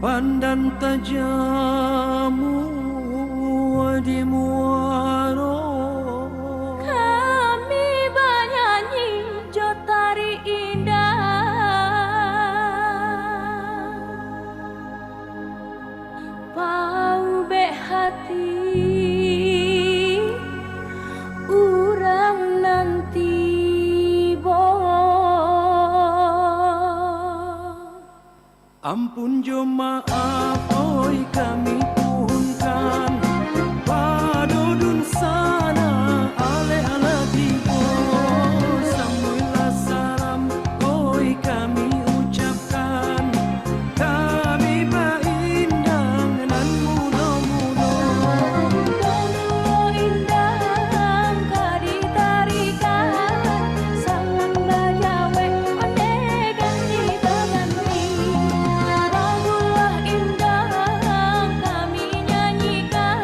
Pandan tajamu di muaro, kami bernyanyi jotari indah, pau be hati urang nanti bo. ampun jo maaf oi kami punkan padodun sana ale ala tibo samuila salam oi kami ucapkan kami baindang nan mudo-mudo Indang kadi tarikan sangan bajawe onde ganti baganti. Bagulah indang kami nyanyikan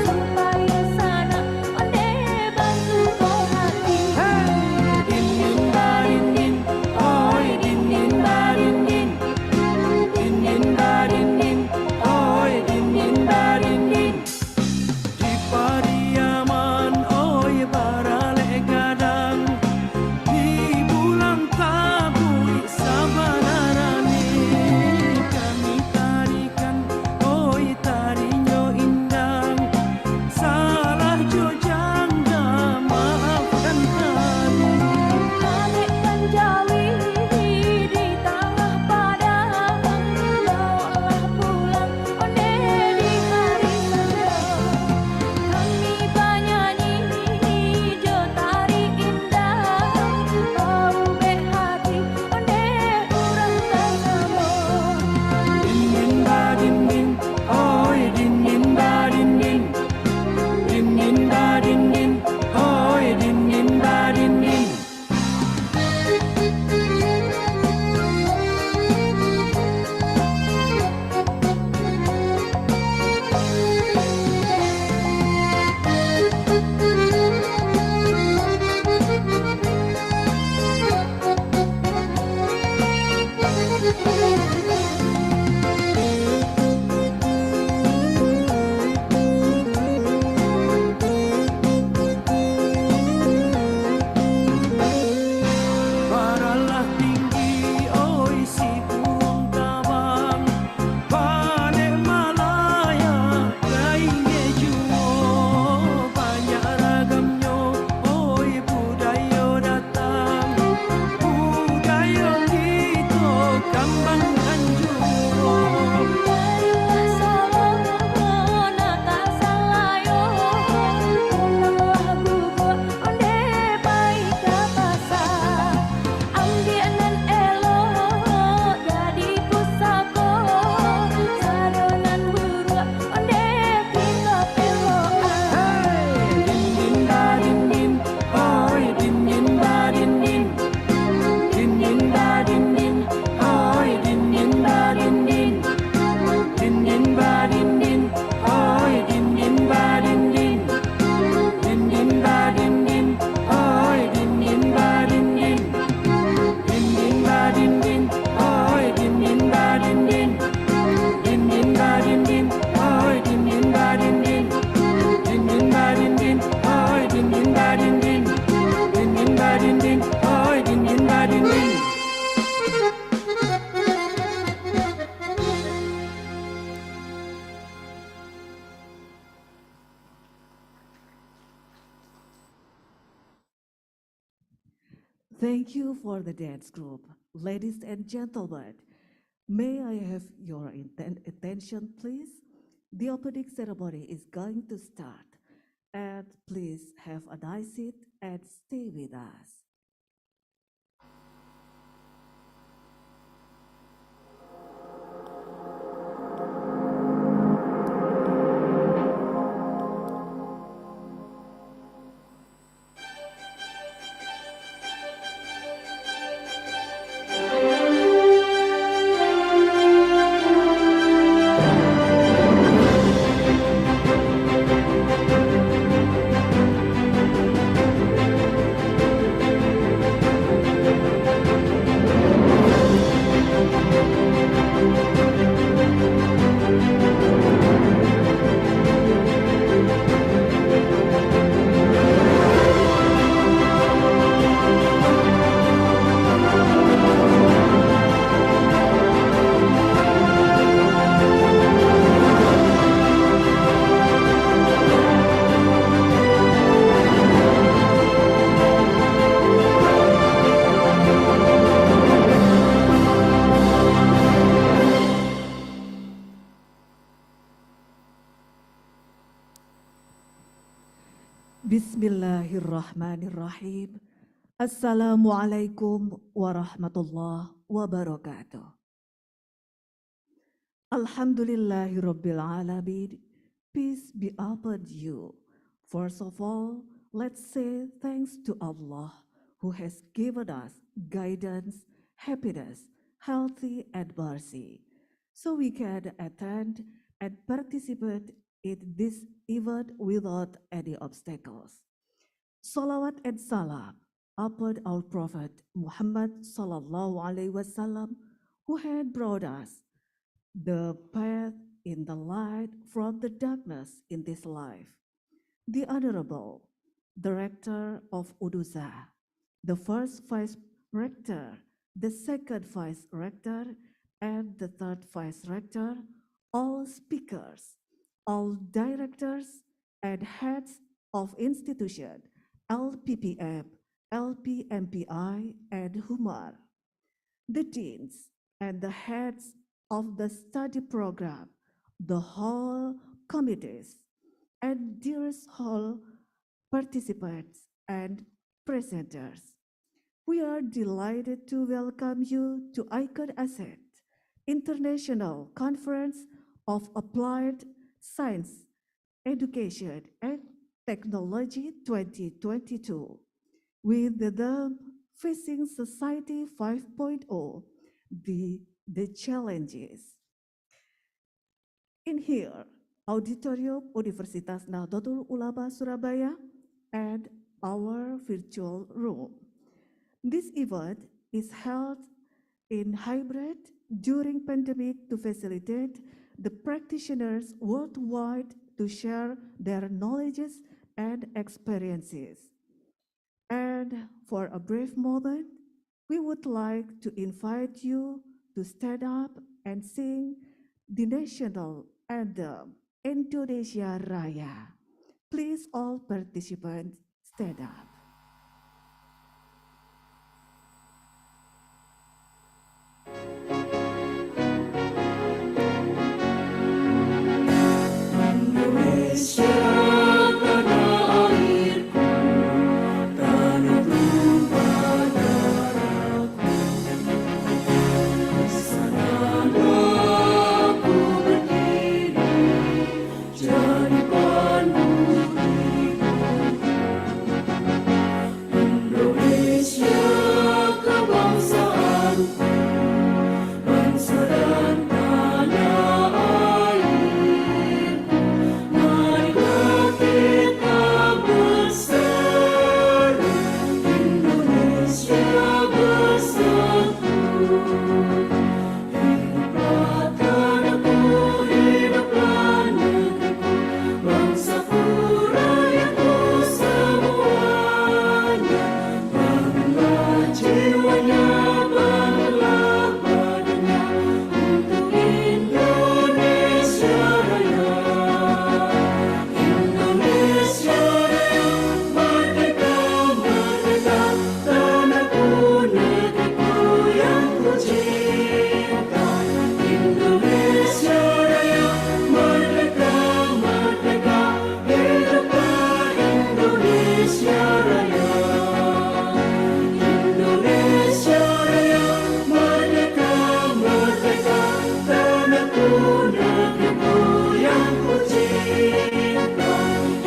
supaya sana onde bantu hati. dindin badindin oi dindin badindin dindin badindin oi dindin badindin di pariaman oi barale gadang di bulan tabui sabanarani kami tarikan oi tarinyo indang salah jo janda maafkan kami. Adekkan jawi di tengah padang, bawalah pulang onde di hari senja. Kami bernyanyi jotari indah, bau be hati onde urang tasamo. Dindin badindin oi dindin badindin dindin badindin oi dindin badindin. Paralah tinggi oi si burung tabang balik Malaya kainge juo banyak ragamnya oi budaya datang budaya kita kambang anjur. Marilah Solo nata salayo, punanglah guguk onde baik kapasa. Ambianan elo jadi pusako, sadonan buruk onde kita peloan. Dindin badindin oi dindin badindin dindin badindin oi dindin badindin dindin badindin oi dindin badindin dindin badindin oi dindin badindin dindin badindin oi dindin badindin dindin badindin oi dindin badindin dindin badindin oi dindin badindin dindin badindin oi dindin badindin. Thank you for the dance group. Ladies and gentlemen, may I have your attention, please? The opening ceremony is going to start. And please have a nice seat and stay with us. Bismillahirrahmanirrahim. Assalamualaikum warahmatullahi wabarakatuh. Alhamdulillahirabbil alamin. Peace be upon you. First of all, let's say thanks to Allah who has given us guidance, happiness, healthy and mercy, so we can attend and participate in this event without any obstacles. Salawat and salam upon our Prophet Muhammad sallallahu alaihi wasallam, who had brought us the path in the light from the darkness in this life. The Honorable Director of UDUSA, the first Vice Rector, the second Vice Rector, and the third Vice Rector, all speakers, all directors and heads of institution, LPPM, LPMPI, and HUMAR, the deans and the heads of the study program, the whole committees, and dearest whole participants and presenters. We are delighted to welcome you to iConASET International Conference of Applied Science, Education, and Technology 2022 with the theme Facing Society 5.0, the challenges. In here, Auditorium Universitas Nahdlatul Ulama Surabaya and our virtual room. This event is held in hybrid during pandemic to facilitate the practitioners worldwide to share their knowledges and experiences. And for a brief moment, we would like to invite you to stand up and sing the national anthem, Indonesia Raya. Please, all participants, stand up. Indonesia tanah airku, tanah tumpah darahku. Di sanalah ku berdiri, jadi pandu hidupku. Indonesia kebangsaanku, bangsa dan tanah airku. Marilah kita bersatu, Indonesia bersatu. Hiduplah tanahku, hiduplah negeriku, bangsaku, rakyatku semuanya. Bangunlah jiwanya, bangunlah badannya untuk Indonesia Raya. Indonesia Raya, merdeka, merdeka, tanahku, negeriku yang ku cinta. Indonesia Raya, merdeka, merdeka, hiduplah Indonesia Raya. Indonesia Raya, merdeka, merdeka, tanahku, negeriku yang ku cinta.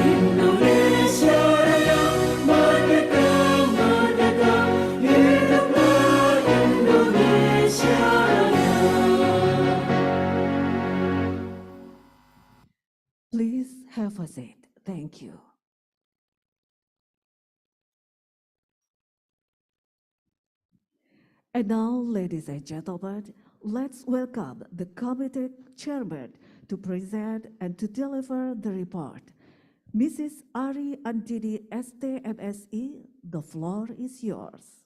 Indonesia Raya, merdeka, merdeka, hiduplah Indonesia Raya. Please have a seat. Thank you. And now, ladies and gentlemen, let's welcome the committee chairman to present and to deliver the report. Mrs. Ari Andini, STMSE, the floor is yours.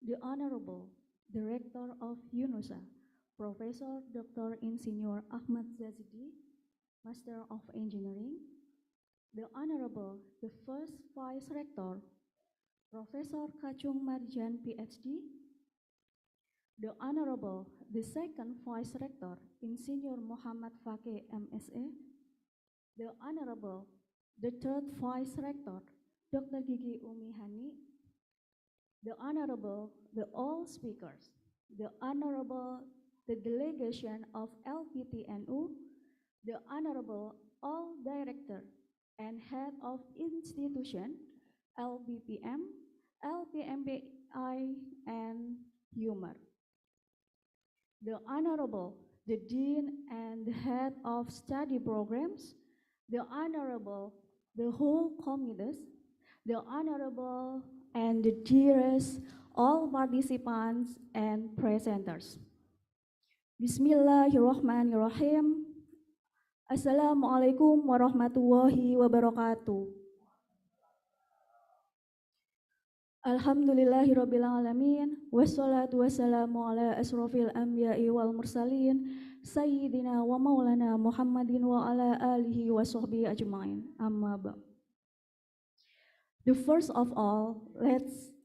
The Honorable Director of UNUSA, Professor Dr. Insinyur Ahmad Zazidi, Master of Engineering, the Honorable, the First Vice Rector, Professor Kacung Marjan, PhD, the Honorable, the Second Vice Rector, Insinyur Muhammad Fakih, MSA, the Honorable, the Third Vice Rector, Dr. Gigi Umi Hani, the Honorable, the all speakers, the Honorable, the delegation of LPTNU, the Honorable all director and head of institution, LBPM, LPMPI, and HUMOR. The Honorable, the Dean and head of study programs, the Honorable, the whole committees, the Honorable and the dearest all participants and presenters. Bismillahirrahmanirrahim. Assalamualaikum warahmatullahi wabarakatuh. Alhamdulillahirabbil alamin wassalatu wassalamu ala asrofil anbiya'i wal mursalin sayyidina wa maulana Muhammadin wa ala alihi wa sahbihi ajmain. Amma ba'd. The first of all, let's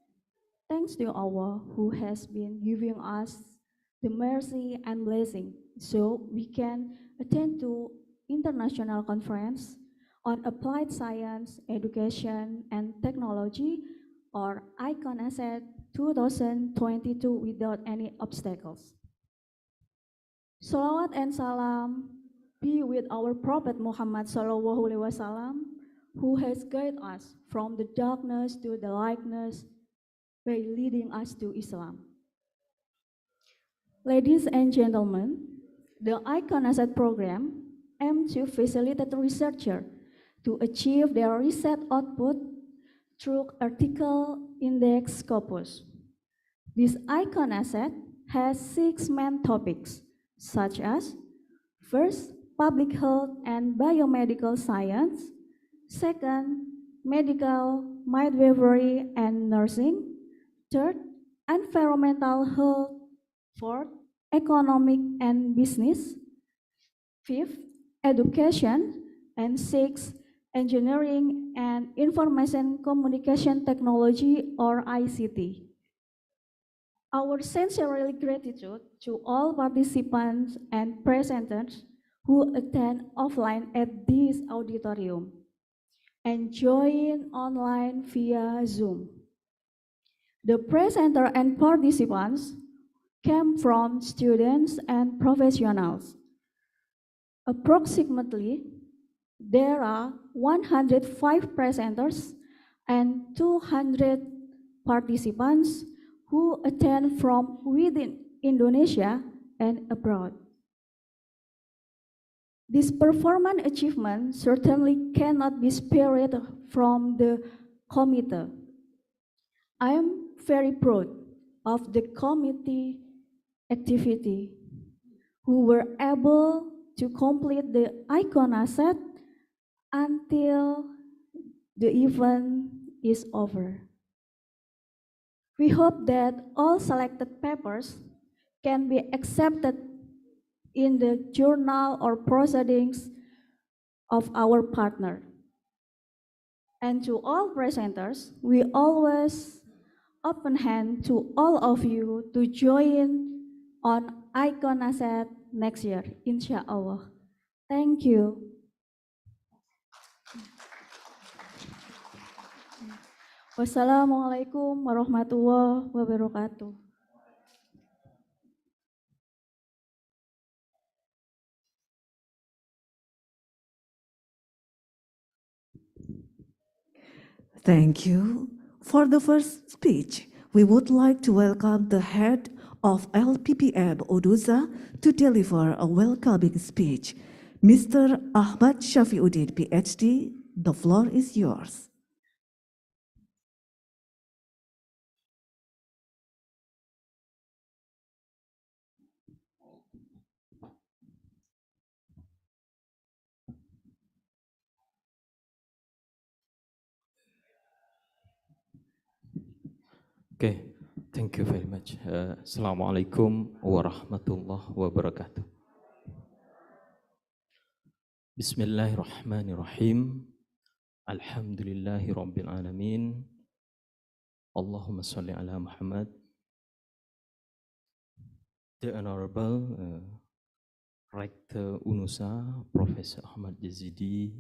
thanks to Allah who has been giving us the mercy and blessing so we can attend to international conference on applied science, education, and technology, or iConASET 2022 without any obstacles. Salawat and salam be with our Prophet Muhammad Sallallahu Alaihi Wasallam, who has guided us from the darkness to the lightness by leading us to Islam. Ladies and gentlemen, the iConASET program aims to facilitate researchers to achieve their research output through article index corpus. This iConASET has 6 main topics, such as first, public health and biomedical science, second, medical, midwifery and nursing, third, environmental health, fourth, economic and business, fifth, education, and sixth, engineering and information communication technology, or ICT. Our sincere gratitude to all participants and presenters who attend offline at this auditorium and join online via Zoom. The presenter and participants came from students and professionals. Approximately, there are 105 presenters and 200 participants who attend from within Indonesia and abroad. This performance achievement certainly cannot be spared from the committee. I am very proud of the committee activity who were able to complete the iConASET until the event is over. We hope that all selected papers can be accepted in the journal or proceedings of our partner. And to all presenters, we always open hand to all of you to join on iConASET next year, insyaAllah. Thank you. Wassalamualaikum warahmatullahi wabarakatuh. Thank you. For the first speech, we would like to welcome the head of LPPM Oduza to deliver a welcoming speech. Mr. Ahmad Shafiuddin, PhD, the floor is yours. Okay, Thank you very much. Assalamualaikum warahmatullahi wabarakatuh. Bismillahirrahmanirrahim. Alhamdulillahi rabbil alamin. Allahumma salli ala Muhammad. The Honorable Rector UNUSA, Professor Ahmad Yazidi,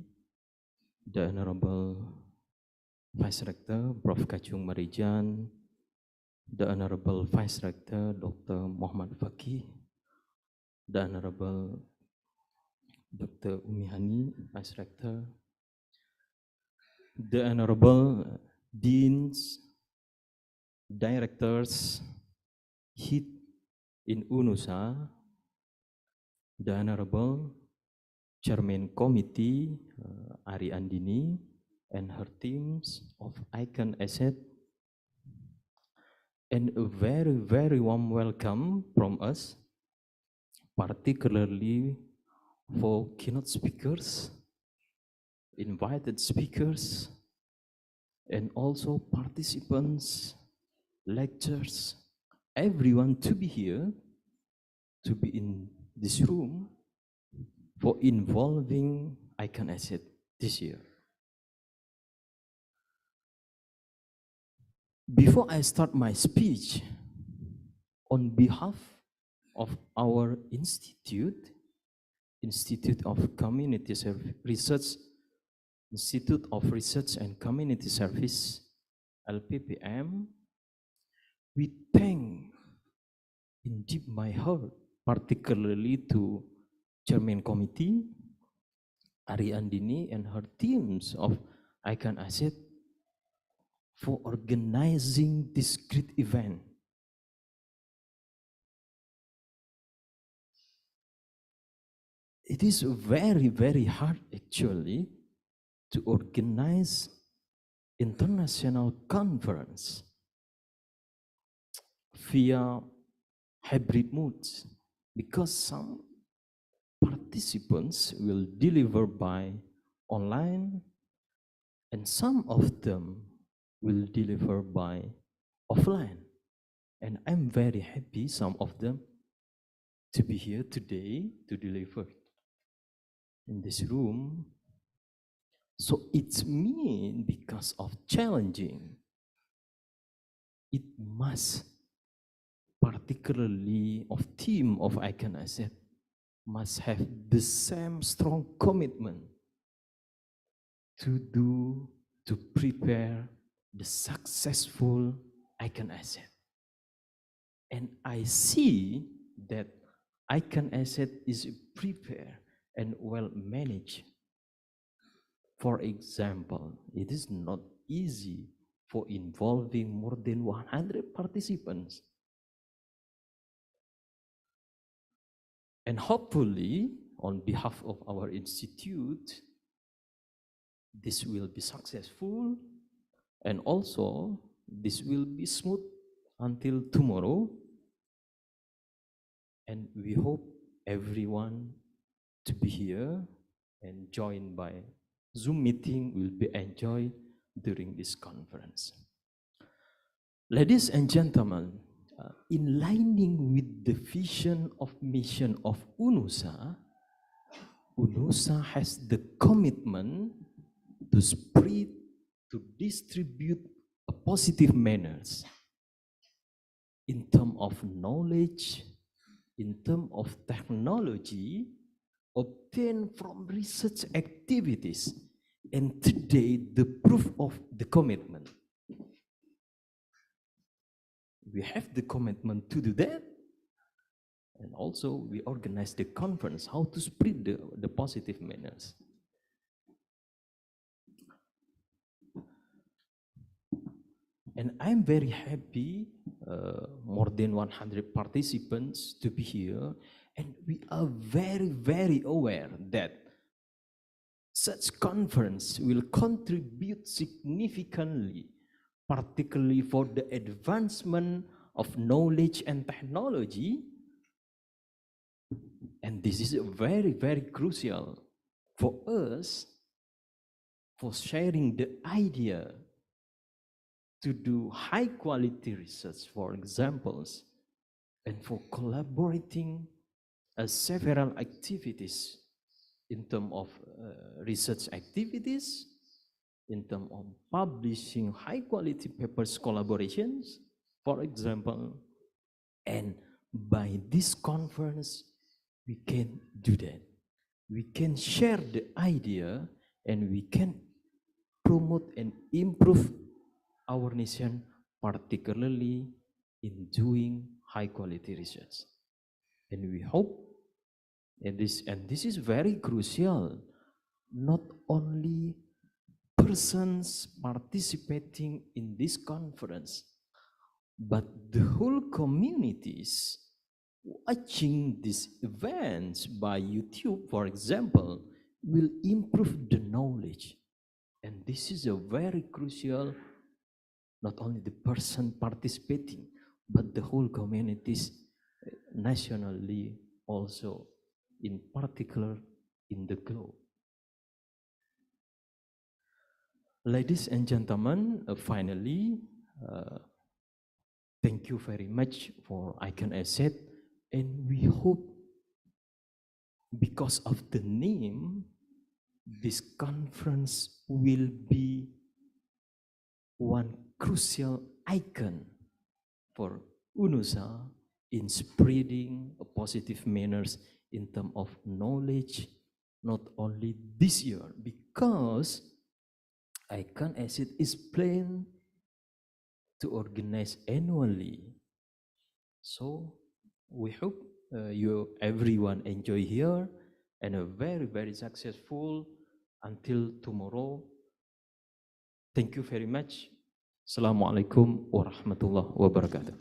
the Honorable Vice Rector, Prof. Kachung Marijan, the Honorable Vice Rector, Dr. Muhammad Fakih, the Honorable Dr. Umi Hani, Vice Rector, the Honorable Deans, Directors, Head in UNUSA, the Honorable Chairman Committee, Ari Andini, and her teams of iConASET, and a very, very warm welcome from us, particularly for keynote speakers, invited speakers, and also participants, lecturers, everyone to be here, to be in this room for involving iConASET this year. Before I start my speech, on behalf of our institute, Institute of Community Research, Institute of Research and Community Service, LPPM, we thank in deep my heart, particularly to Chairman Committee, Ari Andini and her teams of iConASET for organizing this great event. It is very, very hard actually to organize international conference via hybrid modes because some participants will deliver by online and some of them will deliver by offline. And I'm very happy some of them to be here today to deliver in this room. So it's mean because of challenging, it must, particularly of team of iConASET, must have the same strong commitment to prepare the successful iConASET. And I see that iConASET is prepared and well managed. For example, it is not easy for involving more than 100 participants. And hopefully, on behalf of our institute, this will be successful, and also this will be smooth until tomorrow. And we hope everyone to be here and joined by Zoom meeting will be enjoyed during this conference. Ladies and gentlemen, in lining with the vision of mission of UNUSA, UNUSA has the commitment to spread, to distribute a positive manners in terms of knowledge, in terms of technology, obtained from research activities, and today the proof of the commitment. We have the commitment to do that, and also we organize the conference, how to spread the positive manners. And I'm very happy, more than 100 participants to be here, and we are very, very aware that such conference will contribute significantly, particularly for the advancement of knowledge and technology. And this is very, very crucial for us, for sharing the idea to do high quality research, for examples, and for collaborating several activities in terms of research activities, in terms of publishing high quality papers collaborations, for example, and by this conference, we can do that. We can share the idea and we can promote and improve our nation, particularly in doing high quality research. And we hope, and this is very crucial, not only persons participating in this conference, but the whole communities watching these events by YouTube, for example, will improve the knowledge. And this is a very crucial, not only the person participating, but the whole communities nationally also, in particular in the globe. Ladies and gentlemen, finally, thank you very much for iConASET, and we hope because of the name, this conference will be one crucial icon for UNUSA in spreading a positive manners in terms of knowledge, not only this year, because iConASET is planned to organize annually. So we hope everyone enjoy here and a very, very successful until tomorrow. Thank you very much. Assalamualaikum warahmatullahi wabarakatuh.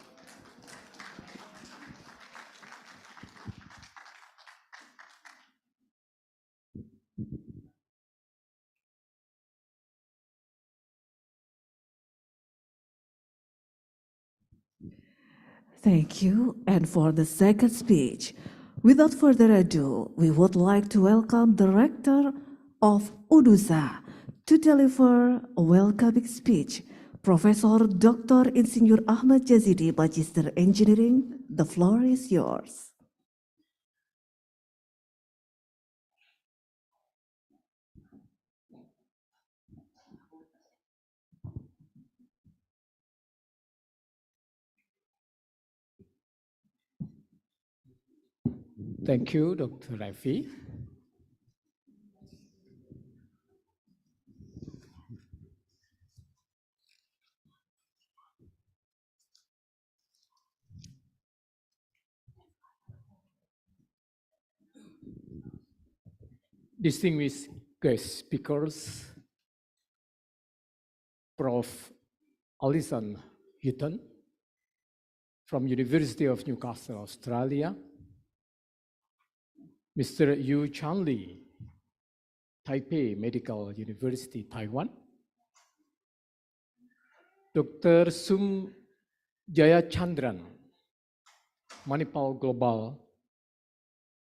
Thank you. And for the second speech, without further ado, we would like to welcome the Rector of UNUSA to deliver a welcoming speech. Professor Dr. Insinyur Ahmad Jazidi, Magister Engineering, the floor is yours. Thank you, Dr. Raffi. Distinguished guest speakers, Prof. Alison Hutton from University of Newcastle, Australia, Mr. Yu Chanli, Taipei Medical University, Taiwan, Dr. Sum Jayachandran, Manipal Global,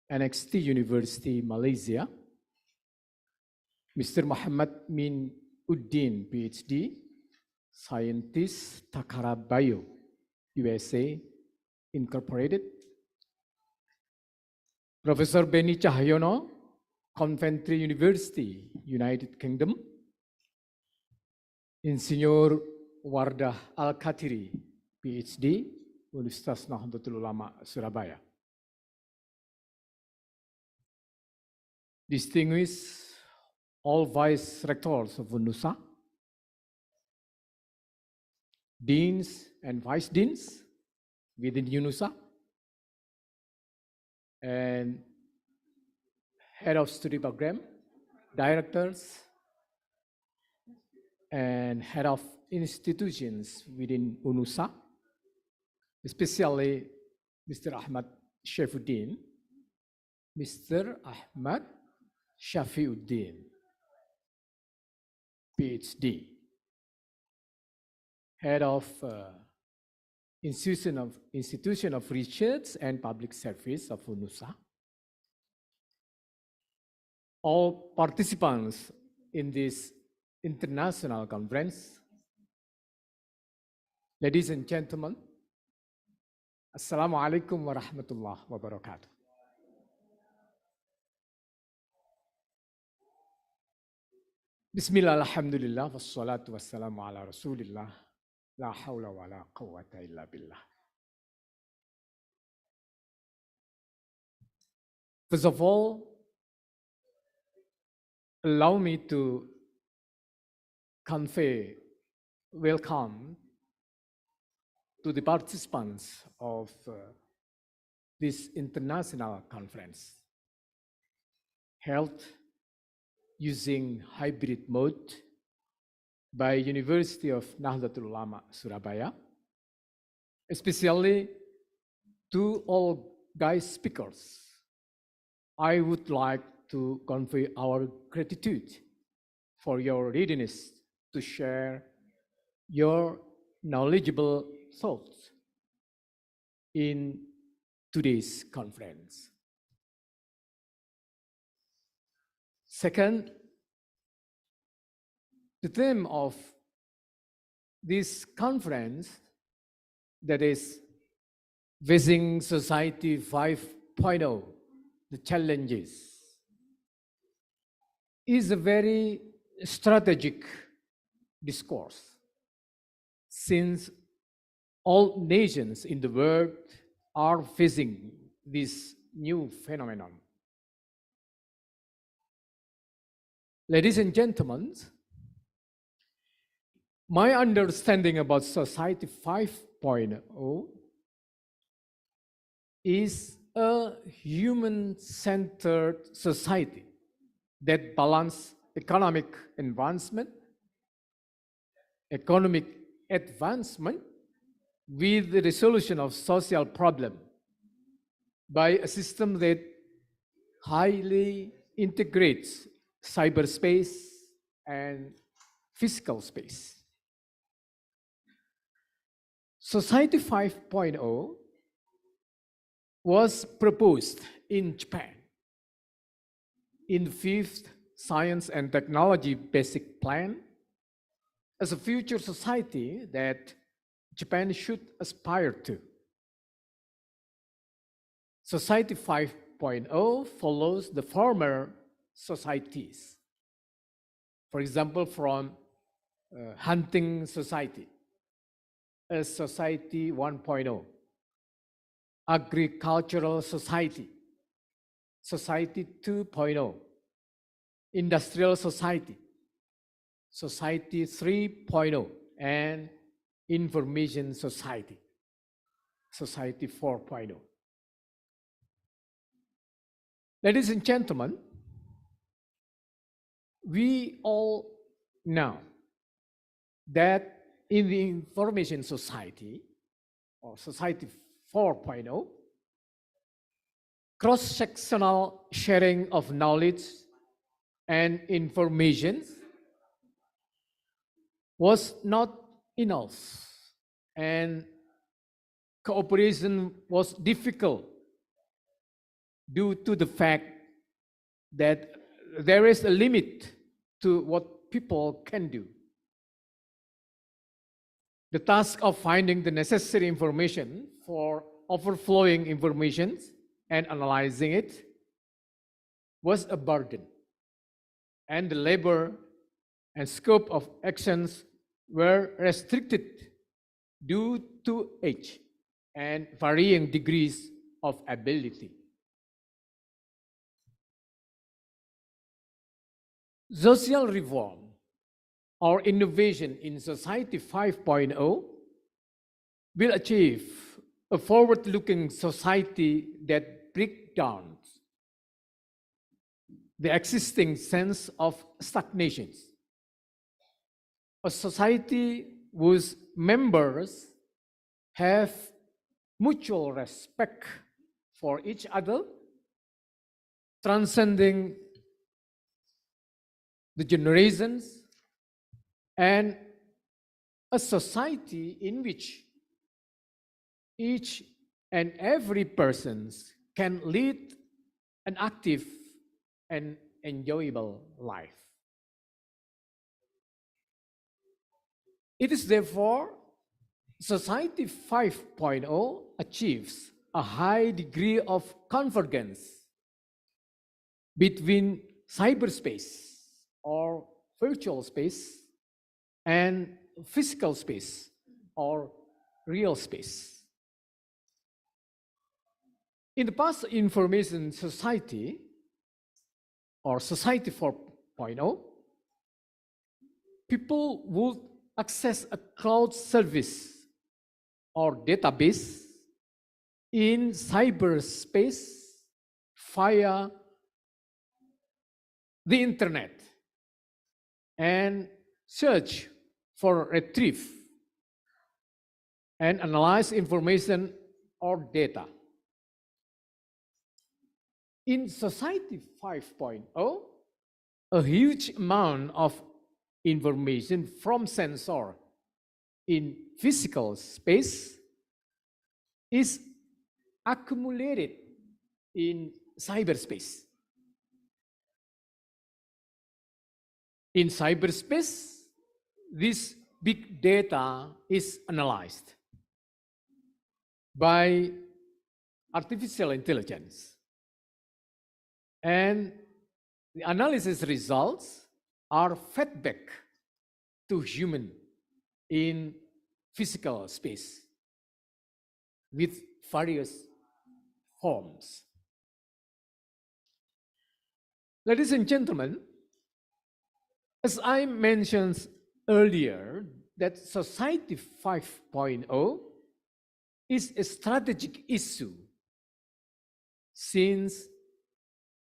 NXT University, Malaysia, Mr. Muhammad Min Uddin, PhD, Scientist, Takara Bio, USA, Incorporated, Professor Benny Cahyono, Coventry University, United Kingdom, Insinyur Wardah Al-Khatiri, PhD, Universitas Nahdlatul Ulama, Surabaya. Distinguished all vice rectors of UNUSA, deans and vice deans within UNUSA, and head of study program, directors, and head of institutions within UNUSA, especially Mr. Ahmad Shaifuddin, Mr. Ahmad Shafiuddin, PhD, head of Institution of Research and Public Service of UNUSA. All participants in this international conference, Ladies and gentlemen, Assalamu alaikum wa rahmatullah wa barakatuh. Bismillah, alhamdulillah, wassalatu wassalamu ala rasulillah, la hawla wa la quwwata illa billah. First of all, allow me to convey welcome to the participants of this international conference held using hybrid mode by University of Nahdlatul Ulama Surabaya, especially to all guest speakers. I would like to convey our gratitude for your readiness to share your knowledgeable thoughts in today's conference. Second, the theme of this conference, that is Facing Society 5.0, the challenges, is a very strategic discourse, since all nations in the world are facing this new phenomenon. Ladies and gentlemen, my understanding about Society 5.0 is a human-centered society that balances economic advancement with the resolution of social problems by a system that highly integrates cyberspace and physical space. Society 5.0 was proposed in Japan in the 5th Science and Technology Basic Plan as a future society that Japan should aspire to. Society 5.0 follows the former societies. For example, from hunting society, a society 1.0, agricultural society, society 2.0, industrial society, society 3.0, and information society, society 4.0. Ladies and gentlemen, we all know that in the information society, or society 4.0, cross-sectional sharing of knowledge and information was not enough, and cooperation was difficult due to the fact that there is a limit to what people can do. The task of finding the necessary information for overflowing information and analyzing it was a burden, and the labor and scope of actions were restricted due to age and varying degrees of ability. Social reform or innovation in Society 5.0 will achieve a forward-looking society that breaks down the existing sense of stagnation. A society whose members have mutual respect for each other, transcending the generations, and a society in which each and every person can lead an active and enjoyable life. It is therefore Society 5.0 achieves a high degree of convergence between cyberspace or virtual space and physical space or real space. In the past information society or society 4.0, people would access a cloud service or database in cyberspace via the internet and search for, retrieve, and analyze information or data. In Society 5.0, a huge amount of information from sensor in physical space is accumulated in cyberspace. In cyberspace, this big data is analyzed by artificial intelligence. And the analysis results are fed back to human in physical space with various forms. Ladies and gentlemen, as I mentioned earlier, that Society 5.0 is a strategic issue since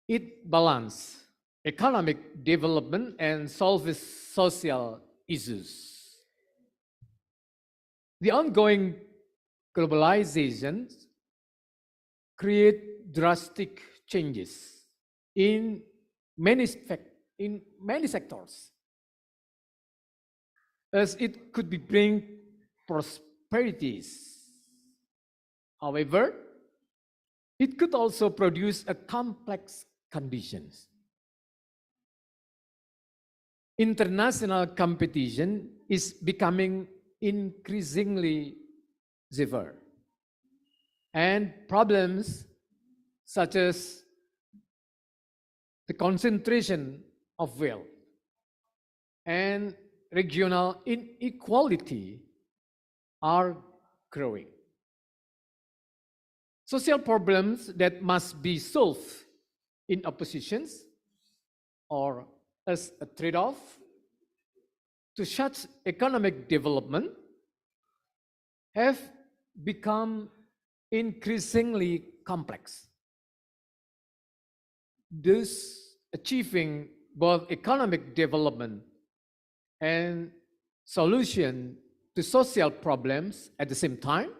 it balances economic development and solves social issues. The ongoing globalization create drastic changes in many sectors, as it could be bring prosperities. However, it could also produce a complex conditions. International competition is becoming increasingly severe, and problems such as the concentration of wealth and regional inequality are growing. Social problems that must be solved in oppositions or as a trade-off to such economic development have become increasingly complex. Thus, achieving both economic development and solution to social problems at the same time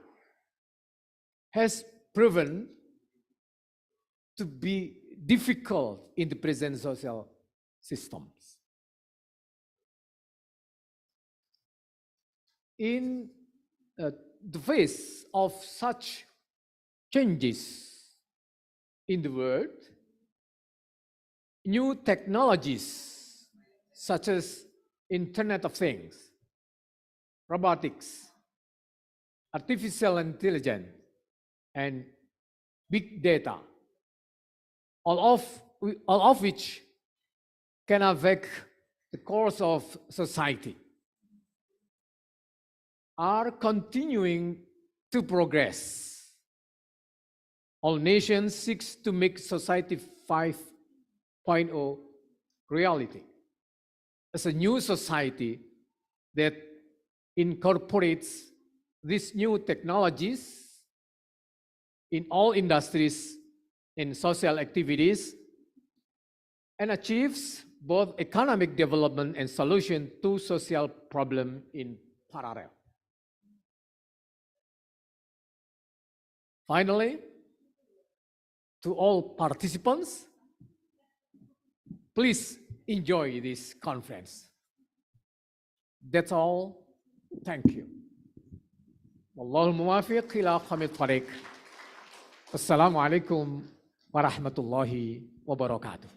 has proven to be difficult in the present social systems. In the face of such changes in the world, new technologies such as Internet of Things, robotics, artificial intelligence, and big data, all of which can affect the course of society, are continuing to progress. All nations seek to make Society 5.0 reality as a new society that incorporates these new technologies in all industries and social activities and achieves both economic development and solution to social problems in parallel. Finally, to all participants, please enjoy this conference. That's all. Thank you. Wallahul muwafiq ila aqwamit thariq. Assalamualaikum warahmatullahi wabarakatuh.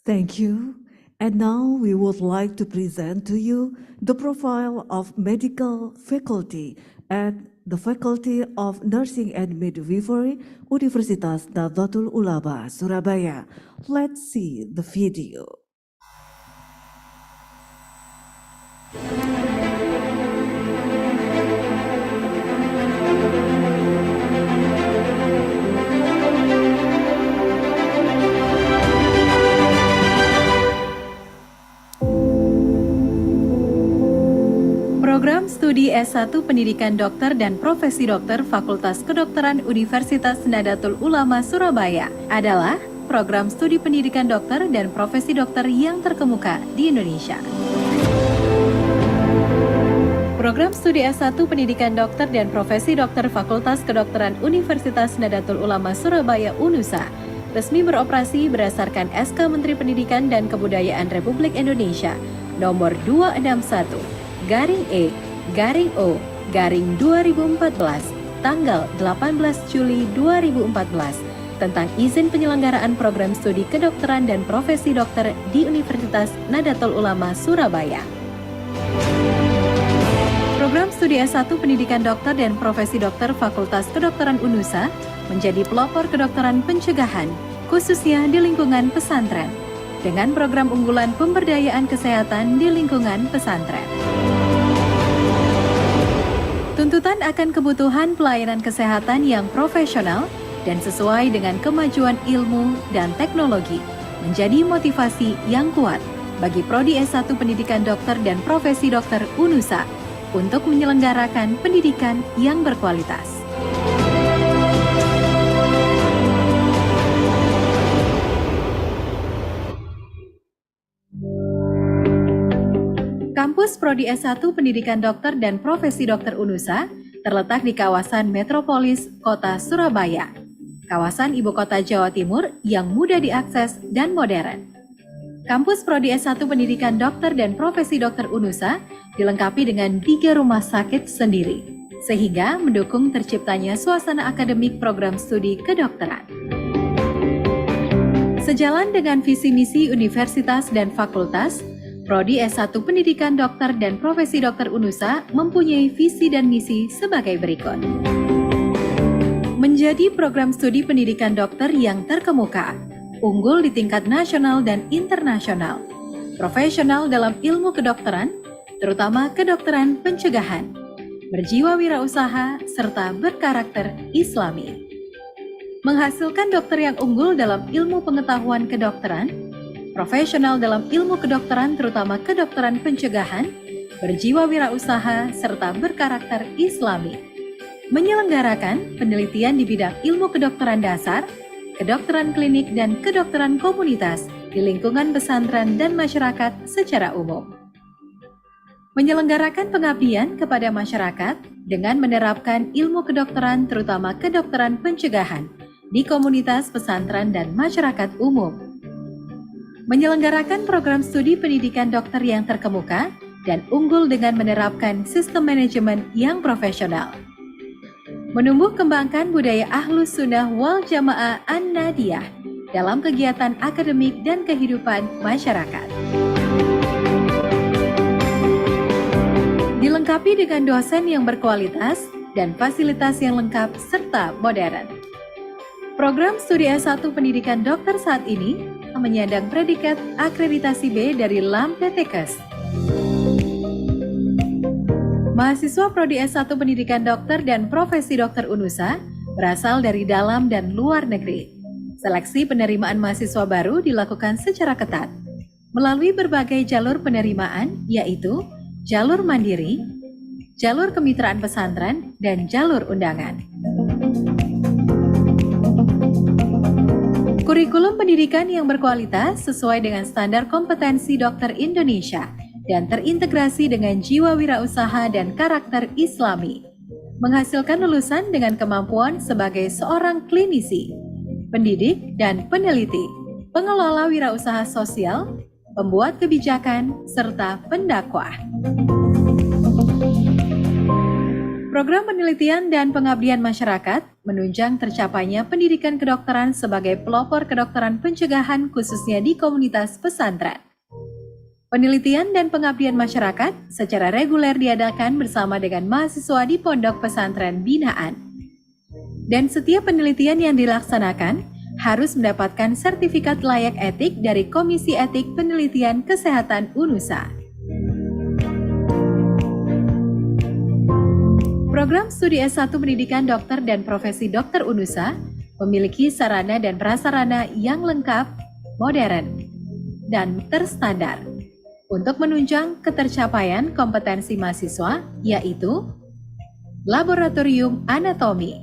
Thank you. And now we would like to present to you the profile of medical faculty at the Faculty of Nursing and Midwifery, Universitas Nahdlatul Ulama, Surabaya. Let's see the video. Program Studi S1 Pendidikan Dokter dan Profesi Dokter Fakultas Kedokteran Universitas Nahdlatul Ulama Surabaya adalah program studi pendidikan dokter dan profesi dokter yang terkemuka di Indonesia. Program Studi S1 Pendidikan Dokter dan Profesi Dokter Fakultas Kedokteran Universitas Nahdlatul Ulama Surabaya UNUSA resmi beroperasi berdasarkan SK Menteri Pendidikan dan Kebudayaan Republik Indonesia nomor 261/E/O/2014 tanggal 18 Juli 2014 tentang izin penyelenggaraan program studi kedokteran dan profesi dokter di Universitas Nahdlatul Ulama Surabaya. Program Studi S1 Pendidikan Dokter dan Profesi Dokter Fakultas Kedokteran UNUSA menjadi pelopor kedokteran pencegahan, khususnya di lingkungan pesantren, dengan program unggulan pemberdayaan kesehatan di lingkungan pesantren. Tuntutan akan kebutuhan pelayanan kesehatan yang profesional dan sesuai dengan kemajuan ilmu dan teknologi menjadi motivasi yang kuat bagi Prodi S1 Pendidikan Dokter dan Profesi Dokter UNUSA untuk menyelenggarakan pendidikan yang berkualitas. Kampus Prodi S1 Pendidikan Dokter dan Profesi Dokter UNUSA terletak di kawasan metropolis Kota Surabaya, kawasan ibu kota Jawa Timur yang mudah diakses dan modern. Kampus Prodi S1 Pendidikan Dokter dan Profesi Dokter UNUSA dilengkapi dengan 3 rumah sakit sendiri, sehingga mendukung terciptanya suasana akademik program studi kedokteran. Sejalan dengan visi misi universitas dan fakultas, Prodi S1 Pendidikan Dokter dan Profesi Dokter UNUSA mempunyai visi dan misi sebagai berikut. Menjadi program studi pendidikan dokter yang terkemuka, unggul di tingkat nasional dan internasional, profesional dalam ilmu kedokteran, terutama kedokteran pencegahan, berjiwa wirausaha, serta berkarakter Islami. Menghasilkan dokter yang unggul dalam ilmu pengetahuan kedokteran, profesional dalam ilmu kedokteran terutama kedokteran pencegahan, berjiwa wirausaha, serta berkarakter Islami. Menyelenggarakan penelitian di bidang ilmu kedokteran dasar, kedokteran klinik, dan kedokteran komunitas di lingkungan pesantren dan masyarakat secara umum. Menyelenggarakan pengabdian kepada masyarakat dengan menerapkan ilmu kedokteran terutama kedokteran pencegahan di komunitas pesantren dan masyarakat umum. Menyelenggarakan program studi pendidikan dokter yang terkemuka dan unggul dengan menerapkan sistem manajemen yang profesional. Menumbuh kembangkan budaya Ahlus Sunnah wal Jamaah An-Nadiyah dalam kegiatan akademik dan kehidupan masyarakat. Dilengkapi dengan dosen yang berkualitas dan fasilitas yang lengkap serta modern. Program studi S1 Pendidikan Dokter saat ini menyandang predikat akreditasi B dari LAM PTKes. Mahasiswa Prodi S1 Pendidikan Dokter dan Profesi Dokter UNUSA berasal dari dalam dan luar negeri. Seleksi penerimaan mahasiswa baru dilakukan secara ketat melalui berbagai jalur penerimaan, yaitu jalur mandiri, jalur kemitraan pesantren, dan jalur undangan. Kurikulum pendidikan yang berkualitas sesuai dengan standar kompetensi dokter Indonesia dan terintegrasi dengan jiwa wirausaha dan karakter Islami, menghasilkan lulusan dengan kemampuan sebagai seorang klinisi, pendidik dan peneliti, pengelola wirausaha sosial, pembuat kebijakan, serta pendakwah. Program penelitian dan pengabdian masyarakat menunjang tercapainya pendidikan kedokteran sebagai pelopor kedokteran pencegahan khususnya di komunitas pesantren. Penelitian dan pengabdian masyarakat secara reguler diadakan bersama dengan mahasiswa di pondok pesantren binaan. Dan setiap penelitian yang dilaksanakan harus mendapatkan sertifikat layak etik dari Komisi Etik Penelitian Kesehatan UNUSA. Program Studi S1 Pendidikan Dokter dan Profesi Dokter UNUSA memiliki sarana dan prasarana yang lengkap, modern, dan terstandar untuk menunjang ketercapaian kompetensi mahasiswa, yaitu Laboratorium Anatomi,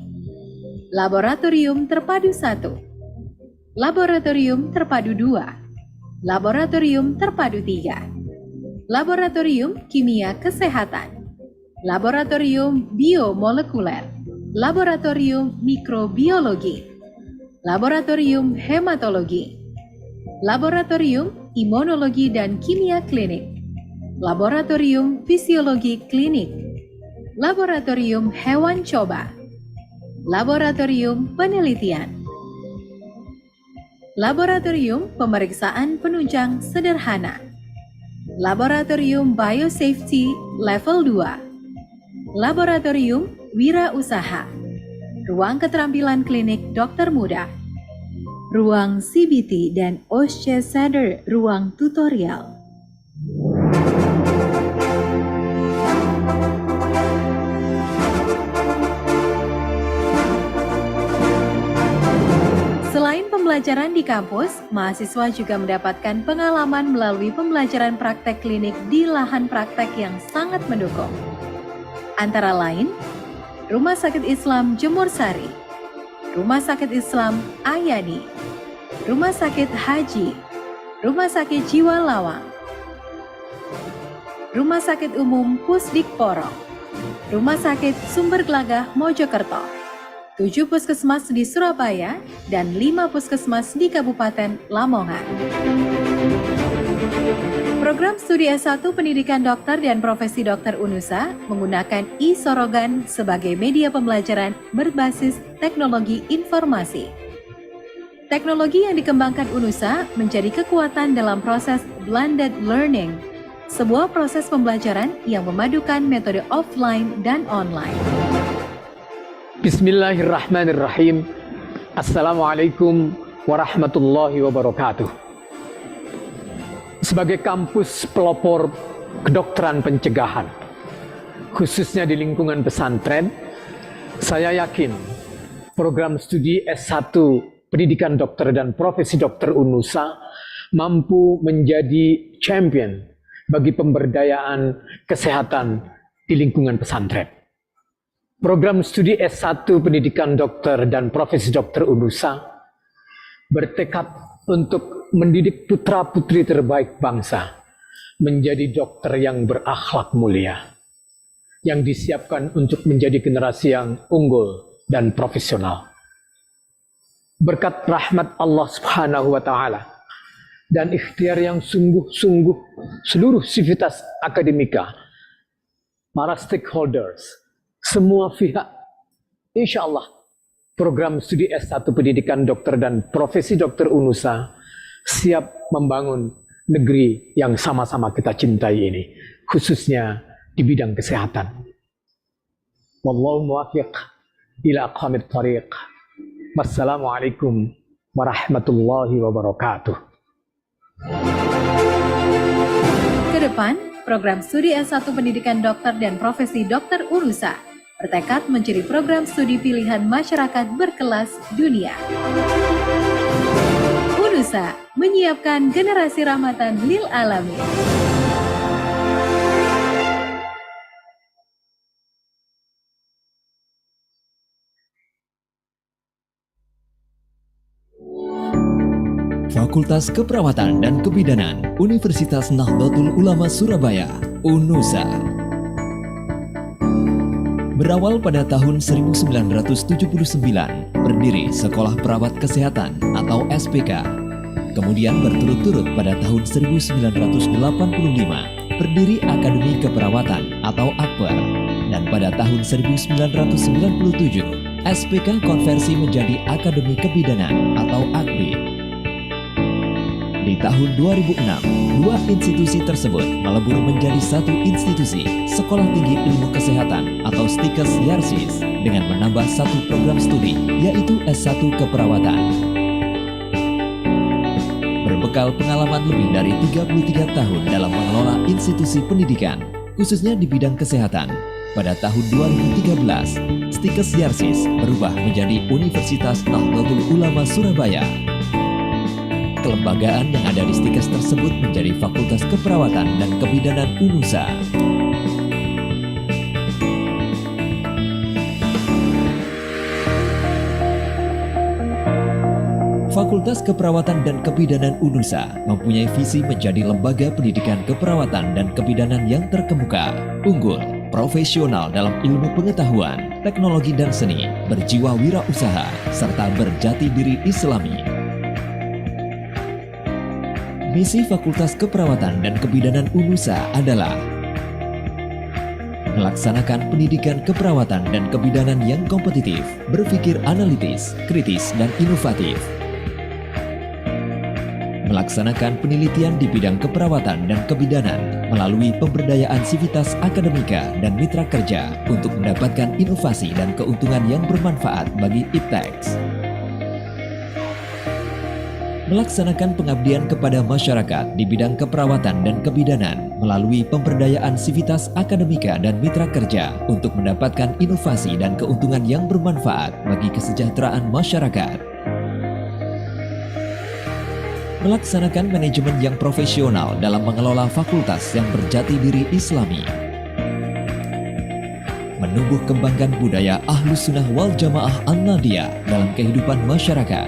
Laboratorium Terpadu 1, Laboratorium Terpadu 2, Laboratorium Terpadu 3, Laboratorium Kimia Kesehatan, Laboratorium Biomolekuler, Laboratorium Mikrobiologi, Laboratorium Hematologi, Laboratorium Imunologi dan Kimia Klinik, Laboratorium Fisiologi Klinik, Laboratorium Hewan Coba, Laboratorium Penelitian, Laboratorium Pemeriksaan Penunjang Sederhana, Laboratorium Biosafety Level 2, Laboratorium Wirausaha, Ruang Keterampilan Klinik Dokter Muda, Ruang CBT dan OSCE Ruang Tutorial. Selain pembelajaran di kampus, mahasiswa juga mendapatkan pengalaman melalui pembelajaran praktek klinik di lahan praktek yang sangat mendukung. Antara lain, Rumah Sakit Islam Jemur Sari, Rumah Sakit Islam Ayani, Rumah Sakit Haji, Rumah Sakit Jiwa Lawang, Rumah Sakit Umum Pusdik Porong, Rumah Sakit Sumber Gelagah Mojokerto, 7 puskesmas di Surabaya, dan 5 puskesmas di Kabupaten Lamongan. Program Studi S1 Pendidikan Dokter dan Profesi Dokter UNUSA menggunakan e-Sorogan sebagai media pembelajaran berbasis teknologi informasi. Teknologi yang dikembangkan UNUSA menjadi kekuatan dalam proses blended learning, sebuah proses pembelajaran yang memadukan metode offline dan online. Bismillahirrahmanirrahim. Assalamualaikum warahmatullahi wabarakatuh. Sebagai kampus pelopor kedokteran pencegahan, khususnya di lingkungan pesantren, saya yakin program studi S1 Pendidikan Dokter dan Profesi Dokter UNUSA mampu menjadi champion bagi pemberdayaan kesehatan di lingkungan pesantren. Program studi S1 Pendidikan Dokter dan Profesi Dokter UNUSA bertekad untuk mendidik putra-putri terbaik bangsa menjadi dokter yang berakhlak mulia, yang disiapkan untuk menjadi generasi yang unggul dan profesional. Berkat rahmat Allah Subhanahu wa Ta'ala dan ikhtiar yang sungguh-sungguh seluruh sivitas akademika, para stakeholders, semua pihak, insya Allah program studi S1 Pendidikan Dokter dan Profesi Dokter UNUSA siap membangun negeri yang sama-sama kita cintai ini, khususnya di bidang kesehatan. Wallahu muwaffiq ila aqwamit thariq. Wassalamualaikum warahmatullahi wabarakatuh. Kedepan, program studi S1 Pendidikan Dokter dan Profesi Dokter UNUSA bertekad menjadi program studi pilihan masyarakat berkelas dunia. UNUSA menyiapkan generasi rahmatan lil alamin. Fakultas Keperawatan dan Kebidanan Universitas Nahdlatul Ulama Surabaya, UNUSA. Berawal pada tahun 1979, berdiri Sekolah Perawat Kesehatan atau SPK. Kemudian berturut-turut pada tahun 1985, berdiri Akademi Keperawatan atau Akper. Dan pada tahun 1997, SPK konversi menjadi Akademi Kebidanan atau AKBI. Di tahun 2006, dua institusi tersebut melebur menjadi satu institusi, Sekolah Tinggi Ilmu Kesehatan atau STIKES Yarsis, dengan menambah satu program studi, yaitu S1 Keperawatan. Berbekal pengalaman lebih dari 33 tahun dalam mengelola institusi pendidikan, khususnya di bidang kesehatan, pada tahun 2013, STIKES Yarsis berubah menjadi Universitas Nahdlatul Ulama Surabaya. Kelembagaan yang ada di STIKES tersebut menjadi Fakultas Keperawatan dan Kebidanan UNUSA. Fakultas Keperawatan dan Kebidanan UNUSA mempunyai visi menjadi lembaga pendidikan keperawatan dan kebidanan yang terkemuka, unggul, profesional dalam ilmu pengetahuan, teknologi dan seni, berjiwa wirausaha, serta berjati diri Islami. Misi Fakultas Keperawatan dan Kebidanan UNUSA adalah melaksanakan pendidikan keperawatan dan kebidanan yang kompetitif, berpikir analitis, kritis, dan inovatif. Melaksanakan penelitian di bidang keperawatan dan kebidanan melalui pemberdayaan sivitas akademika dan mitra kerja untuk mendapatkan inovasi dan keuntungan yang bermanfaat bagi IPTEX. Melaksanakan pengabdian kepada masyarakat di bidang keperawatan dan kebidanan melalui pemberdayaan sivitas akademika dan mitra kerja untuk mendapatkan inovasi dan keuntungan yang bermanfaat bagi kesejahteraan masyarakat. Melaksanakan manajemen yang profesional dalam mengelola fakultas yang berjati diri Islami. Menumbuh kembangkan budaya Ahlus Sunnah wal Jamaah An-Nadiyah dalam kehidupan masyarakat.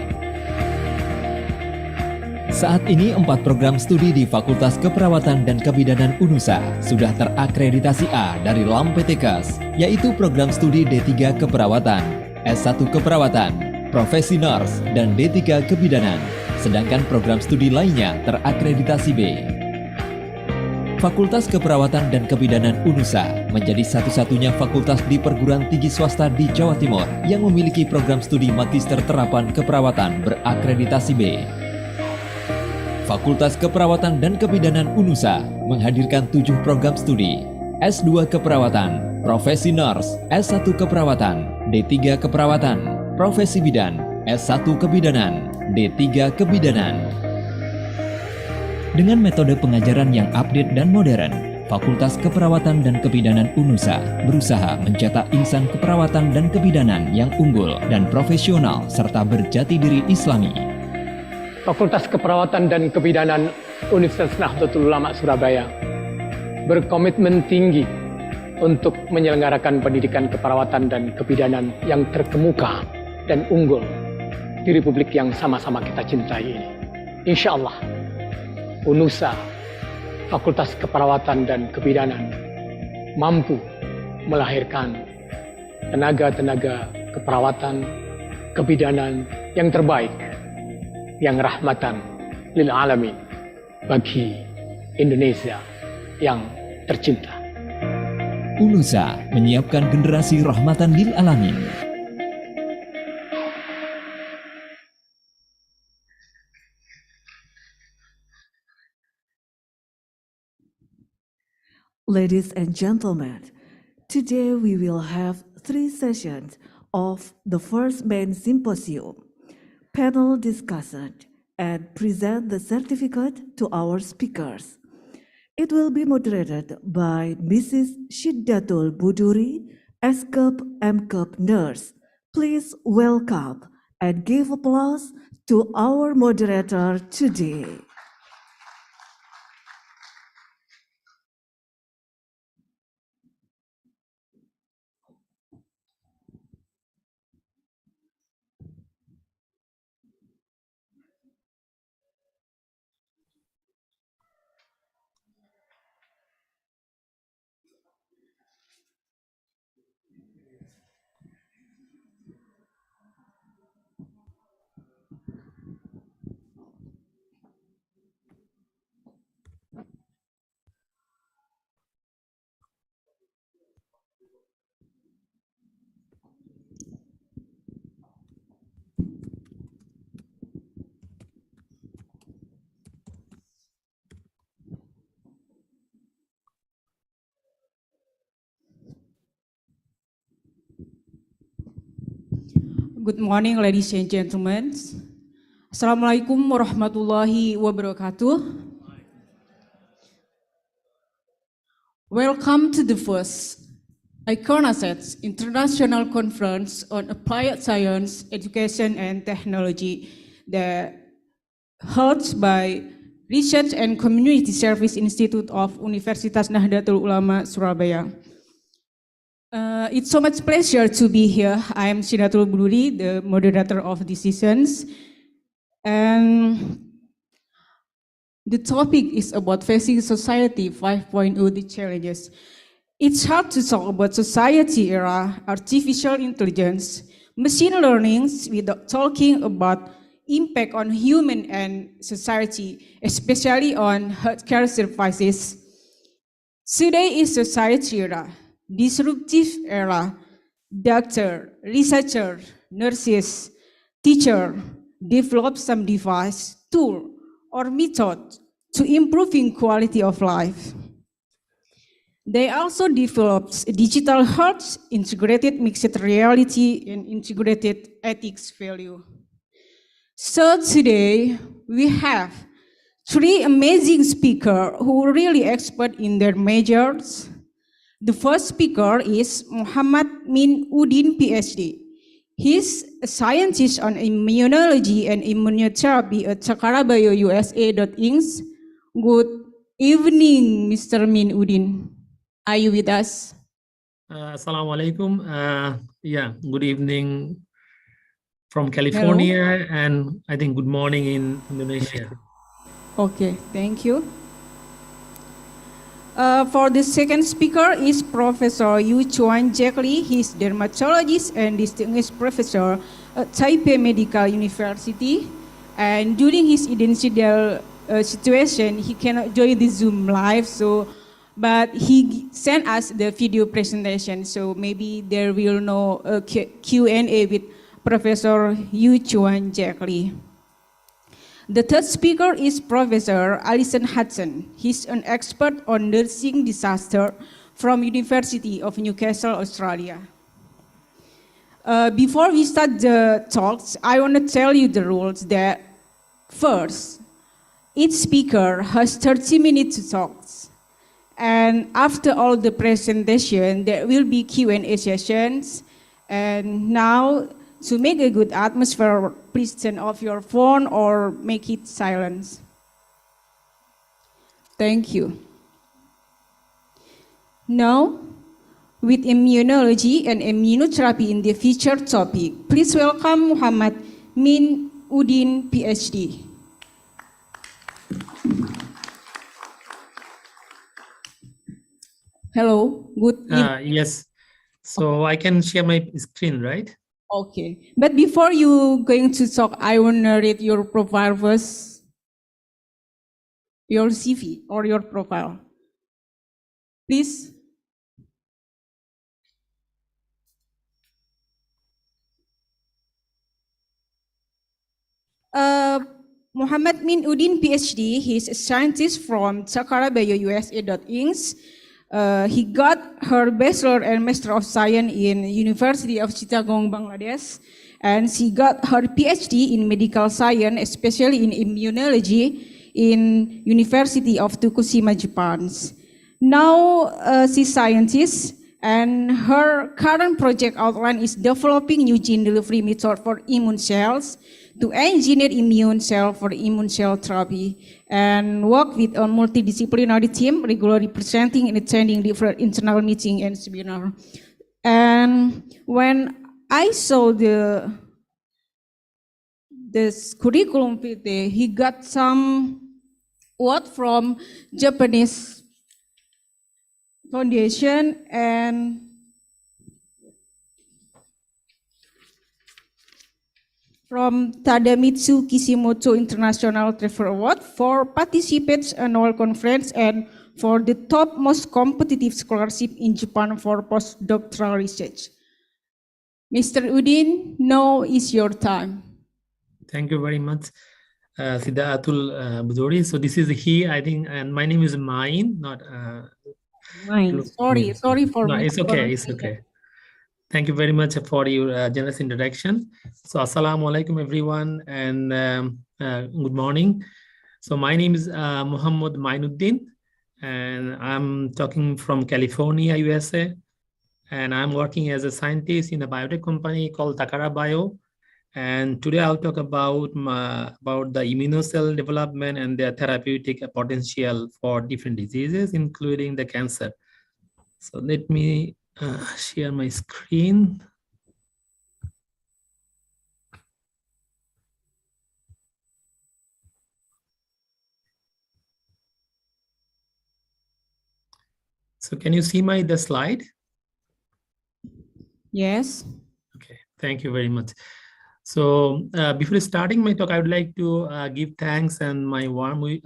Saat ini 4 program studi di Fakultas Keperawatan dan Kebidanan UNUSA sudah terakreditasi A dari LAM PTKes, yaitu program studi D3 Keperawatan, S1 Keperawatan, Profesi Nurse, dan D3 Kebidanan. Sedangkan program studi lainnya terakreditasi B. Fakultas Keperawatan dan Kebidanan UNUSA menjadi satu-satunya fakultas di perguruan tinggi swasta di Jawa Timur yang memiliki program studi Magister Terapan Keperawatan berakreditasi B. Fakultas Keperawatan dan Kebidanan UNUSA menghadirkan 7 program studi, S2 Keperawatan, Profesi Nurse, S1 Keperawatan, D3 Keperawatan, Profesi Bidan, S1 Kebidanan, D3 Kebidanan. Dengan metode pengajaran yang update dan modern, Fakultas Keperawatan dan Kebidanan UNUSA berusaha mencetak insan keperawatan dan kebidanan yang unggul dan profesional serta berjati diri Islami. Fakultas Keperawatan dan Kebidanan Universitas Nahdlatul Ulama Surabaya berkomitmen tinggi untuk menyelenggarakan pendidikan keperawatan dan kebidanan yang terkemuka dan unggul di Republik yang sama-sama kita cintai ini. Insya Allah, UNUSA, Fakultas Keperawatan dan Kebidanan, mampu melahirkan tenaga-tenaga keperawatan, kebidanan yang terbaik, yang rahmatan lil alamin bagi Indonesia yang tercinta. UNUSA menyiapkan generasi rahmatan lil alamin. Ladies and gentlemen, today we will have 3 sessions of the first main symposium, panel discussion, and present the certificate to our speakers. It will be moderated by Mrs. Shiddatul Buduri, SCUP MCUP nurse. Please welcome and give applause to our moderator today. Good morning, ladies and gentlemen. Assalamualaikum warahmatullahi wabarakatuh. Welcome to the first iConASET International Conference on Applied Science, Education and Technology that held by Research and Community Service Institute of Universitas Nahdlatul Ulama, Surabaya. It's so much pleasure to be here. I am Sinatul Buduri, the moderator of these sessions. And the topic is about facing society 5.0, the challenges. It's hard to talk about society era, artificial intelligence, machine learning without talking about impact on human and society, especially on healthcare services. Today is society era, disruptive era. Doctor, researcher, nurses, teacher develop some device, tool, or method to improving quality of life. They also developed digital health, integrated mixed reality, and integrated ethics value. So today we have three amazing speakers who are really expert in their majors. The first speaker is Muhammad Min Udin, PhD. He's a scientist on immunology and immunotherapy at Cakarabayo USA.Inc. Good evening, Mr. Min Udin. Are you with us? Assalamualaikum. Yeah, good evening from California. Hello. And I think good morning in Indonesia. Okay, thank you. For the second speaker is Professor Yu Chuan Jack Lee. He's dermatologist and distinguished professor at Taipei Medical University. And during his incidental situation, he cannot join the Zoom live, but he sent us the video presentation. So maybe there will no Q&A with Professor Yu Chuan Jack Lee. The third speaker is Professor Alison Hudson. He's an expert on nursing disaster from University of Newcastle, Australia. Before we start the talks, I want to tell you the rules that first, each speaker has 30 minutes to talk. And after all the presentation, there will be Q&A sessions. And now, to make a good atmosphere, please turn off your phone or make it silent. Thank you. Now, with immunology and immunotherapy in the featured topic, please welcome Muhammad Min Udin, PhD. Hello, good evening. Yes, so I can share my screen, right? Okay, but before you going to talk, I want to read your profile first, your CV or your profile. Please. Muhammad Min Udin, PhD, he's a scientist from Cakarabayo USA.Inc. He got her bachelor and master of science in University of Chittagong, Bangladesh, and she got her PhD in medical science, especially in immunology, in University of Tokushima, Japan. Now she's scientist, and her current project outline is developing new gene delivery method for immune cells to engineer immune cell for immune cell therapy, and work with a multidisciplinary team, regularly presenting and attending different internal meetings and seminars. And when I saw this curriculum vitae, he got some word from Japanese foundation and from Tadamitsu Kishimoto International Travel Award for participants annual conference and for the top most competitive scholarship in Japan for postdoctoral research. Mr. Udin, now is your time. Thank you very much, Siddharthul Buduri. So this is he, I think, and my name is Main, not Mine. Sorry for no, me. it's okay, it's okay. Thank you very much for your generous introduction. So, assalamu alaikum, everyone, and good morning. So, my name is Muhammad Mainuddin, and I'm talking from California, USA. And I'm working as a scientist in a biotech company called Takara Bio. And today I'll talk about the immunocell development and their therapeutic potential for different diseases, including the cancer. So let me share my screen. So can you see the slide? Yes. Okay, thank you very much. So before starting my talk, I would like to give thanks and my warm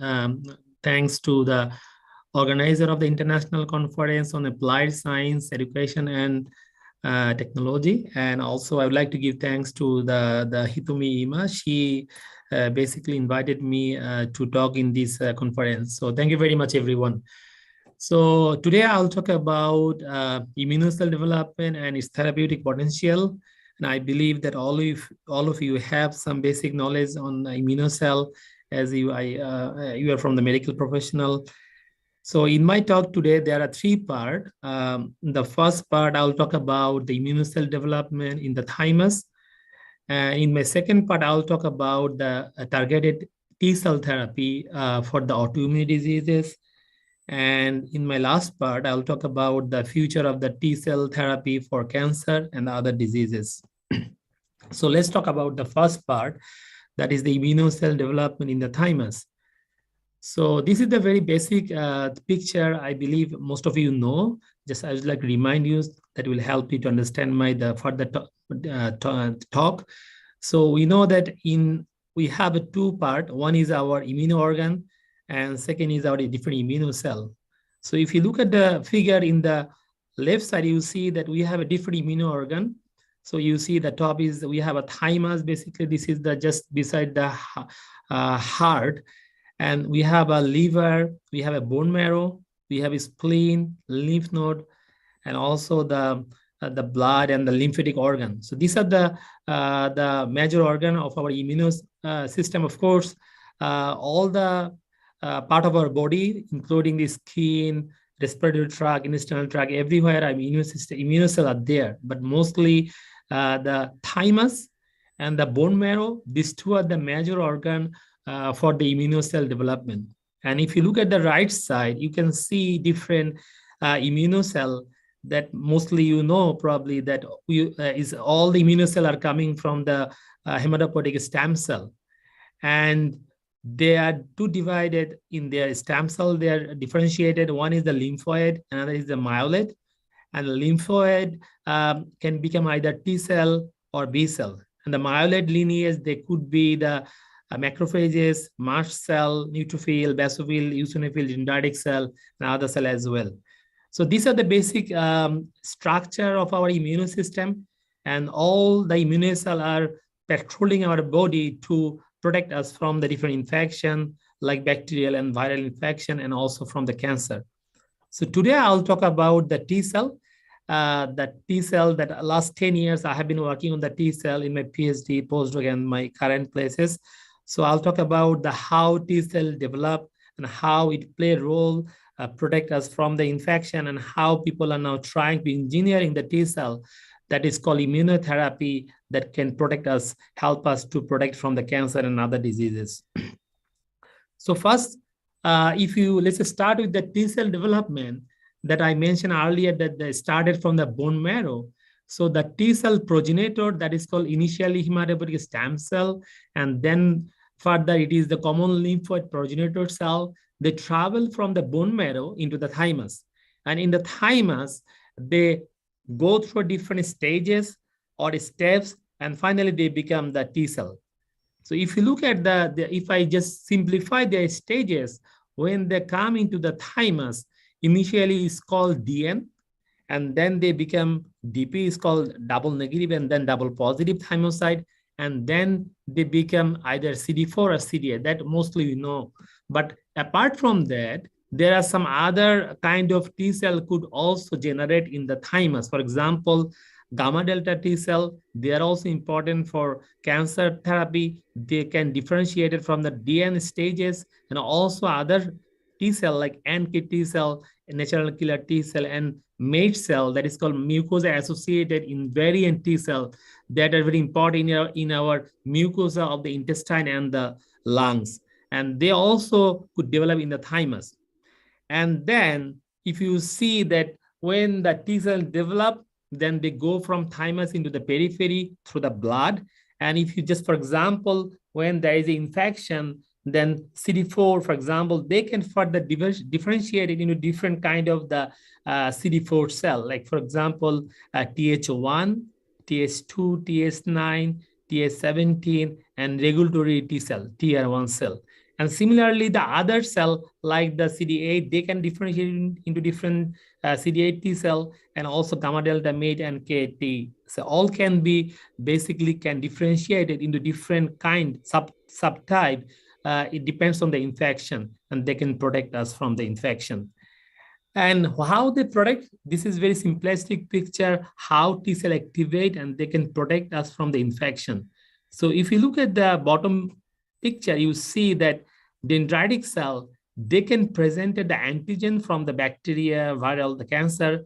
thanks to the organizer of the International Conference on Applied Science, Education, and Technology. And also I would like to give thanks to the Hitomi Ima. She basically invited me to talk in this conference. So thank you very much, everyone. So today I'll talk about immunocell development and its therapeutic potential. And I believe that all of you have some basic knowledge on immunocell, as you are from the medical professional. So in my talk today, there are three parts. The first part, I'll talk about the immunocell development in the thymus. In my second part, I'll talk about the targeted T-cell therapy for the autoimmune diseases. And in my last part, I'll talk about the future of the T-cell therapy for cancer and other diseases. So let's talk about the first part, that is the immunocell development in the thymus. So this is the very basic picture I believe most of you know. Just I would like to remind you that will help you to understand the further talk. So we know that we have a two part. One is our immune organ, and second is our different immunocell. So if you look at the figure in the left side, you see that we have a different immune organ. So you see the top is we have a thymus. Basically, this is the just beside the heart. And we have a liver, we have a bone marrow, we have a spleen, lymph node, and also the blood and the lymphatic organ. So these are the major organ of our immune system. Of course, all the part of our body, including the skin, respiratory tract, intestinal tract, everywhere our immune system, immunocell are there. But mostly the thymus and the bone marrow, these two are the major organ for the immunocell development. And if you look at the right side, you can see different immunocell that mostly you know probably that is all the immunocell are coming from the hematopoietic stem cell. And they are two divided in their stem cell. They are differentiated. One is the lymphoid, another is the myeloid. And the lymphoid can become either T cell or B cell. And the myeloid lineage, they could be the macrophages, mast cell, neutrophil, basophil, eosinophil, dendritic cell, and other cell as well. So these are the basic structure of our immune system, and all the immune cells are patrolling our body to protect us from the different infection like bacterial and viral infection, and also from the cancer. So today I'll talk about the T cell. That T cell that last 10 years I have been working on the T cell in my PhD, postdoc, and my current places. So I'll talk about how T cell develop and how it play a role, protect us from the infection, and how people are now trying to engineering the T cell that is called immunotherapy that can protect us, help us to protect from the cancer and other diseases. So first, let's start with the T cell development that I mentioned earlier, that they started from the bone marrow. So the T cell progenitor that is called initially hematopoietic stem cell, and then further it is the common lymphoid progenitor cell. They travel from the bone marrow into the thymus. And in the thymus, they go through different stages or steps, and finally they become the T cell. So if you look at if I just simplify their stages, when they come into the thymus, initially it's called DN, and then they become DP, is called double negative and then double positive thymocyte, and then they become either CD4 or CD8, that mostly we know. But apart from that, there are some other kind of T cell could also generate in the thymus. For example, gamma delta T cell, they are also important for cancer therapy. They can differentiate it from the DN stages, and also other T cell like NK T cell, natural killer T cell, and mate cell that is called mucosa associated invariant T cell that are very important in our mucosa of the intestine and the lungs. And they also could develop in the thymus. And then if you see that when the T cells develop, then they go from thymus into the periphery through the blood. And if you just, for example, when there is an infection, then CD4, for example, they can further differentiate it into different kind of the CD4 cell, like for example, TH1, TH2, TH9, TH17, and regulatory T cell, TR1 cell. And similarly, the other cell like the CD8, they can differentiate into different CD8 T cell and also gamma delta mate and KT. So all can be basically can differentiate it into different kind subtype. It depends on the infection, and they can protect us from the infection. And how they protect, this is very simplistic picture, how T cell activate and they can protect us from the infection. So if you look at the bottom picture, you see that dendritic cell, they can present the antigen from the bacteria, viral, the cancer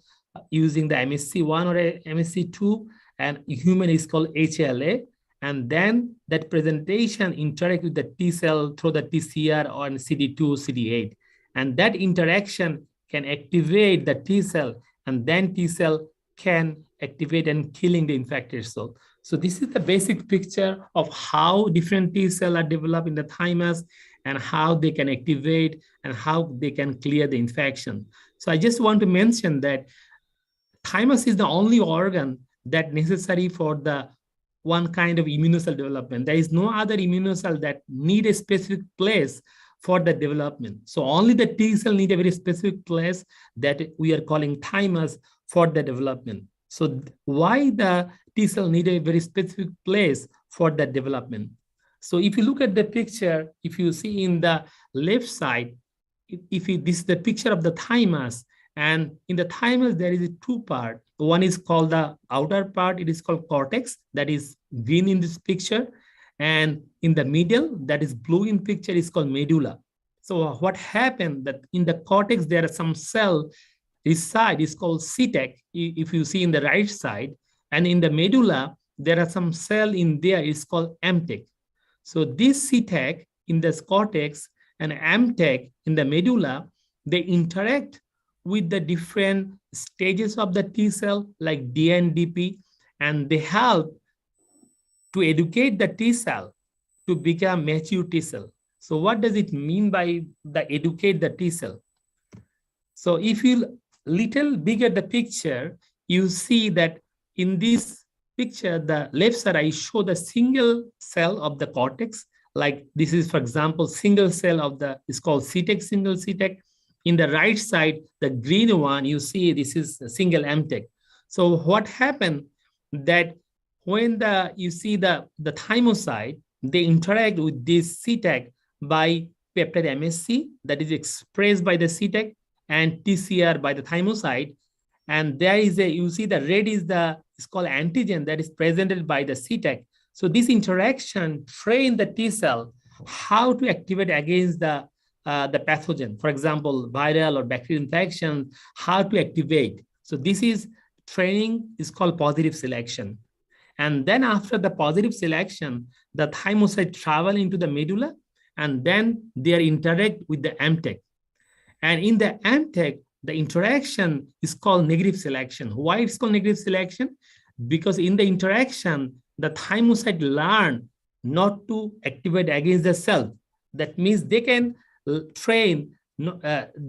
using the MSC1 or MSC2, and human is called HLA. And then that presentation interact with the T cell through the TCR or CD2, CD8. And that interaction can activate the T cell, and then T cell can activate and killing the infected cell. So this is the basic picture of how different T cells are developed in the thymus and how they can activate and how they can clear the infection. So I just want to mention that thymus is the only organ that necessary for the one kind of immunocell development. There is no other immunocell that need a specific place for the development. So only the T cell need a very specific place that we are calling thymus for the development. So why the T cell need a very specific place for the development? So if you look at the picture, if you see in the left side, this is the picture of the thymus, and in the thymus there is a two part. One is called the outer part, it is called cortex, that is green in this picture. And in the middle, that is blue in picture, is called medulla. So what happened that in the cortex, there are some cell, this side is called CTEC, if you see in the right side. And in the medulla, there are some cell in there, is called MTEC. So this CTEC in the cortex and MTEC in the medulla, they interact with the different stages of the T cell like DNDP, and they help to educate the T cell to become mature T cell. So what does it mean by the educate the T cell? So if you little bigger the picture, you see that in this picture, the left side, I show the single cell of the cortex. Like this is, for example, single cell of the, is called CTEC, single CTEC. In the right side, the green one, you see this is a single MTEC. So what happened that when you see the thymocyte, they interact with this CTEC by peptide MSC that is expressed by the CTEC and TCR by the thymocyte. And there is you see the red is it's called antigen that is presented by the CTEC. So this interaction train the T cell how to activate against the pathogen. For example, viral or bacterial infection, how to activate. So this is training is called positive selection. And then after the positive selection, the thymocyte travel into the medulla, and then they interact with the MTEC. And in the MTEC, the interaction is called negative selection. Why it's called negative selection? Because in the interaction, the thymocyte learn not to activate against the self. That means they can train,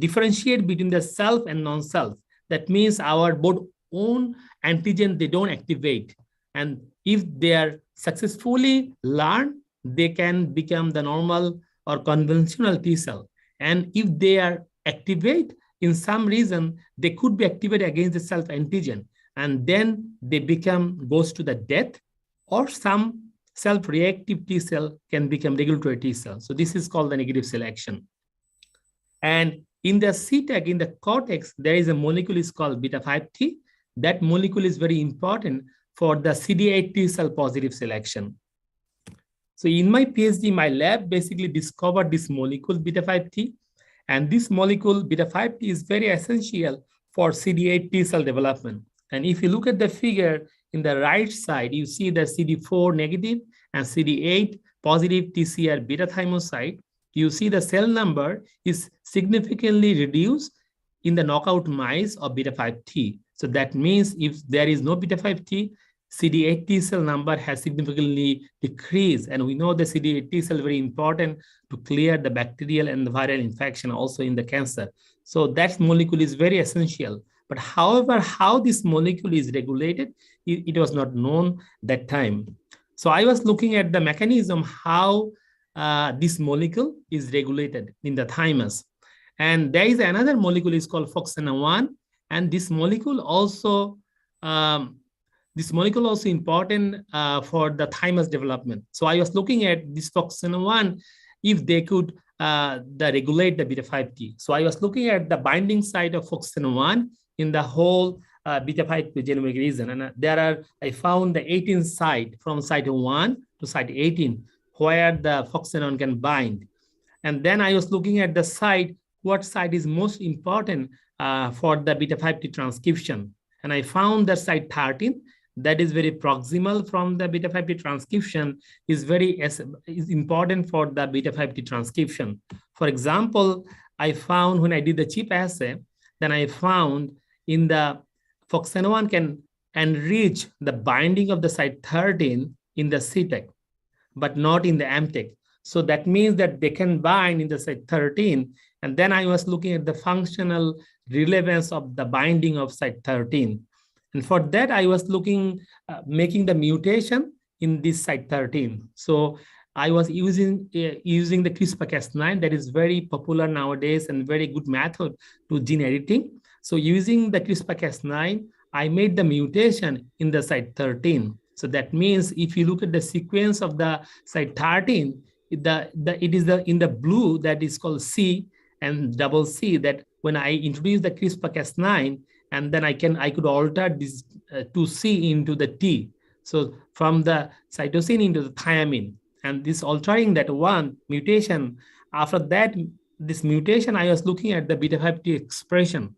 differentiate between the self and non-self. That means our both own antigen, they don't activate. And if they are successfully learned, they can become the normal or conventional T cell. And if they are activate, in some reason, they could be activated against the self antigen. And then they goes to the death, or some self-reactive T cell can become regulatory T cell. So this is called the negative selection. And in the CTEC, in the cortex, there is a molecule is called beta 5T. that molecule is very important for the CD8 T cell positive selection. So in my PhD, my lab basically discovered this molecule beta-5T, and this molecule beta-5T is very essential for CD8 T cell development. And if you look at the figure in the right side, you see the CD4 negative and CD8 positive TCR beta thymocyte. You see the cell number is significantly reduced in the knockout mice of beta-5T. So that means if there is no beta-5T, CD8 T cell number has significantly decreased. And we know the CD8 T cell very important to clear the bacterial and the viral infection also in the cancer. So that molecule is very essential. But however, how this molecule is regulated, it was not known that time. So I was looking at the mechanism how this molecule is regulated in the thymus. And there is another molecule is called FOXN1, and this molecule also important for the thymus development. So I was looking at this FOXN1 if they could regulate the beta-5T. So I was looking at the binding site of FOXN1 in the whole beta-5 genomic region, and I found the 18 site from site 1 to site 18 where the FOXN1 can bind. And then I was looking at the site, what site is most important for the beta-5T transcription. And I found that site 13, that is very proximal from the beta-5T transcription, is important for the beta-5T transcription. For example, I found when I did the chip assay, then I found in the FOXN1 can enrich the binding of the site 13 in the CTEC, but not in the MTEC. So that means that they can bind in the site 13. And then I was looking at the functional relevance of the binding of site 13. And for that, I was looking, making the mutation in this site 13. So I was using the CRISPR-Cas9 that is very popular nowadays and very good method to gene editing. So using the CRISPR-Cas9, I made the mutation in the site 13. So that means if you look at the sequence of the site 13, it is in the blue that is called C and double C, that when I introduce the CRISPR-Cas9, and then I could alter this to C into the T. So from the cytosine into the thiamine, and this altering that one mutation. After that, this mutation, I was looking at the beta-5T expression.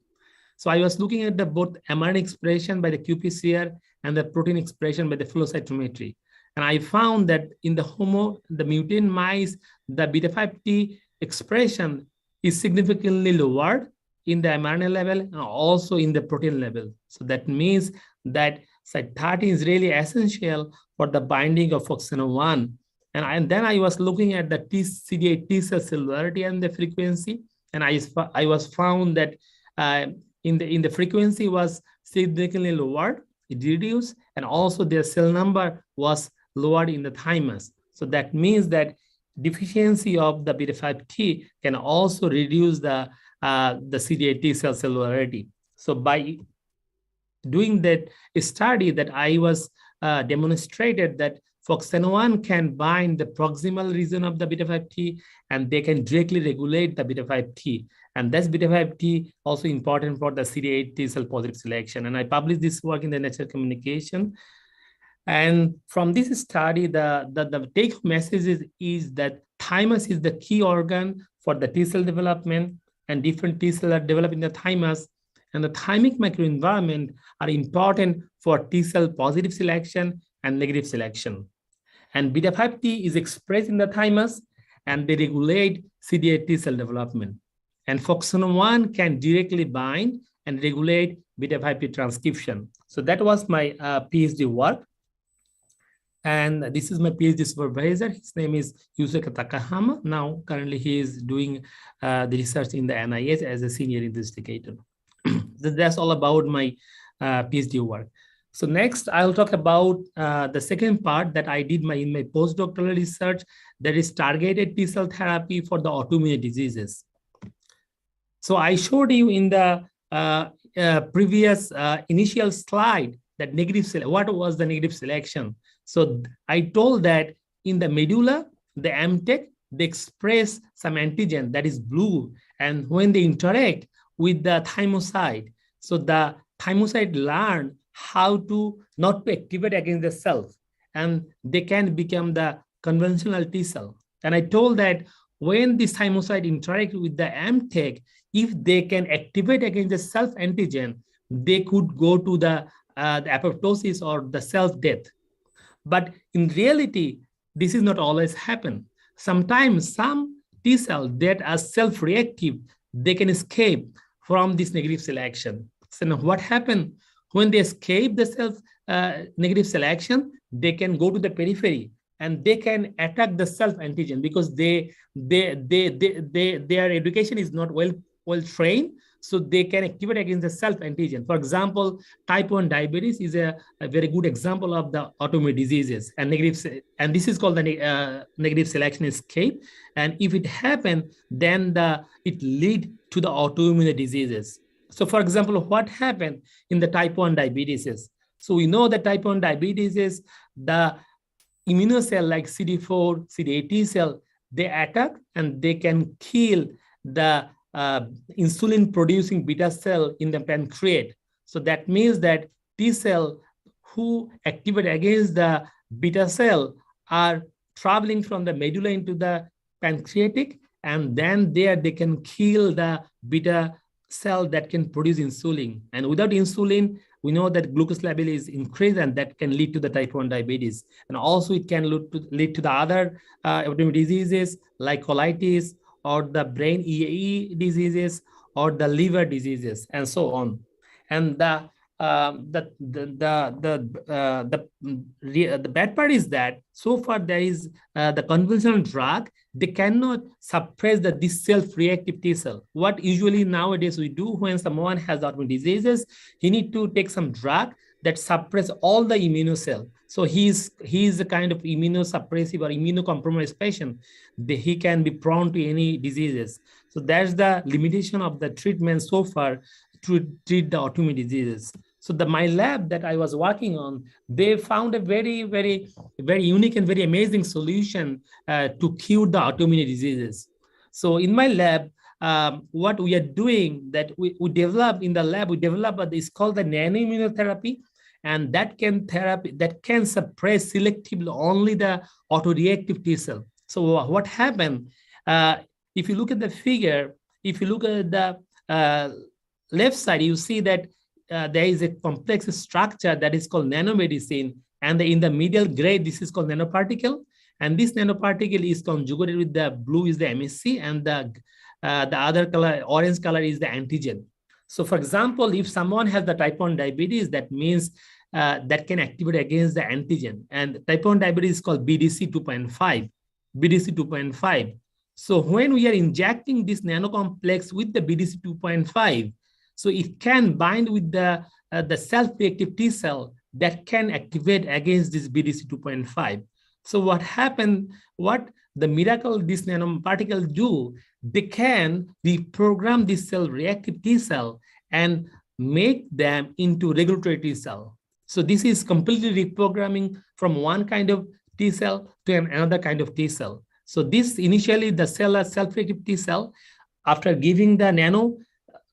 So I was looking at the both mRNA expression by the qPCR and the protein expression by the flow cytometry. And I found that in the mutant mice, the beta-5T expression is significantly lowered in the mRNA level and also in the protein level. So that means that site 13 is really essential for the binding of FOXN1. And then I was looking at the CD8 T cell cellularity and the frequency, and I was found that in the frequency was significantly lowered, it reduced, and also their cell number was lowered in the thymus. So that means that deficiency of the beta-5T can also reduce the CD8 T cell cellularity. So by doing that study, that I was demonstrated that FOXN1 can bind the proximal region of the beta-5T, and they can directly regulate the beta-5T. And that's beta-5T also important for the CD8 T cell positive selection. And I published this work in the Nature Communication. And from this study, the take message is that thymus is the key organ for the T cell development, and different T cells are developed in the thymus. And the thymic microenvironment are important for T cell positive selection and negative selection. And beta-5T is expressed in the thymus, and they regulate CD8 T cell development. And FOXN1 can directly bind and regulate beta-5T transcription. So that was my PhD work. And this is my PhD supervisor. His name is Yusuke Takahama. Now, currently, he is doing the research in the NIH as a senior investigator. That's all about my PhD work. So next, I'll talk about the second part that I did in my postdoctoral research, that is targeted T cell therapy for the autoimmune diseases. So I showed you in the previous initial slide that what was the negative selection. So I told that in the medulla, the MTEC, they express some antigen that is blue. And when they interact with the thymocyte, so the thymocyte learn how to not to activate against the self, and they can become the conventional T cell. And I told that when this thymocyte interact with the MTEC, if they can activate against the self antigen, they could go to the apoptosis or the self death. But in reality, this is not always happen. Sometimes some T cells that are self-reactive, they can escape from this negative selection. So now what happened when they escape the self negative selection? They can go to the periphery and they can attack the self antigen because their education is not well trained, so they can activate against the self antigen. For example, type 1 diabetes is a very good example of the autoimmune diseases and and this is called the negative selection escape. And if it happens, then it lead to the autoimmune diseases. So for example, what happened in the type 1 diabetes? So we know that type 1 diabetes is the immunocell like CD4, CD8 T cell, they attack and they can kill the insulin producing beta cell in the pancreas. So that means that T cell who activate against the beta cell are traveling from the medulla into the pancreatic, and then there they can kill the beta cell that can produce insulin. And without insulin, we know that glucose level is increased, and that can lead to the type 1 diabetes. And also it can lead to the other autoimmune diseases like colitis or the brain EAE diseases or the liver diseases and so on. And the bad part is that so far there is the conventional drug, they cannot suppress this self-reactive T cell. What usually nowadays we do when someone has autoimmune diseases, he need to take some drug that suppress all the immunocell. So he's a kind of immunosuppressive or immunocompromised patient. He can be prone to any diseases. So that's the limitation of the treatment so far to treat the autoimmune diseases. So my lab that I was working on, they found a very, very, very unique and very amazing solution to cure the autoimmune diseases. So in my lab, what we are doing that we develop in the lab, we develop it's called the nanoimmunotherapy, and that can suppress selectively only the autoreactive T cell. So what happened? If you look at the figure, if you look at the left side, you see that there is a complex structure that is called nanomedicine, and in the middle gray, this is called nanoparticle, and this nanoparticle is conjugated with the blue is the MSC, and the other color, orange color, is the antigen. So for example, if someone has the type 1 diabetes, that means that can activate against the antigen, and type 1 diabetes is called BDC 2.5, BDC 2.5. So when we are injecting this nanocomplex with the BDC 2.5, so it can bind with the self-reactive T cell that can activate against this BDC 2.5. So what happened, what the miracle this nanoparticle do, they can reprogram this cell-reactive T cell and make them into regulatory T cell. So this is completely reprogramming from one kind of T cell to another kind of T cell. So this initially the cell self-reactive T cell, after giving the nano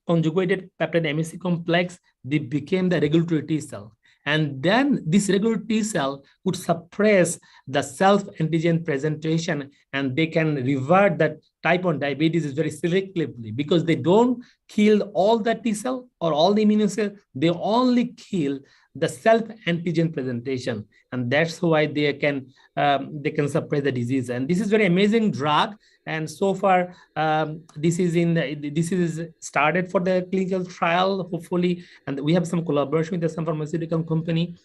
conjugated peptide MSC complex, they became the regulatory T cell. And then this regulatory T cell would suppress the self-antigen presentation, and they can revert that type 1 diabetes very selectively because they don't kill all the T cell or all the immunocell, they only kill the self-antigen presentation. And that's why they can suppress the disease. And this is very amazing drug. And so far, this is started for the clinical trial, hopefully, and we have some collaboration with some pharmaceutical company.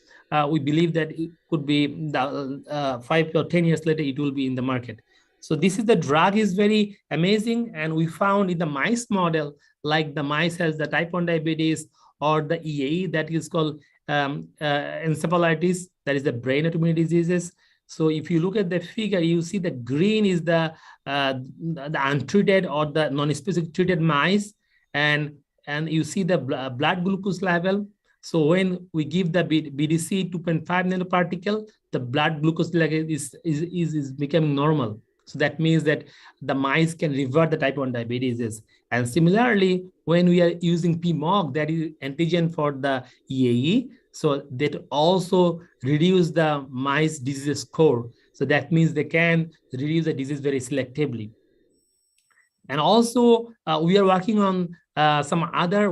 We believe that it could be 5 or 10 years later, it will be in the market. So this is the drug is very amazing. And we found in the mice model, like the mice has the type 1 diabetes or the EAE that is called encephalitis, that is the brain autoimmune diseases. So if you look at the figure, you see the green is the untreated or the non-specific treated mice, and you see the blood glucose level. So when we give the BDC 2.5 nanoparticle, the blood glucose level is becoming normal. So that means that the mice can revert the type 1 diabetes. And similarly, when we are using PMOG, that is antigen for the EAE, so that also reduce the mice disease score. So that means they can reduce the disease very selectively. And also, we are working on some other,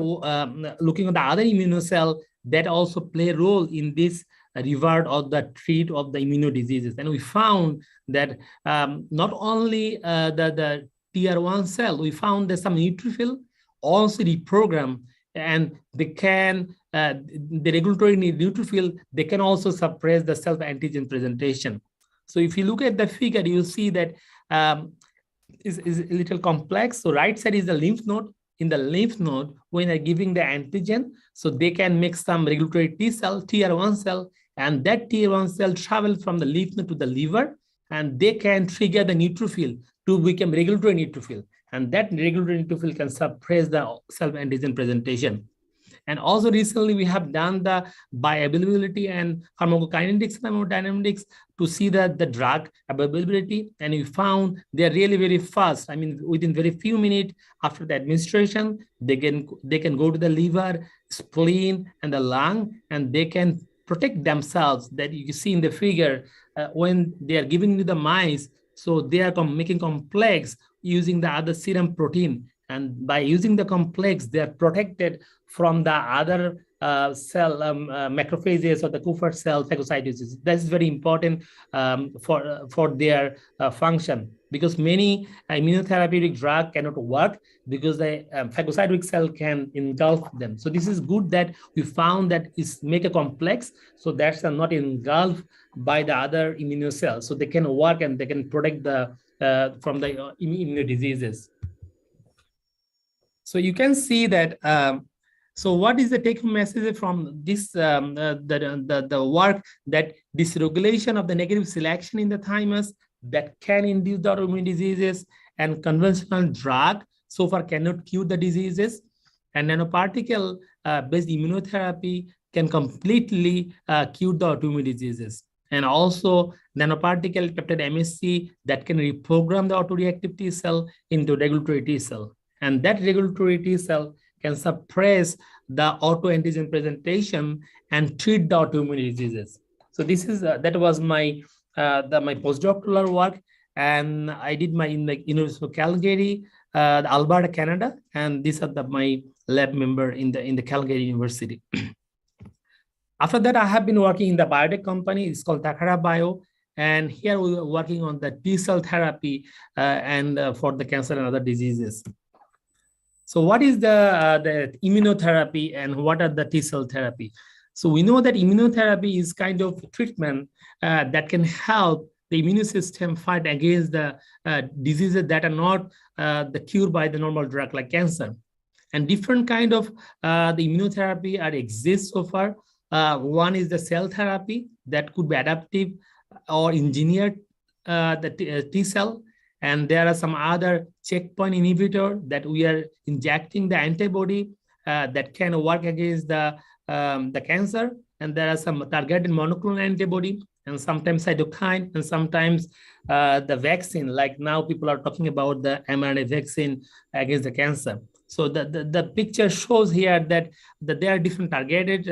looking at the other immunocell that also play a role in this revert or the treat of the immunodiseases. And we found that not only the TR1 cell, we found that some neutrophil also reprogram, and they can, the regulatory neutrophil, they can also suppress the self-antigen presentation. So if you look at the figure, you'll see that is a little complex. So right side is the lymph node. In the lymph node, when they're giving the antigen, so they can make some regulatory T cell, TR1 cell, and that TR1 cell travel from the lymph node to the liver, and they can trigger the neutrophil to become regulatory neutrophil. And that regulatory neutrophil can suppress the self-antigen presentation. And also recently we have done the bioavailability and pharmacokinetics and thermodynamics to see that the drug availability, and we found they're really very fast. I mean, within very few minutes after the administration, they can go to the liver, spleen, and the lung, and they can protect themselves. That you see in the figure when they are giving to the mice, so they are making complex using the other serum protein. And by using the complex, they are protected from the other cell macrophages or the Kupffer cell phagocytosis. That's very important for their function, because many immunotherapeutic drug cannot work because the phagocytic cell can engulf them. So this is good that we found that is make a complex, so that's not engulfed by the other immunocells, so they can work and they can protect the from the immunodiseases. So you can see that. So what is the take-home message from this, the work, that dysregulation of the negative selection in the thymus that can induce the autoimmune diseases, and conventional drug so far cannot cure the diseases, and nanoparticle based immunotherapy can completely cure the autoimmune diseases. And also nanoparticle peptide MSC that can reprogram the autoreactive T cell into regulatory T cell. And that regulatory T cell can suppress the autoantigen presentation and treat the autoimmune diseases. So this is that was my my postdoctoral work, and I did my in the University of Calgary, Alberta, Canada, and these are my lab member in the Calgary University. After that, I have been working in the biotech company. It's called Takara Bio. And here we are working on the T cell therapy and for the cancer and other diseases. So what is the immunotherapy and what are the T cell therapy? So we know that immunotherapy is kind of treatment that can help the immune system fight against the diseases that are not the cure by the normal drug like cancer. And different kind of the immunotherapy exists so far. One is the cell therapy that could be adaptive or engineered the T cell. And there are some other checkpoint inhibitor that we are injecting the antibody that can work against the cancer. And there are some targeted monoclonal antibody, and sometimes cytokine, and sometimes the vaccine. Like now people are talking about the mRNA vaccine against the cancer. So the picture shows here that there are different targeted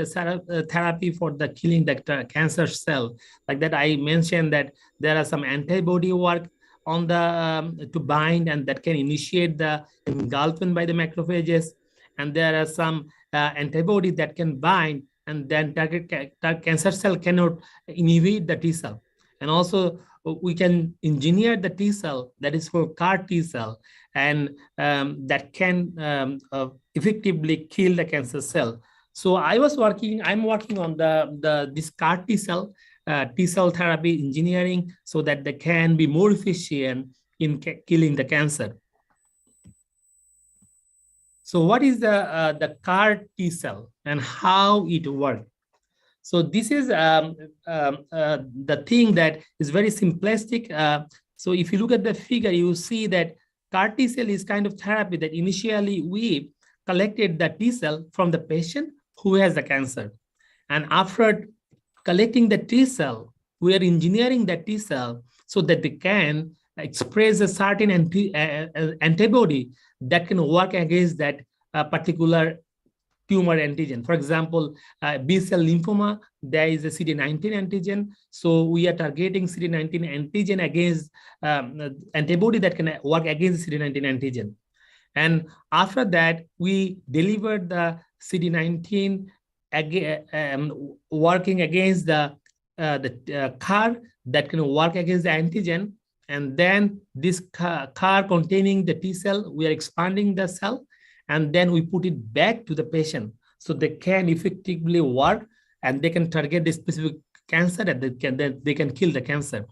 therapy for the killing the cancer cell. Like that I mentioned that there are some antibody work on the to bind, and that can initiate the engulfment by the macrophages. And there are some antibody that can bind, and then target cancer cell cannot inhibit the T cell. And also we can engineer the T cell, that is for CAR T cell, and that can effectively kill the cancer cell. So I'm working on this CAR T cell therapy engineering, so that they can be more efficient in killing the cancer. So what is the CAR T cell and how it works? So this is the thing that is very simplistic. So if you look at the figure, you see that CAR T cell is kind of therapy that initially we collected the T cell from the patient who has the cancer. And after collecting the T cell, we are engineering the T cell so that they can express a certain antibody that can work against that particular tumor antigen. For example, B-cell lymphoma, there is a CD19 antigen. So we are targeting CD19 antigen against antibody that can work against CD19 antigen. And after that, we delivered the CD19 working against the CAR that can work against the antigen. And then this CAR containing the T cell, we are expanding the cell, and then we put it back to the patient so they can effectively work and they can target the specific cancer that they can kill the cancer.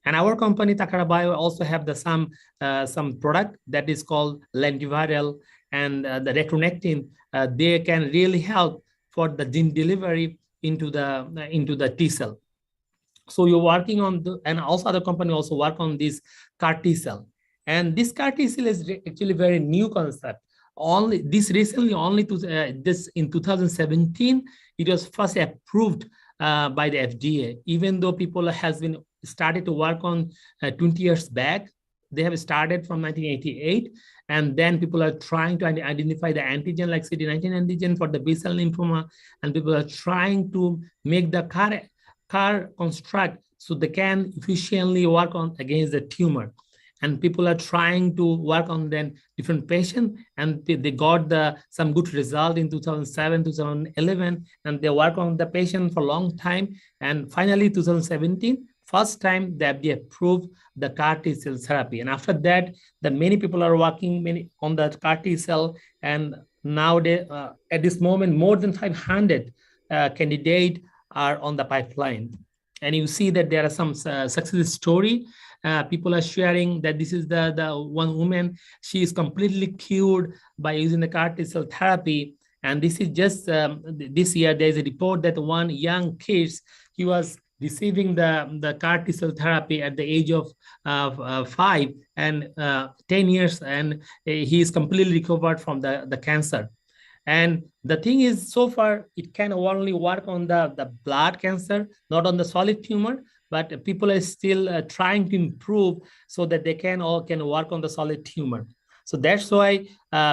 And our company, Takara Bio, also have some product that is called lentiviral and the retronectin. They can really help for the gene delivery into the T cell. So you're working on and also other company also work on this CAR T cell. And this CAR T cell is actually very new concept. This in 2017, it was first approved by the FDA. Even though people has been started to work on 20 years back, they have started from 1988, and then people are trying to identify the antigen like CD19 antigen for the B-cell lymphoma, and people are trying to make the CAR construct so they can efficiently work on against the tumor. And people are trying to work on then different patients, and they got some good result in 2007, 2011, and they work on the patient for a long time. And finally, 2017, first time the FDA approved the CAR T cell therapy. And after that, many people are working on the CAR T cell. And nowadays, at this moment, more than 500 candidates are on the pipeline. And you see that there are some success story. People are sharing that this is the one woman, she is completely cured by using the CAR T cell therapy. And this is just this year, there's a report that one young kid, he was receiving the CAR T cell therapy at the age of 5 and 10 years, and he is completely recovered from the cancer. And the thing is, so far, it can only work on the blood cancer, not on the solid tumor, but people are still trying to improve so that they can work on the solid tumor. So that's why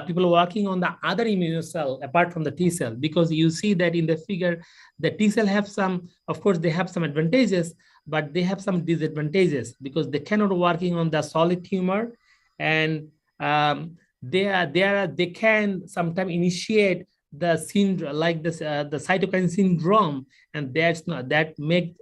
people are working on the other immune cell apart from the T cell, because you see that in the figure, the T cell have some, of course, they have some advantages, but they have some disadvantages because they cannot working on the solid tumor, and they can sometimes initiate the syndrome like this, the cytokine syndrome, and that make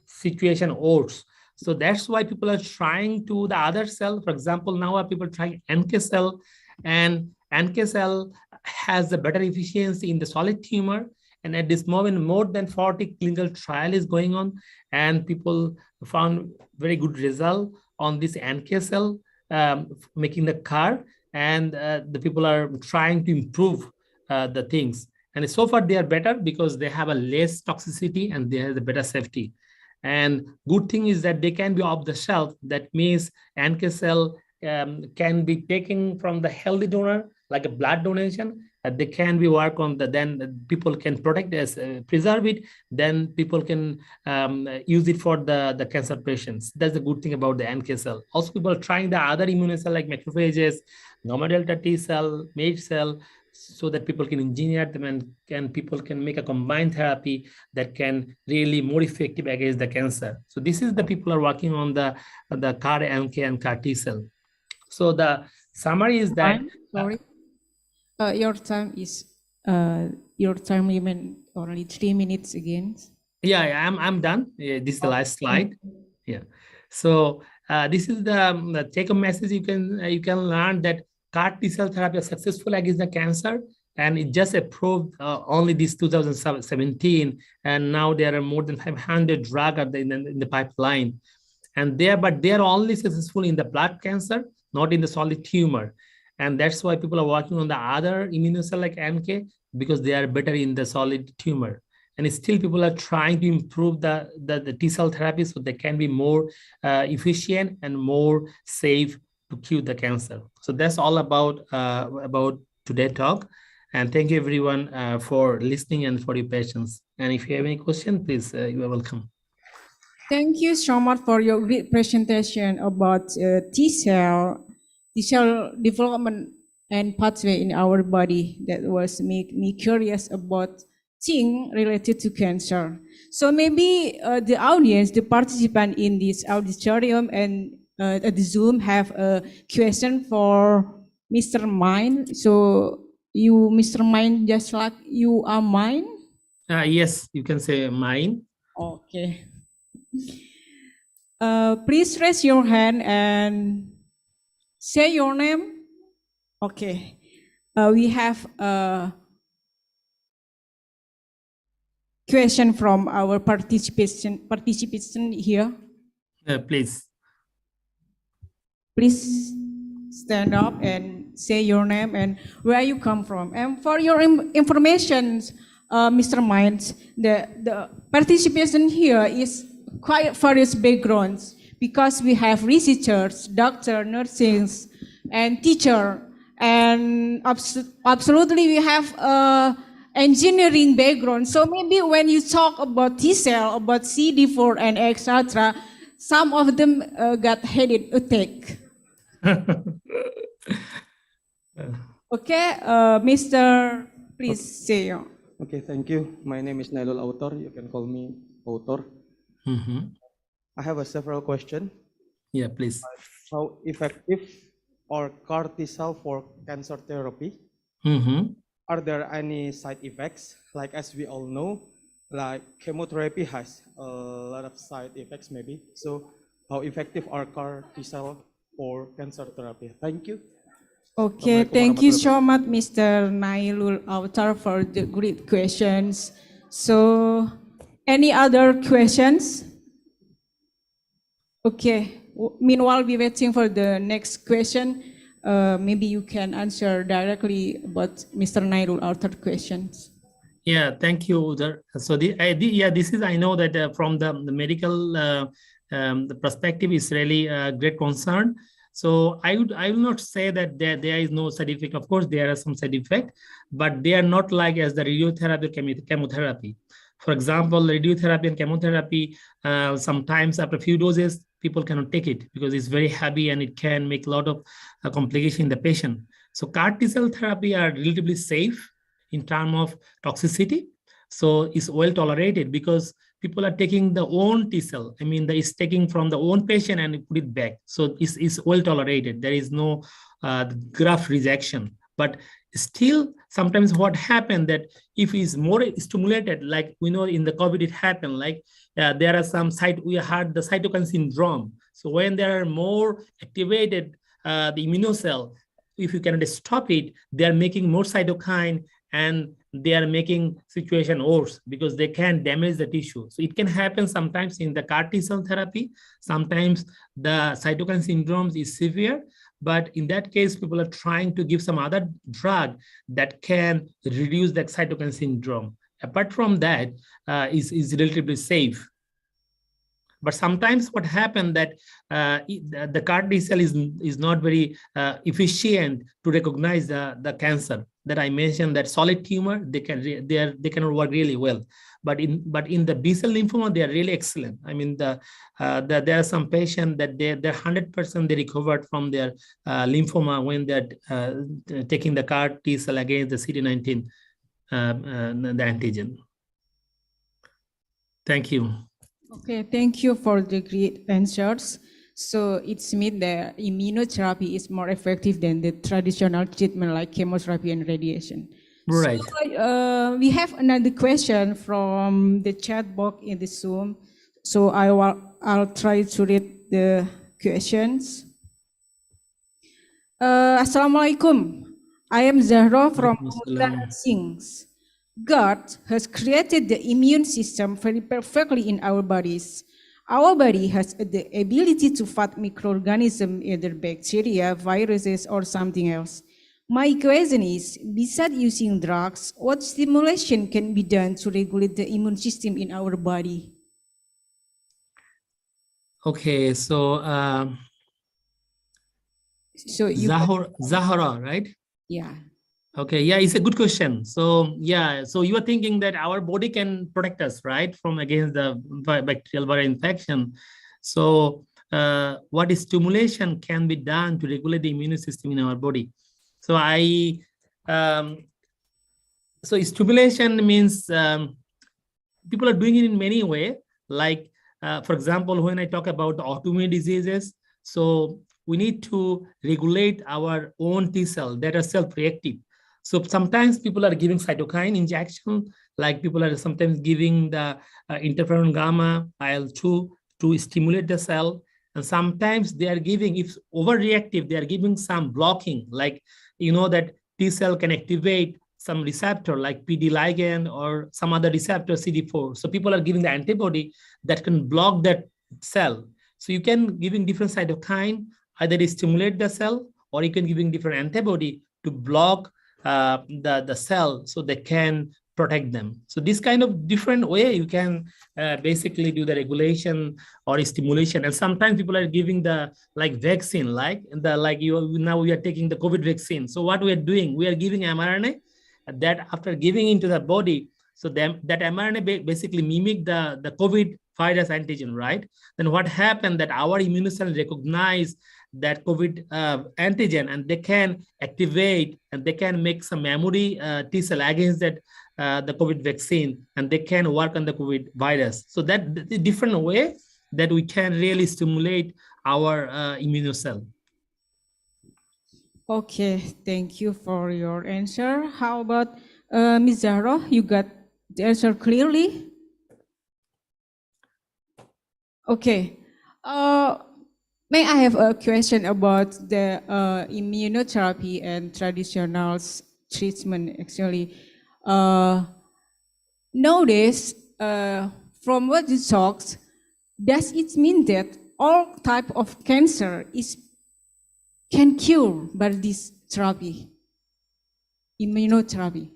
situation worse. So that's why people are trying to the other cell. For example, now people trying NK cell, and NK cell has a better efficiency in the solid tumor. And at this moment, more than 40 clinical trial is going on, and people found very good result on this NK cell making the CAR, and the people are trying to improve the things. And so far they are better because they have a less toxicity and they have a better safety. And good thing is that they can be off the shelf. That means NK cell can be taken from the healthy donor, like a blood donation. They can be work on then people can protect this, preserve it. Then people can use it for the cancer patients. That's the good thing about the NK cell. Also, people are trying the other immune cell like macrophages, normal delta T cell, MAGE cell, so that people can engineer them and people can make a combined therapy that can really more effective against the cancer. So this is the people are working on the CAR NK and CAR T cell. So the summary is that sorry, your time limit only 3 minutes again. Yeah, I'm done. Yeah, this is the last slide. Yeah. So this is the take-home message. You can learn that CAR T cell therapy is successful against the cancer, and it just approved only this 2017, and now there are more than 500 drugs in the pipeline, and they are only successful in the blood cancer, not in the solid tumor, and that's why people are working on the other immune cell like NK, because they are better in the solid tumor. And still people are trying to improve the T cell therapy so they can be more efficient and more safe to cure the cancer. So that's all about today's talk. And thank you everyone for listening and for your patience. And if you have any question, please, you are welcome. Thank you so much for your great presentation about T-cell development and pathway in our body. That was make me curious about things related to cancer. So maybe the audience, the participant in this auditorium and at the Zoom have a question for Mr. Mine. So you, Mr. Mine, just like you are mine. Yes, you can say mine. Okay. Please raise your hand and say your name. Okay. We have a question from our participation here. Please. Please stand up and say your name and where you come from. And for your information, Mr. Mines, the participation here is quite various backgrounds because we have researchers, doctor, nurses, and teacher, and absolutely we have engineering background. So maybe when you talk about T-cell, about CD4 and etc., some of them got headache attack. Okay, Mr. Please say. Okay, thank you. My name is Nailul Autor. You can call me Autor. I have several questions. Yeah, please. How effective are CAR T cell for cancer therapy? Are there any side effects? Like as we all know, like chemotherapy has a lot of side effects maybe. So how effective are CAR T cell for cancer therapy? Thank you. Okay, thank you so much, Mr. Nailul Autar, for the great questions. So, any other questions? Okay, meanwhile, we're waiting for the next question. Maybe you can answer directly about Mr. Nailul Autar questions. Yeah, thank you. So this is, I know that from the medical the perspective is really a great concern. So I will not say that there is no side effect. Of course, there are some side effects, but they are not like as the radiotherapy or chemotherapy. For example, radiotherapy and chemotherapy, sometimes after a few doses, people cannot take it because it's very heavy and it can make a lot of complication in the patient. So CAR T-cell therapy are relatively safe in terms of toxicity. So it's well tolerated because people are taking the own T cell. I mean, it's taking from the own patient and put it back. So it's well tolerated. There is no graft rejection. But still, sometimes what happened that if it's more stimulated, like we know in the COVID it happened, like there are some we had the cytokine syndrome. So when there are more activated the immunocell, if you cannot stop it, they are making more cytokine and they are making situation worse because they can damage the tissue. So it can happen sometimes in the CAR T-cell therapy. Sometimes the cytokine syndrome is severe, but in that case, people are trying to give some other drug that can reduce the cytokine syndrome. Apart from that, is relatively safe. But sometimes what happened that the CAR T cell is not very efficient to recognize the cancer that I mentioned. That solid tumor they cannot work really well. But in the B-cell lymphoma they are really excellent. I mean there are some patients that they're 100% they recovered from their lymphoma when they're taking the CAR T cell against the CD19 the antigen. Thank you. Okay, thank you for the great answers. So it's mean that immunotherapy is more effective than the traditional treatment like chemotherapy and radiation. Right. So, we have another question from the chat box in the Zoom. So I'll try to read the questions. Assalamualaikum. I am Zahra from Sings. God has created the immune system very perfectly in our bodies. Our body has the ability to fight microorganisms, either bacteria, viruses, or something else. My question is, besides using drugs, what stimulation can be done to regulate the immune system in our body? Okay, so So Zahra, right? Yeah. Okay, yeah, it's a good question. So yeah, so you are thinking that our body can protect us, right, from against the bacterial viral infection. So what is stimulation can be done to regulate the immune system in our body? So so stimulation means people are doing it in many ways. Like for example, when I talk about the autoimmune diseases, so we need to regulate our own T cell that are self-reactive. So sometimes people are giving cytokine injection, like people are sometimes giving the interferon gamma, IL-2 to stimulate the cell. And sometimes they are giving, if overreactive, they are giving some blocking, like, you know, that T cell can activate some receptor like PD ligand or some other receptor CD4. So people are giving the antibody that can block that cell. So you can giving different cytokine, either to stimulate the cell, or you can giving different antibody to block the cell so they can protect them. So this kind of different way you can basically do the regulation or stimulation. And sometimes people are giving the like vaccine, like you now we are taking the COVID vaccine. So what we are doing, we are giving mRNA that after giving into the body, so that mRNA basically mimic the COVID virus antigen, right? Then what happened that our immune cell recognize that COVID antigen, and they can activate and they can make some memory T cell against that the COVID vaccine, and they can work on the COVID virus. So that the different way that we can really stimulate our immune cell. Okay, thank you for your answer. How about Ms. Zahra? You got the answer clearly? Okay. May I have a question about the immunotherapy and traditional treatment? Actually, nowadays, from what you talked, does it mean that all type of cancer can cure by this therapy, immunotherapy?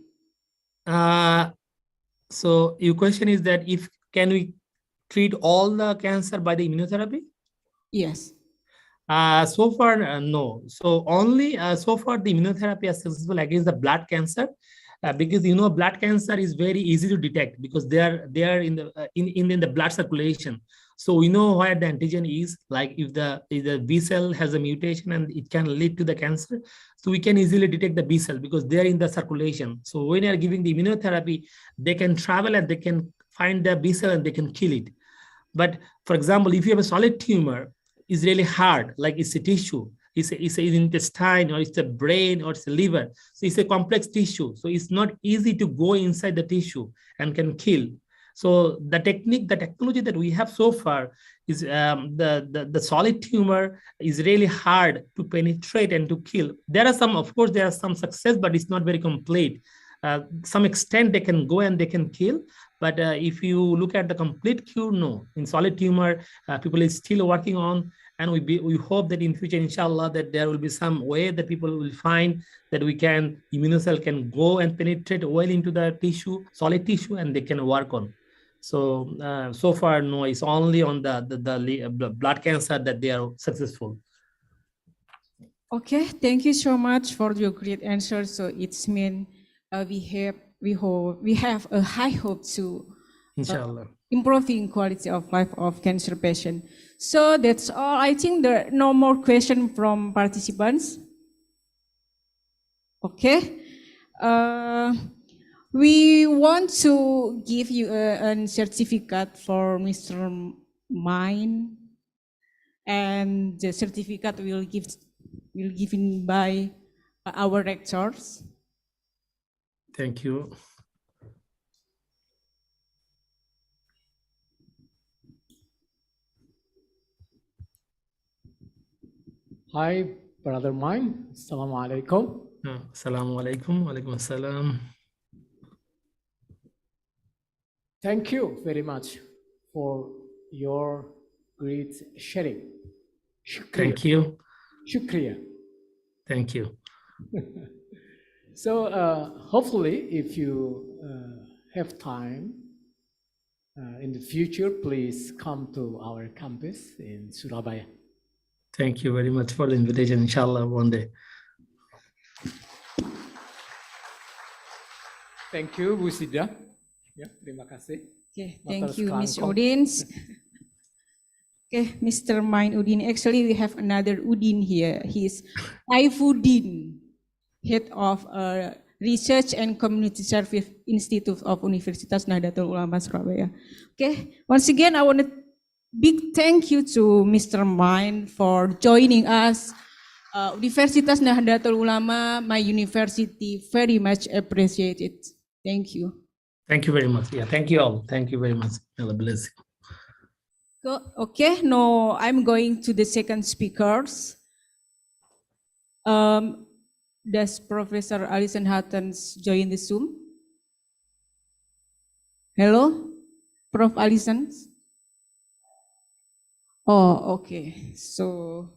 So your question is that if can we treat all the cancer by the immunotherapy? Yes. So far, no. So only so far the immunotherapy is successful against the blood cancer, because you know blood cancer is very easy to detect because they are in the in the blood circulation. So we know where the antigen is. Like if the B cell has a mutation and it can lead to the cancer, so we can easily detect the B cell because they are in the circulation. So when they are giving the immunotherapy, they can travel and they can find the B cell and they can kill it. But for example, if you have a solid tumor, it's really hard, like it's a tissue, it's an intestine, or it's a brain, or it's a liver. So it's a complex tissue. So it's not easy to go inside the tissue and can kill. So the technology that we have so far is the solid tumor is really hard to penetrate and to kill. There are some, of course, there are some success, but it's not very complete. Some extent they can go and they can kill, but if you look at the complete cure, no. In solid tumor, people is still working on, and we hope that in future, inshallah, that there will be some way that people will find that we can, immunocell can go and penetrate well into the tissue, solid tissue, and they can work on. So so far, no, it's only on the blood cancer that they are successful. Okay, thank you so much for your great answer. So it's mean we have a high hope to Inshallah. Improving quality of life of cancer patient. So that's all. I think there are no more questions from participants. Okay. We want to give you a certificate for Mr. Mine, and the certificate will given by our rectors. Thank you. Hi, brother mine. Assalamu alaikum. Assalamu alaikum. Walaikum assalam. Thank you very much for your great sharing. Shukriya. Thank you. Shukriya. Thank you. So hopefully, if you have time in the future, please come to our campus in Surabaya. Thank you very much for the invitation. Inshallah, one day. Thank you, Bu Sida. Ya, terima kasih. Okay, Dr. thank you, Ms. Sklangkong. Udin. Okay, Mr. Main Udin. Actually, we have another Udin here. He's Ifuddin, head of Research and Community Service Institute of Universitas Nahdlatul Ulama Surabaya. Okay, once again, I want to big thank you to Mr. Main for joining us. Universitas Nahdlatul Ulama, my university, very much appreciated. Thank you. Thank you very much. Yeah, thank you all. Thank you very much. Allah bless you. Okay, now I'm going to the second speakers. Does Professor Alison Hattens join the Zoom? Hello, Prof. Alison? Oh, okay. So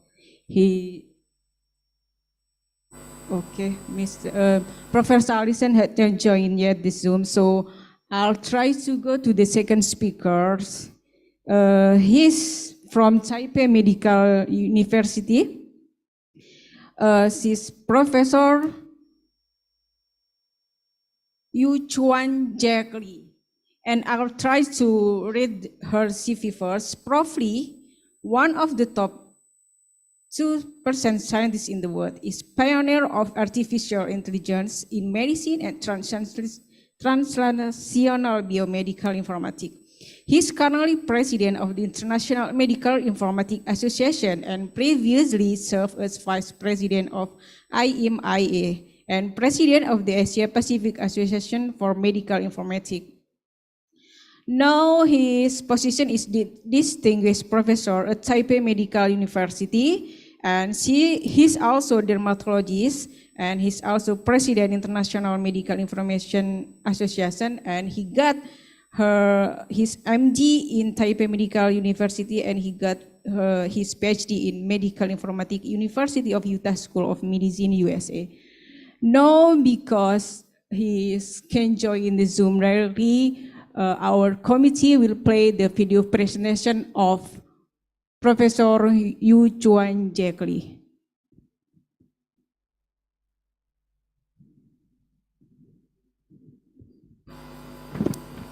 Professor Alison had not joined yet the Zoom, so I'll try to go to the second speakers. He's from Taipei Medical University. She's Professor Yu Chuan Jack Lee. And I'll try to read her CV first. Prof. Lee, one of the top 2% scientists in the world, is pioneer of artificial intelligence in medicine and translational biomedical informatics. He's currently president of the International Medical Informatics Association and previously served as vice president of IMIA and president of the Asia Pacific Association for Medical Informatics. Now his position is distinguished professor at Taipei Medical University, and he's also a dermatologist, and he's also president International Medical Information Association, and he got his MD in Taipei Medical University, and he got his PhD in Medical Informatics, University of Utah School of Medicine, USA. Now, because he can join the Zoom rarely, our committee will play the video presentation of Professor Yu Chuan Jack Lee.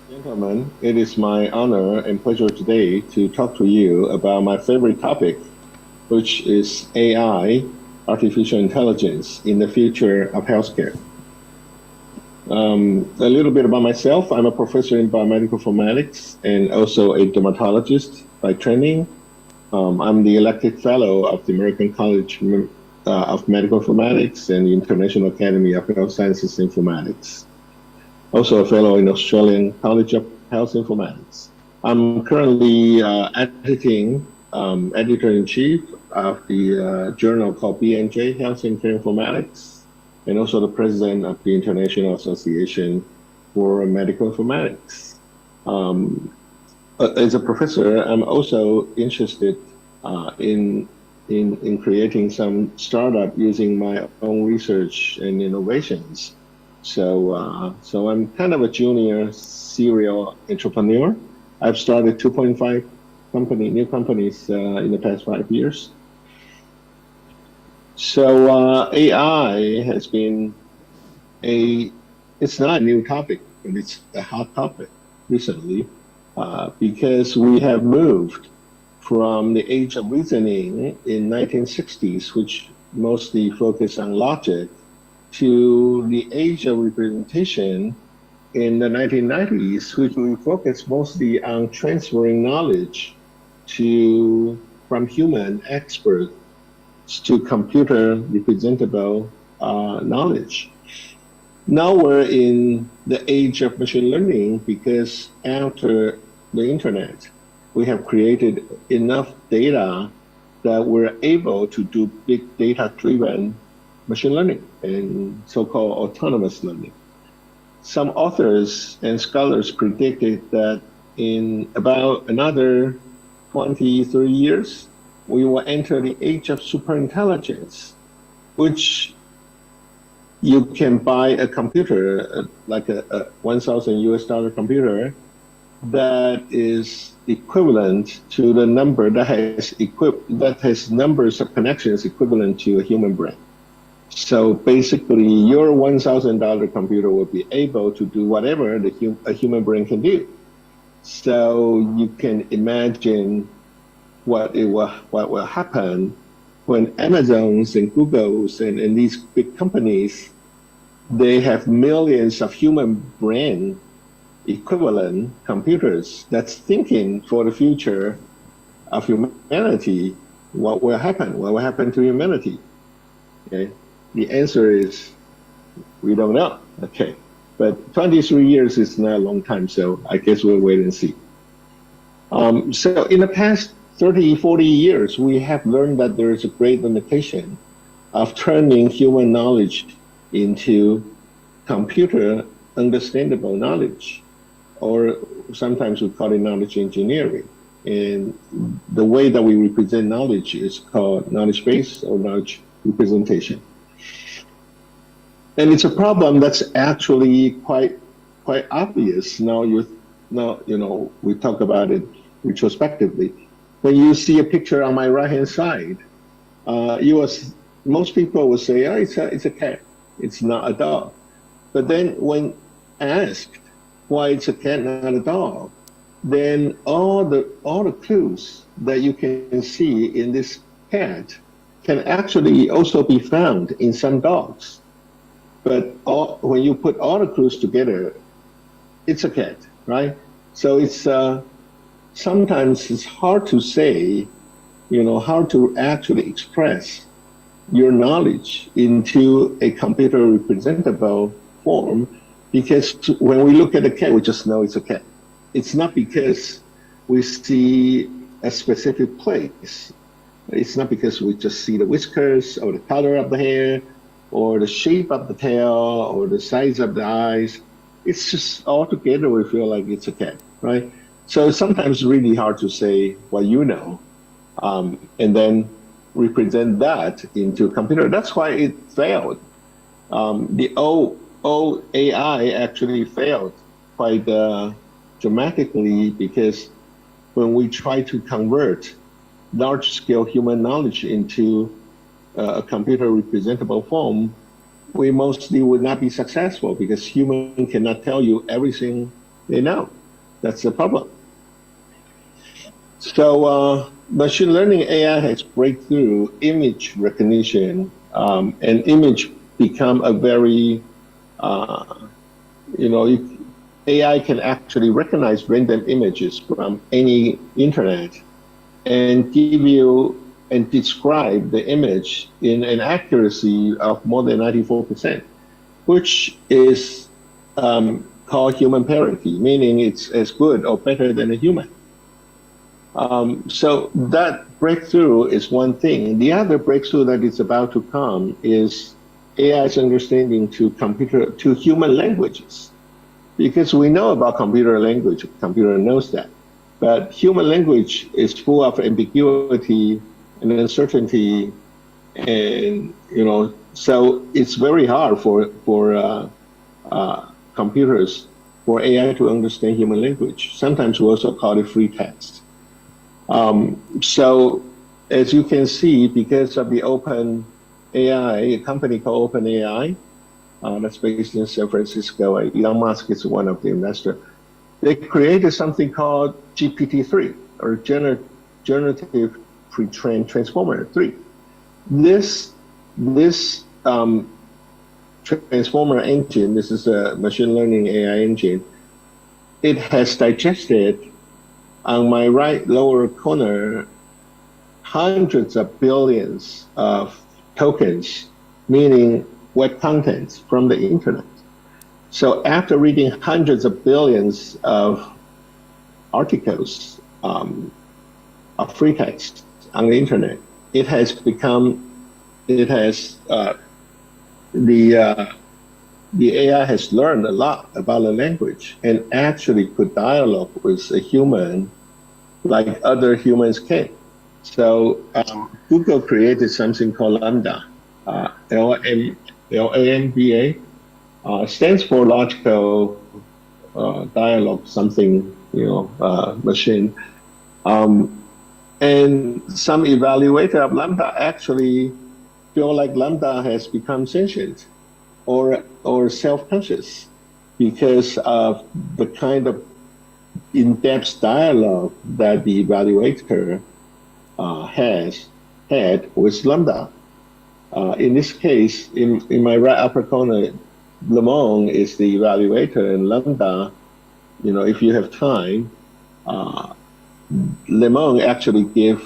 Gentlemen, it is my honor and pleasure today to talk to you about my favorite topic, which is AI, artificial intelligence, in the future of healthcare. A little bit about myself. I'm a professor in biomedical informatics and also a dermatologist by training. I'm the elected fellow of the American College of Medical Informatics and the International Academy of Health Sciences Informatics. Also a fellow in Australian College of Health Informatics. I'm currently editing, editor-in-chief of the journal called BNJ Health and Care Informatics, and also the president of the International Association for Medical Informatics. As a professor, I'm also interested in creating some startup using my own research and innovations. So I'm kind of a junior serial entrepreneur. I've started 2.5 new companies in the past 5 years. So AI has been it's not a new topic, but it's a hot topic recently because we have moved from the age of reasoning in 1960s, which mostly focused on logic, to the age of representation in the 1990s, which we focused mostly on transferring knowledge from human experts to computer representable knowledge. Now we're in the age of machine learning because after the internet, we have created enough data that we're able to do big data-driven machine learning and so-called autonomous learning. Some authors and scholars predicted that in about another 20, 30 years, we will enter the age of superintelligence, which you can buy a computer, like a $1,000 computer, that is equivalent to the number that has numbers of connections equivalent to a human brain. So basically, your $1,000 computer will be able to do whatever a human brain can do. So you can imagine what will happen when Amazons and Googles and these big companies, they have millions of human brain equivalent computers that's thinking for the future of humanity. What will happen? What will happen to humanity? Okay. The answer is we don't know. Okay. But 23 years is not a long time, so I guess we'll wait and see. So in the past 30, 40 years, we have learned that there is a great limitation of turning human knowledge into computer understandable knowledge, or sometimes we call it knowledge engineering. And the way that we represent knowledge is called knowledge base or knowledge representation. And it's a problem that's actually quite obvious. Now we talk about it retrospectively. When you see a picture on my right-hand side, most people will say, "Oh, it's a cat. It's not a dog." But then when asked why it's a cat, not a dog, then all the clues that you can see in this cat can actually also be found in some dogs. But when you put all the clues together, it's a cat, right? So it's sometimes it's hard to say, how to actually express your knowledge into a computer representable form, because when we look at a cat, we just know it's a cat. It's not because we see a specific place. It's not because we just see the whiskers or the color of the hair or the shape of the tail or the size of the eyes. It's just all together we feel like it's a cat, right? So it's sometimes really hard to say what you know, and then represent that into a computer. That's why it failed. The old AI actually failed quite dramatically, because when we try to convert large-scale human knowledge into a computer representable form, we mostly would not be successful, because humans cannot tell you everything they know. That's the problem. So machine learning AI has breakthrough image recognition, and image become a very, AI can actually recognize random images from any internet and give you and describe the image in an accuracy of more than 94%, which is called human parity, meaning it's as good or better than a human. So that breakthrough is one thing. The other breakthrough that is about to come is AI's understanding to human languages. Because we know about computer language, computer knows that. But human language is full of ambiguity and uncertainty, and so it's very hard for computers, for AI to understand human language. Sometimes we also call it free text. So as you can see, because of the Open AI, a company called OpenAI, that's based in San Francisco, Elon Musk is one of the investors. They created something called GPT-3, or Generative Pre-trained Transformer 3. This transformer engine, this is a machine learning AI engine, it has digested, on my right lower corner, hundreds of billions of tokens, meaning web contents from the internet. So after reading hundreds of billions of articles of free text on the internet, the AI has learned a lot about the language and actually could dialogue with a human like other humans can. So Google created something called Lambda, LAMDA, stands for logical dialogue something, machine. And some evaluator of Lambda actually feel like Lambda has become sentient or self-conscious because of the kind of in-depth dialogue that the evaluator has had with Lambda. In this case, in my right upper corner, Lemon is the evaluator, and Lambda, if you have time, Lemon actually gave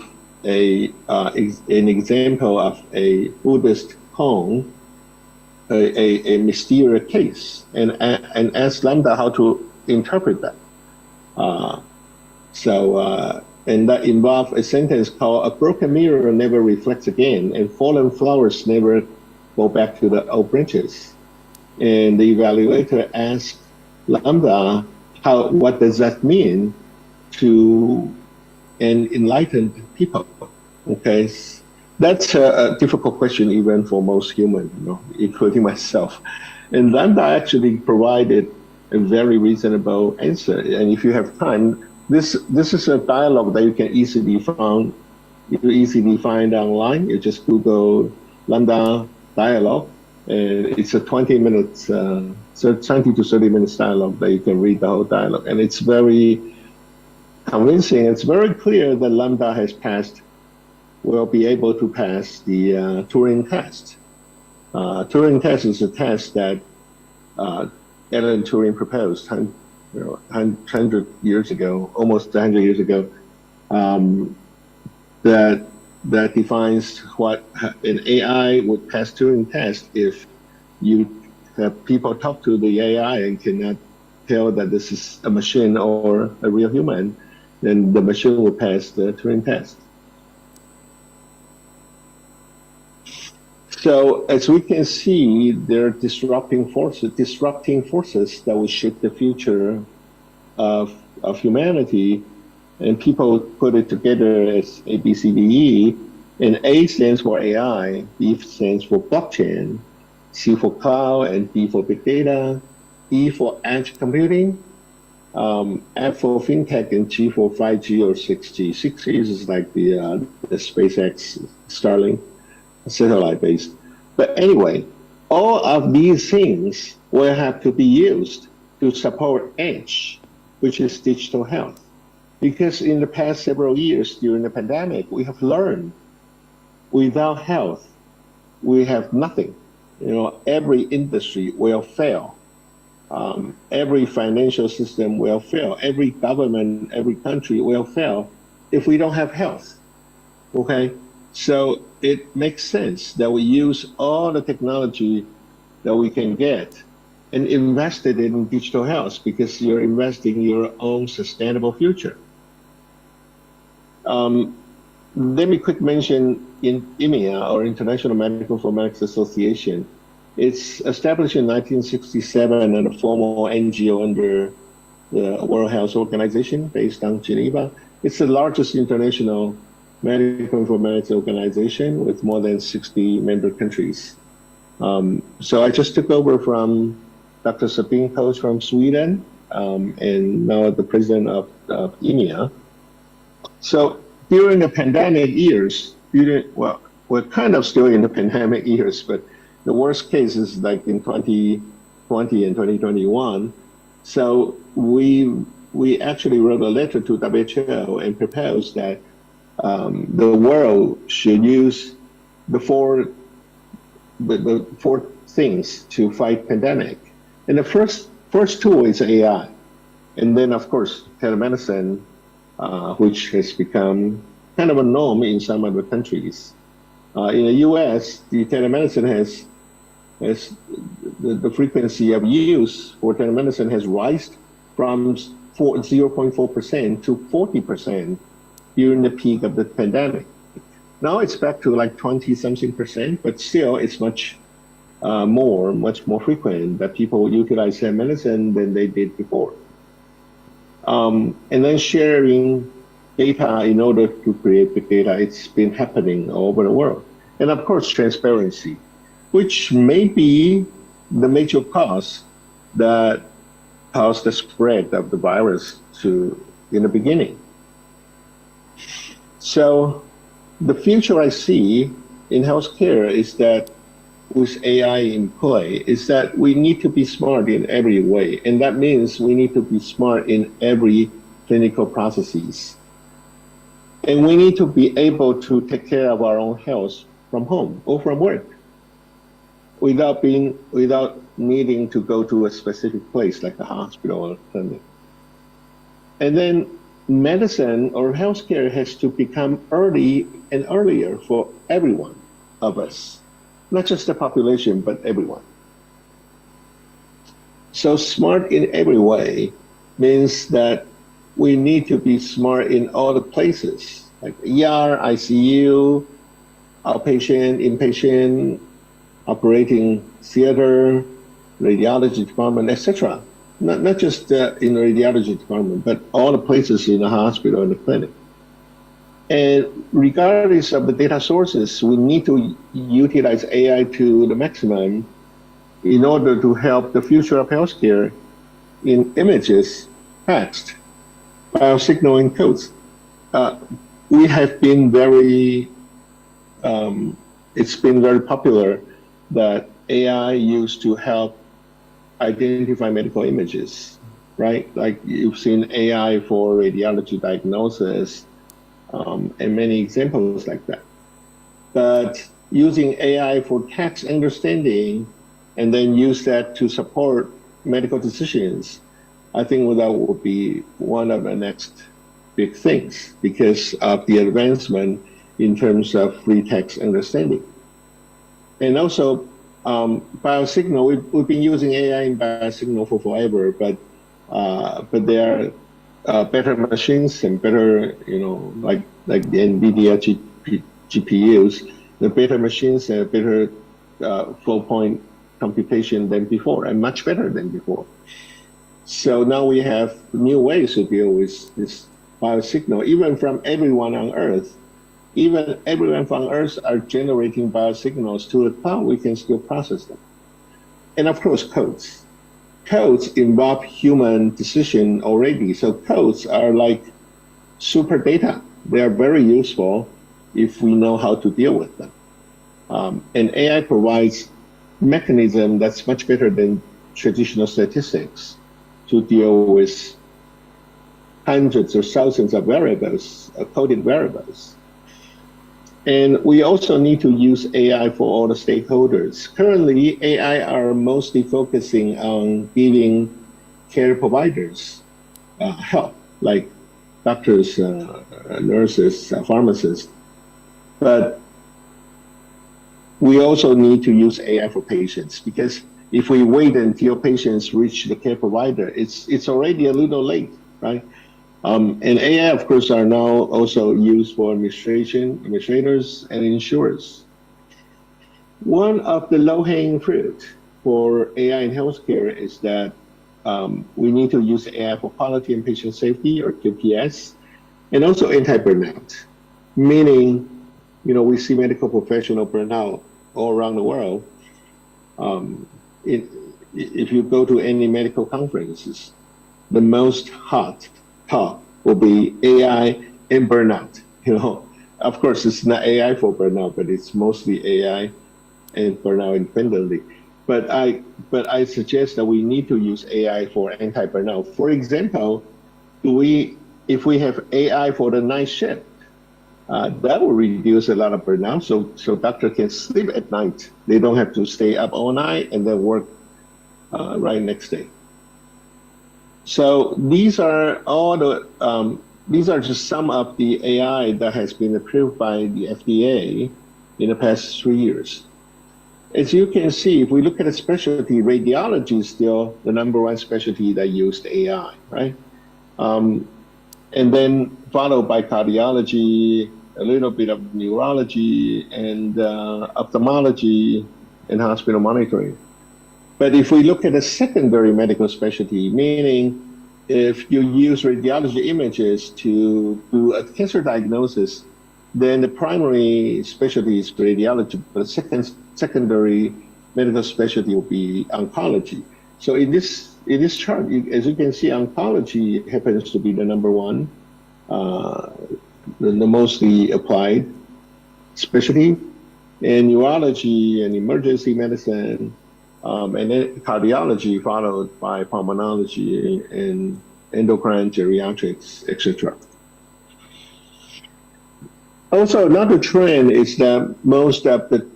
an example of a Buddhist poem, a mysterious case, and asked Lambda how to interpret that. And that involved a sentence called, "A broken mirror never reflects again, and fallen flowers never go back to the old branches." And the evaluator asked Lambda, what does that mean to an enlightened people? Okay, that's a difficult question even for most humans, including myself. And Lambda actually provided a very reasonable answer. And if you have time, this is a dialogue that you can easily find online. You just Google Lambda dialogue, and it's a 20 minutes, 20 to 30 minutes dialogue that you can read the whole dialogue. And it's very convincing. It's very clear that Lambda will be able to pass the Turing test. Turing test is a test that Alan Turing proposed 100 years ago, almost 100 years ago, that defines what an AI would pass Turing test if you have people talk to the AI and cannot tell that this is a machine or a real human, then the machine will pass the Turing test. So as we can see, there are disrupting forces that will shape the future of humanity, and people put it together as A, B, C, D, E, and A stands for AI, B stands for blockchain, C for cloud, and D for big data, E for edge computing, F for fintech, and G for 5G or 6G. 6G is like the SpaceX Starlink satellite-based. But anyway, all of these things will have to be used to support edge, which is digital health. Because in the past several years during the pandemic, we have learned without health, we have nothing. Every industry will fail. Every financial system will fail. Every government, every country will fail if we don't have health. Okay? So it makes sense that we use all the technology that we can get and invest it in digital health, because you're investing in your own sustainable future. Let me quick mention in IMEA, or International Medical Informatics Association. It's established in 1967 and a formal NGO under the World Health Organization based on Geneva. It's the largest international medical informatics organization with more than 60 member countries. So I just took over from Dr. Sabine Post from Sweden, and now the president of IMEA. So during the pandemic years, we're kind of still in the pandemic years, but the worst case is like in 2020 and 2021. So we actually wrote a letter to WHO and proposed that the world should use the four things to fight pandemic. And the first tool is AI. And then of course, telemedicine, which has become kind of a norm in some other countries. In the US, the telemedicine has the frequency of use for telemedicine has risen from 0.4% to 40% during the peak of the pandemic. Now it's back to like 20-something%, but still it's much more frequent that people utilize telemedicine than they did before. And then sharing data in order to create big data, it's been happening all over the world. And of course, transparency, which may be the major cause that caused the spread of the virus in the beginning. So the future I see in healthcare is that with AI in play is that we need to be smart in every way. And that means we need to be smart in every clinical processes. And we need to be able to take care of our own health from home or from work without needing to go to a specific place like a hospital or clinic. And then medicine or healthcare has to become early and earlier for everyone of us, not just the population, but everyone. So smart in every way means that we need to be smart in all the places, like ER, ICU, outpatient, inpatient, operating theater, radiology department, etc. Not just in the radiology department, but all the places in the hospital and the clinic. And regardless of the data sources, we need to utilize AI to the maximum in order to help the future of healthcare in images, text, biosignal, and codes. We have been it's been very popular that AI used to help identify medical images, right? Like you've seen AI for radiology diagnosis, and many examples like that. But using AI for text understanding and then use that to support medical decisions, I think that will be one of the next big things because of the advancement in terms of free text understanding. And also, biosignal, we've been using AI in biosignal for forever, but there are better machines and better, like the NVIDIA GPUs, the better machines and better flow point computation than before, and much better than before. So now we have new ways to deal with this biosignal, even from everyone on Earth. Even everyone from Earth are generating biosignals to the cloud, we can still process them. And of course, codes. Codes involve human decision already. So codes are like super data. They are very useful if we know how to deal with them. And AI provides mechanism that's much better than traditional statistics to deal with hundreds or thousands of variables, coded variables. And we also need to use AI for all the stakeholders. Currently, AI are mostly focusing on giving care providers help, like doctors, nurses, pharmacists. But we also need to use AI for patients because if we wait until patients reach the care provider, it's already a little late, right? And AI, of course, are now also used for administrators and insurers. One of the low-hanging fruit for AI in healthcare is that we need to use AI for quality and patient safety, or QPS, and also anti-burnout, meaning, we see medical professional burnout all around the world. If you go to any medical conferences, the most hot talk will be AI and burnout. Of course, it's not AI for burnout, but it's mostly AI and burnout independently. But I suggest that we need to use AI for anti-burnout. For example, if we have AI for the night shift, that will reduce a lot of burnout. So doctor can sleep at night. They don't have to stay up all night and then work right next day. So these are just some of the AI that has been approved by the FDA in the past 3 years. As you can see, if we look at a specialty, radiology is still the #1 specialty that used AI, right? And then followed by cardiology, a little bit of neurology, and ophthalmology, and hospital monitoring. But if we look at a secondary medical specialty, meaning if you use radiology images to do a cancer diagnosis, then the primary specialty is radiology, but secondary medical specialty will be oncology. So in this chart, as you can see, oncology happens to be the #1, the mostly applied specialty. and neurology and emergency medicine, and then cardiology followed by pulmonology and endocrine geriatrics, etc. Also, another trend is that most of the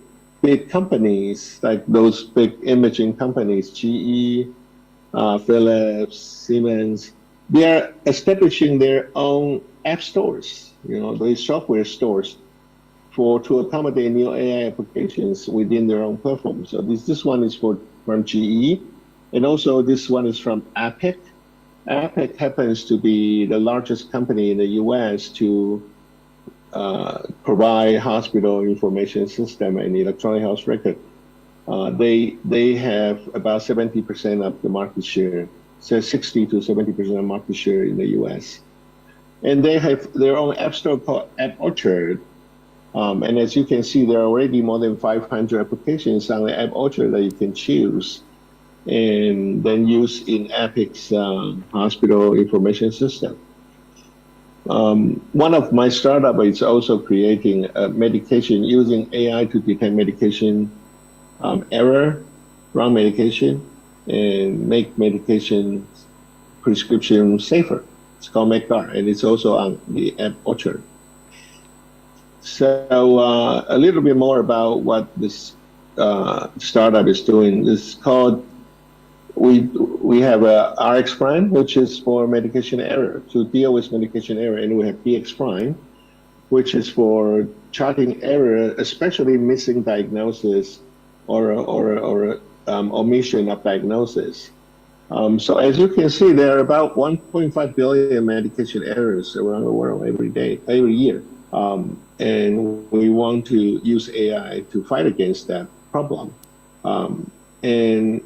big companies, like those big imaging companies, GE, Philips, Siemens, they are establishing their own app stores, these software stores to accommodate new AI applications within their own platform. So this one is from GE, and also this one is from Epic. Epic happens to be the largest company in the US to provide hospital information system and electronic health record. They have about 70% of the market share, so 60 to 70% of market share in the US. And they have their own app store called App Orchard. And as you can see, there are already more than 500 applications on the App Orchard that you can choose and then use in Epic's hospital information system. One of my startups is also creating a medication using AI to detect medication error, wrong medication, and make medication prescription safer. It's called MedGuard, and it's also on the App Orchard. So a little bit more about what this startup is doing. This is called, we have a RX Prime, which is for medication error, to deal with medication error, and we have PX Prime, which is for charting error, especially missing diagnosis or omission of diagnosis. So as you can see, there are about 1.5 billion medication errors around the world every year. And we want to use AI to fight against that problem. And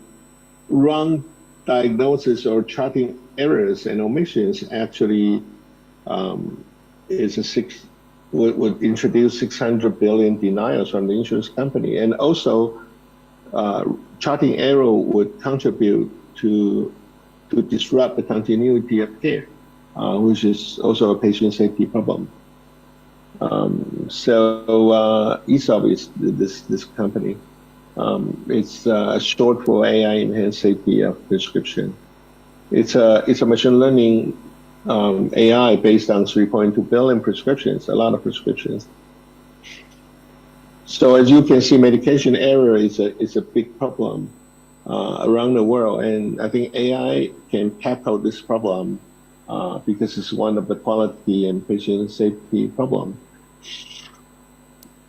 wrong diagnosis or charting errors and omissions actually would introduce 600 billion denials from the insurance company. And also, charting error would contribute to disrupt the continuity of care, which is also a patient safety problem. So ESOP is this company. It's short for AI Enhanced Safety of Prescription. It's a machine learning AI based on 3.2 billion prescriptions, a lot of prescriptions. So as you can see, medication error is a big problem around the world, and I think AI can tackle this problem because it's one of the quality and patient safety problem.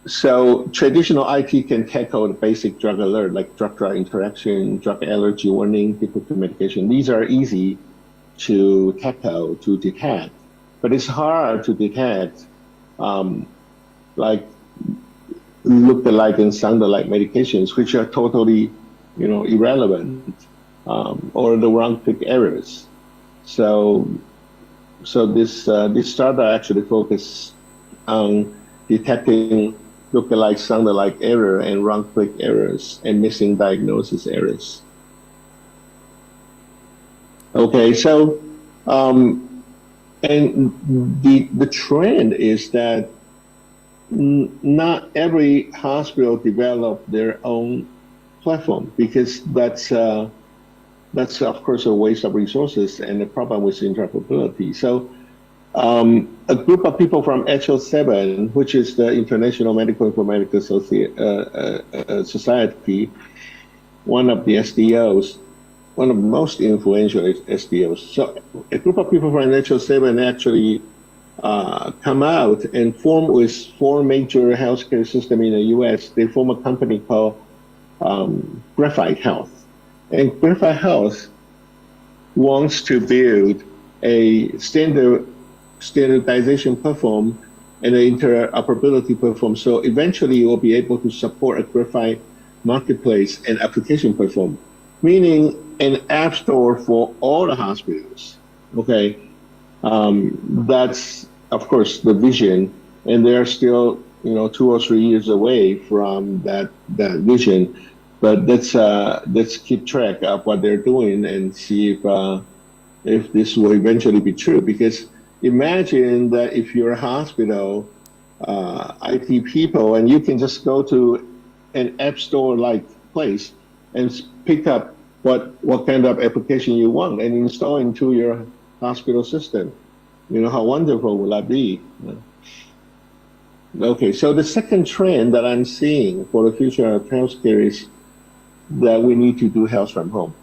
So traditional IT can tackle the basic drug alert, like drug-drug interaction, drug allergy warning, difficult medication. These are easy to tackle, to detect, but it's hard to detect like look-alike and sound-alike medications, which are totally, irrelevant, or the wrong-click errors. So this startup actually focuses on detecting look-alike, sound-alike error and wrong-click errors and missing diagnosis errors. Okay, so and the trend is that not every hospital develop their own platform, because that's of course a waste of resources and a problem with interoperability. So a group of people from HL7, which is the International Medical Informatics Society, one of the SDOs, one of the most influential SDOs. So a group of people from HL7 actually come out and form with 4 major healthcare systems in the US. They form a company called Graphite Health. And Graphite Health wants to build a standardization platform and an interoperability platform. So eventually you will be able to support a Graphite marketplace and application platform, meaning an app store for all the hospitals. Okay, that's of course the vision, and they're still 2 or 3 years away from that vision. But let's keep track of what they're doing and see if this will eventually be true. Because imagine that if you're a hospital, IT people, and you can just go to an app store like place and pick up what kind of application you want and install into your hospital system. You know, how wonderful will that be? Okay, so the second trend that I'm seeing for the future of healthcare is that we need to do health from home.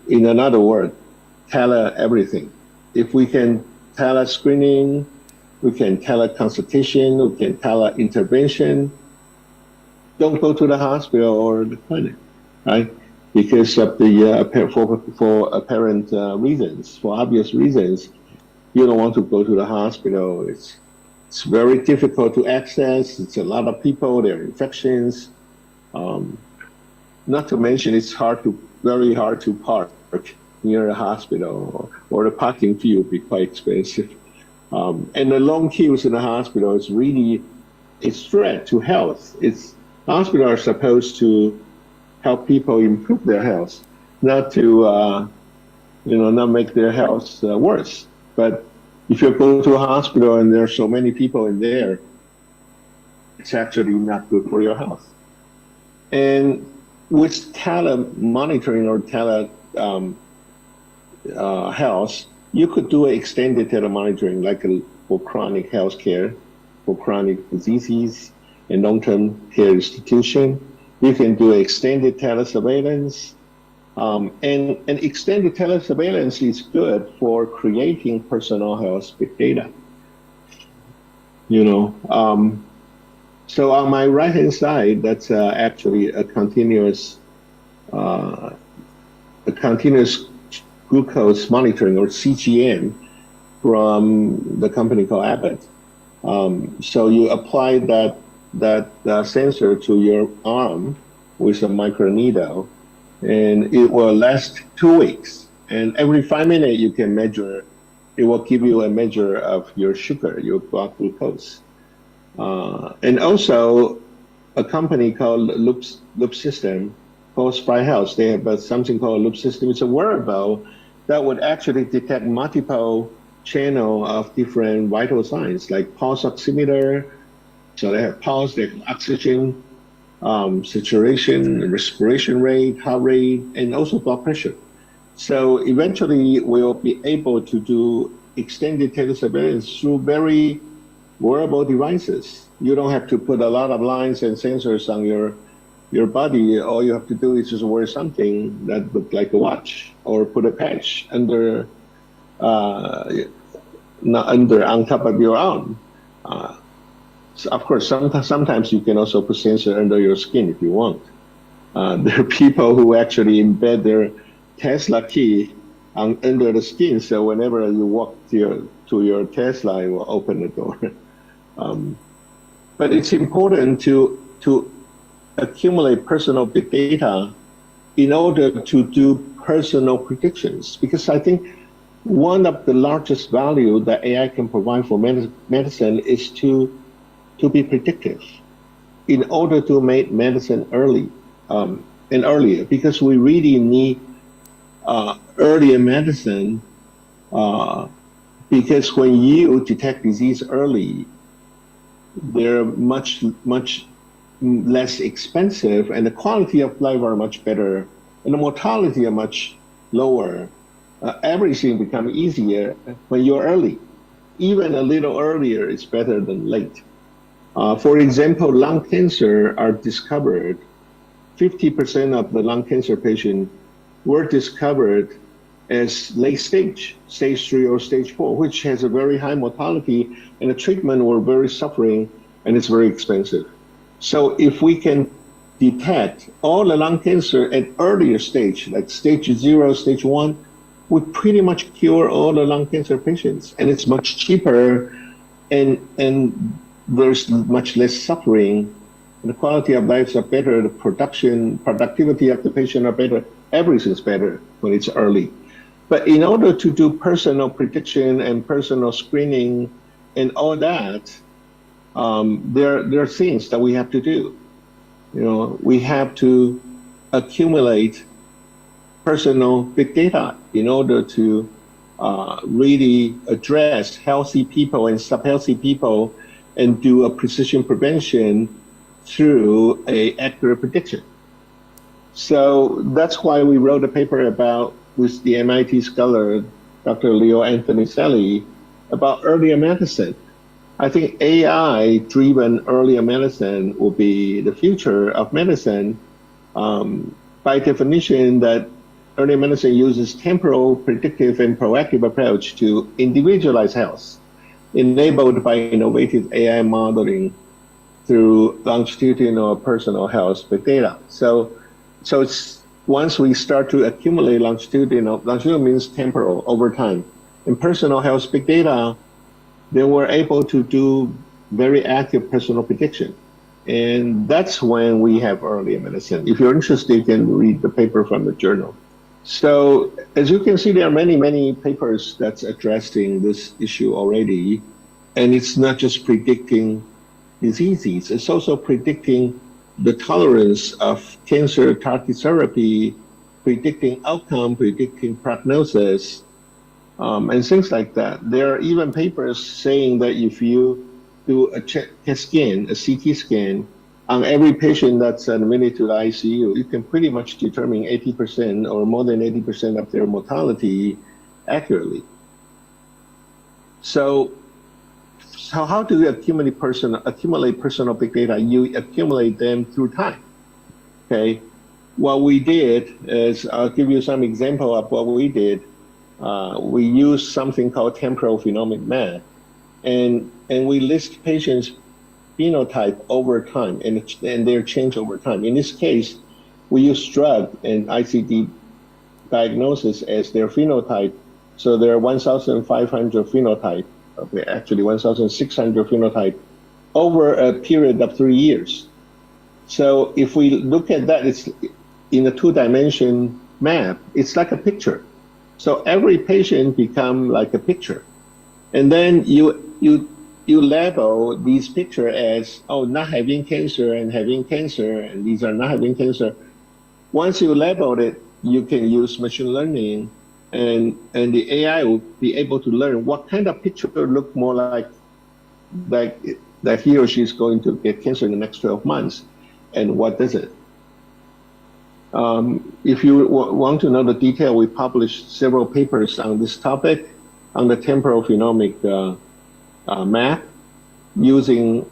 In another word, tele everything. If we can tele screening, we can teleconsultation, we can tele-intervention. Don't go to the hospital or the clinic, right? Because of the for apparent reasons, for obvious reasons, you don't want to go to the hospital. It's very difficult to access. It's a lot of people. There are infections. Not to mention, it's very hard to park near a hospital, or the parking fee would be quite expensive. And the long queues in the hospital is really a threat to health. Hospitals are supposed to help people improve their health, not to not make their health worse. But if you go to a hospital and there are so many people in there, it's actually not good for your health. And with tele-monitoring or health, you could do extended telemonitoring, like for chronic health care, for chronic diseases and long-term care institution. You can do extended telesurveillance. And extended telesurveillance is good for creating personal health big data. So on my right-hand side, that's actually a continuous glucose monitoring, or CGM, from the company called Abbott. So you apply that sensor to your arm with a microneedle, and it will last 2 weeks. And every 5 minutes you can measure. It will give you a measure of your sugar, your blood glucose. And also, a company called Loop System, called Spry Health, they have something called Loop System. It's a wearable that would actually detect multiple channel of different vital signs, like pulse oximeter. So they have pulse, they have oxygen, saturation, respiration rate, heart rate, and also blood pressure. So eventually we'll be able to do extended telesurveillance through very wearable devices. You don't have to put a lot of lines and sensors on your body. All you have to do is just wear something that looks like a watch, or put a patch under, on top of your arm. So of course, sometimes you can also put sensor under your skin if you want. There are people who actually embed their Tesla key under the skin, so whenever you walk to your Tesla, it will open the door. But it's important to accumulate personal big data in order to do personal predictions, because I think one of the largest value that AI can provide for medicine is to be predictive, in order to make medicine early and earlier, because we really need earlier medicine, because when you detect disease early, they're much less expensive, and the quality of life are much better, and the mortality are much lower. Everything becomes easier when you're early. Even a little earlier is better than late. For example, lung cancer are discovered. 50% of the lung cancer patients were discovered as late stage 3 or stage 4, which has a very high mortality, and the treatment were very suffering, and it's very expensive. So if we can detect all the lung cancer at earlier stage, like stage 0, stage 1, we pretty much cure all the lung cancer patients, and it's much cheaper, and there's much less suffering, and the quality of lives are better, the productivity of the patient are better, everything's better when it's early. But in order to do personal prediction and personal screening and all that, there are things that we have to do. We have to accumulate personal big data in order to really address healthy people and sub-healthy people and do a precision prevention through a accurate prediction. So that's why we wrote a paper about, with the MIT scholar, Dr. Leo Anthony Selly, about earlier medicine. I think AI-driven earlier medicine will be the future of medicine. By definition, that earlier medicine uses temporal, predictive, and proactive approach to individualize health, enabled by innovative AI modeling through longitudinal personal health big data. So it's once we start to accumulate longitudinal means temporal over time, in personal health big data, then we're able to do very accurate personal prediction. And that's when we have earlier medicine. If you're interested, you can read the paper from the journal. So as you can see, there are many, many papers that's addressing this issue already. And it's not just predicting diseases, it's also predicting the tolerance of cancer targeted therapy, predicting outcome, predicting prognosis, and things like that. There are even papers saying that if you do a CT scan on every patient that's admitted to the ICU, you can pretty much determine 80% or more than 80% of their mortality accurately. So how do you accumulate personal big data? You accumulate them through time, okay? What we did is, I'll give you some example of what we did. We used something called temporal phenomic map, and we list patients' phenotype over time and their change over time. In this case, we use drug and ICD diagnosis as their phenotype. So there are 1,500 phenotype, actually 1,600 phenotype over a period of 3 years. So if we look at that, it's in a 2-dimension map, it's like a picture. So every patient become like a picture. And then you label these picture as, oh, not having cancer and having cancer, and these are not having cancer. Once you label it, you can use machine learning, and the AI will be able to learn what kind of picture look more like that he or she is going to get cancer in the next 12 months, and what doesn't. If you want to know the detail, we published several papers on this topic on the temporal phenomic map using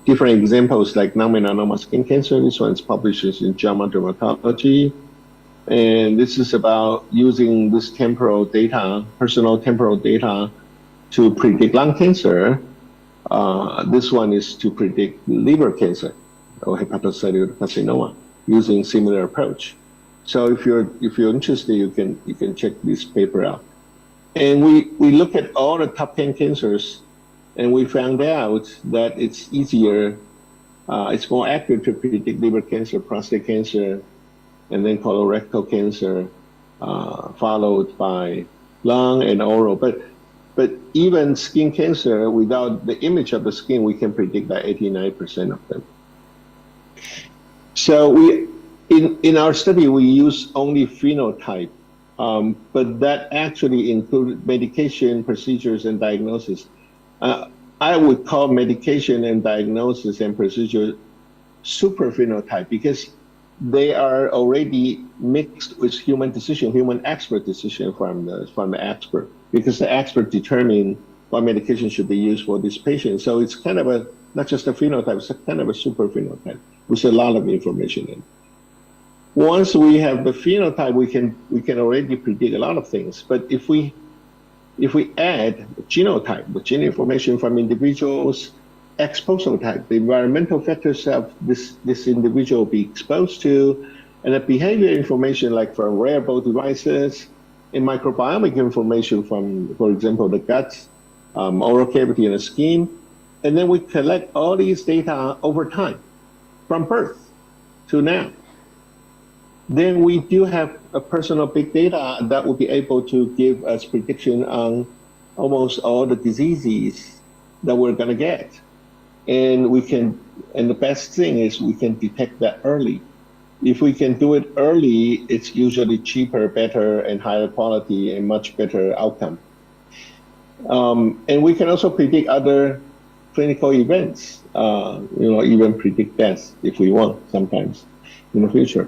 different examples like non-melanoma skin cancer. This one is published in JAMA Dermatology. And this is about using this temporal data, personal temporal data, to predict lung cancer. This one is to predict liver cancer or hepatocellular carcinoma, using similar approach. So if you're interested, you can check this paper out. And we look at all the top 10 cancers, and we found out that it's easier, it's more accurate to predict liver cancer, prostate cancer, and then colorectal cancer, followed by lung and oral. But even skin cancer, without the image of the skin, we can predict that 89% of them. So in our study, we use only phenotype, but that actually included medication, procedures, and diagnosis. I would call medication and diagnosis and procedure super phenotype because they are already mixed with human expert decision from the expert, because the expert determine what medication should be used for this patient. So it's kind of not just a phenotype, it's kind of a super phenotype with a lot of information in. Once we have the phenotype, we can already predict a lot of things. But if we add genotype, the gene information from individuals, exposure type, the environmental factors of this individual be exposed to, and the behavior information like from wearable devices, and microbiomic information from, for example, the gut, oral cavity, and the skin. And then we collect all these data over time, from birth to now. Then we do have a personal big data that will be able to give us prediction on almost all the diseases that we're gonna get. And the best thing is we can detect that early. If we can do it early, it's usually cheaper, better, and higher quality and much better outcome. And we can also predict other clinical events, even predict deaths if we want sometimes in the future.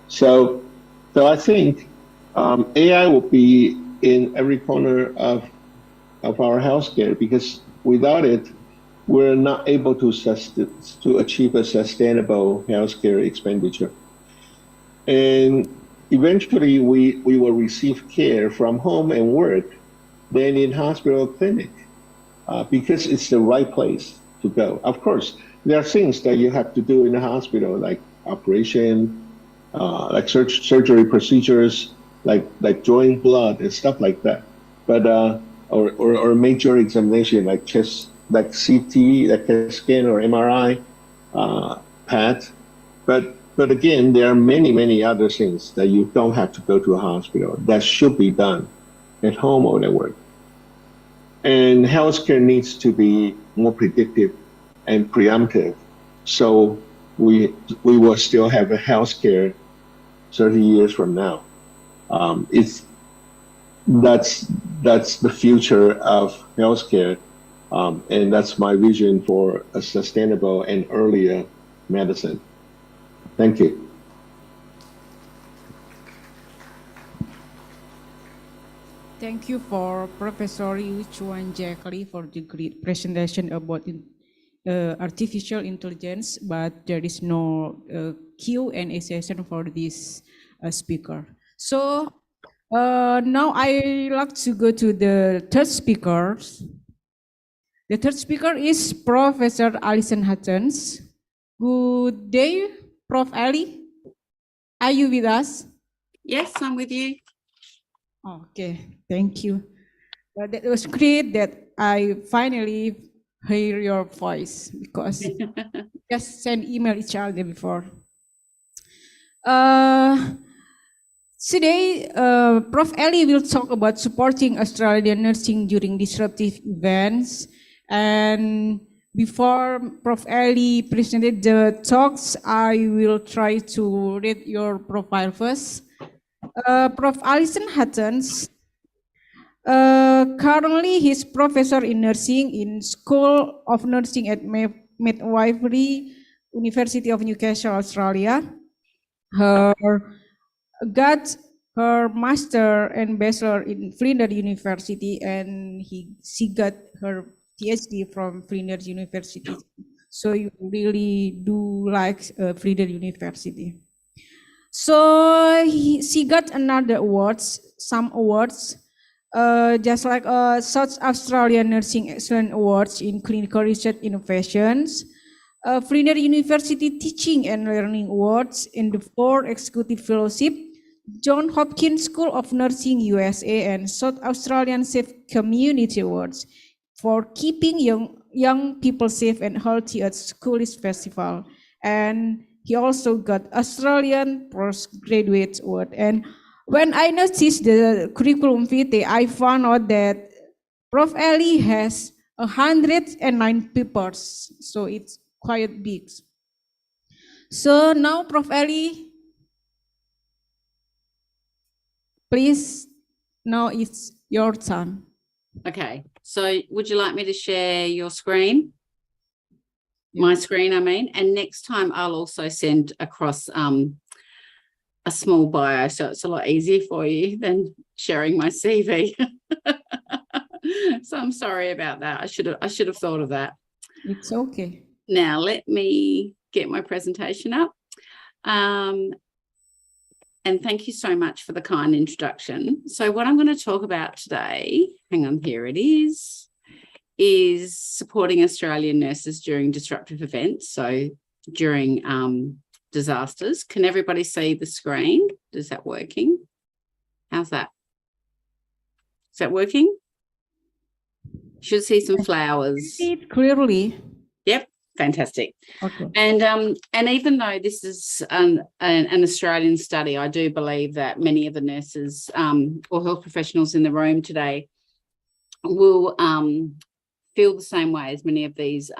So I think AI will be in every corner of our healthcare, because without it, we're not able to achieve a sustainable healthcare expenditure. And eventually, we will receive care from home and work than in hospital or clinic, because it's the right place to go. Of course, there are things that you have to do in the hospital, like operation, like surgery procedures, like drawing blood and stuff like that. But or major examination like chest, like CT, like CAT scan or MRI, PET. But again, there are many other things that you don't have to go to a hospital that should be done at home or at work. And healthcare needs to be more predictive and preemptive, so we will still have a healthcare 30 years from now. That's the future of healthcare, and that's my vision for a sustainable and earlier medicine. Thank you. Thank you for Professor Yu Chuan Jackley for the great presentation about artificial intelligence, but there is no Q&A session for this speaker. So now I like to go to the third speaker. The third speaker is Professor Alison Hutchins. Good day, Prof. Ali. Are you with us? Yes, I'm with you. Okay, thank you. That was great that I finally hear your voice, because just send email each other before. Today, Prof. Ali will talk about supporting Australian nursing during disruptive events. And before Prof. Ali presented the talks, I will try to read your profile first. Prof. Alison Hutchins, currently he's professor in nursing in School of Nursing at Midwifery, University of Newcastle, Australia. Her got her master and bachelor in Flinders University, and she got her PhD from Flinders University. So you really do like Flinders University. So she got another awards, some awards, just like South Australian Nursing Excellence Awards in Clinical Research Innovations, Flinders University Teaching and Learning Awards, and the 4 Executive Fellowship, Johns Hopkins School of Nursing USA, and South Australian Safe Community Awards for keeping young people safe and healthy at Schoolies Festival. And he also got Australian Postgraduate Award. And when I noticed the curriculum vitae, I found out that Prof. Ali has 109 papers, so it's quite big. So now, Prof. Ali, please, now it's your turn. Okay, so would you like me to share your screen? My screen, I mean, and next time I'll also send across a small bio, so it's a lot easier for you than sharing my CV. So I'm sorry about that. I should have thought of that. It's okay. Now let me get my presentation up. And thank you so much for the kind introduction. So what I'm going to talk about today, hang on, here it is supporting Australian nurses during disruptive events. So during disasters. Can everybody see the screen? Is that working? How's that? Is that working? Should see some flowers. See it clearly. Yep, fantastic. Okay. And even though this is an Australian study, I do believe that many of the nurses or health professionals in the room today will feel the same way as many of these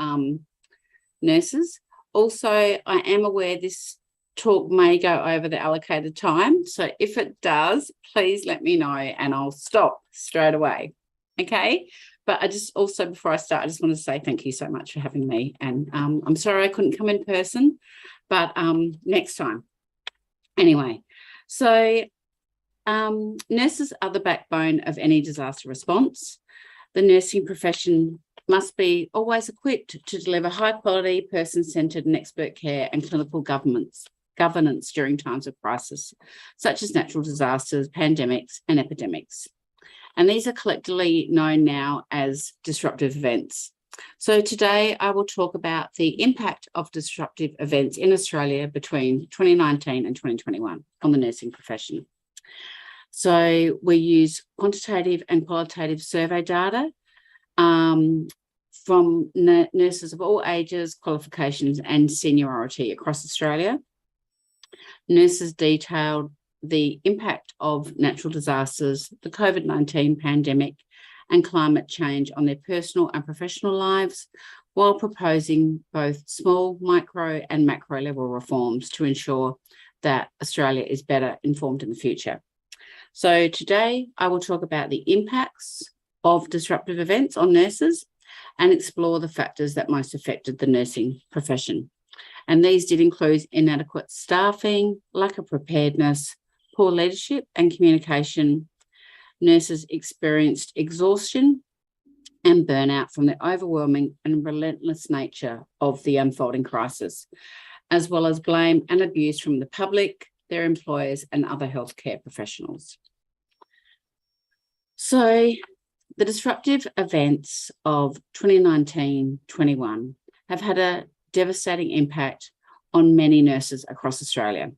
nurses. Also, I am aware this talk may go over the allocated time. So if it does, please let me know and I'll stop straight away. okay? But I just also, before I start, I just want to say thank you so much for having me. And I'm sorry I couldn't come in person, but next time. Anyway, so nurses are the backbone of any disaster response. The nursing profession must be always equipped to deliver high quality, person-centred and expert care and clinical governance during times of crisis, such as natural disasters, pandemics and epidemics. And these are collectively known now as disruptive events. So today I will talk about the impact of disruptive events in Australia between 2019 and 2021 on the nursing profession. So we use quantitative and qualitative survey data from nurses of all ages, qualifications and seniority across Australia. Nurses detailed the impact of natural disasters, the COVID-19 pandemic and climate change on their personal and professional lives, while proposing both small, micro and macro level reforms to ensure that Australia is better informed in the future. So today I will talk about the impacts of disruptive events on nurses and explore the factors that most affected the nursing profession. And these did include inadequate staffing, lack of preparedness, poor leadership and communication. Nurses experienced exhaustion and burnout from the overwhelming and relentless nature of the unfolding crisis, as well as blame and abuse from the public, their employers and other healthcare professionals. So the disruptive events of 2019-21 have had a devastating impact on many nurses across Australia.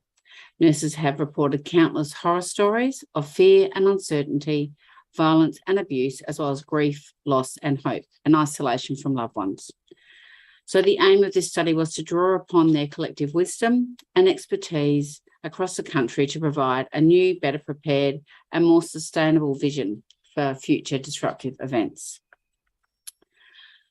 Nurses have reported countless horror stories of fear and uncertainty, violence and abuse, as well as grief, loss and hope and isolation from loved ones. So the aim of this study was to draw upon their collective wisdom and expertise across the country to provide a new, better prepared and more sustainable vision for future disruptive events.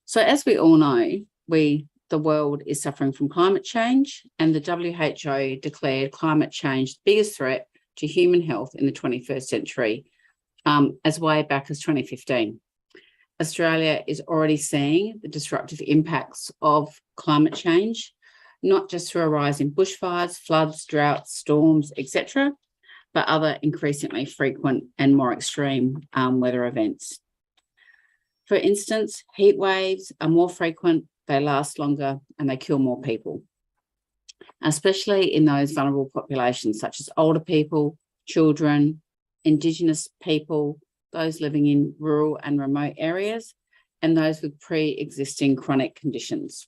So as we all know, the world is suffering from climate change, and the WHO declared climate change the biggest threat to human health in the 21st century, as way back as 2015. Australia is already seeing the disruptive impacts of climate change, not just through a rise in bushfires, floods, droughts, storms, etc., but other increasingly frequent and more extreme weather events. For instance, heat waves are more frequent, they last longer and they kill more people, especially in those vulnerable populations such as older people, children, Indigenous people, those living in rural and remote areas, and those with pre-existing chronic conditions.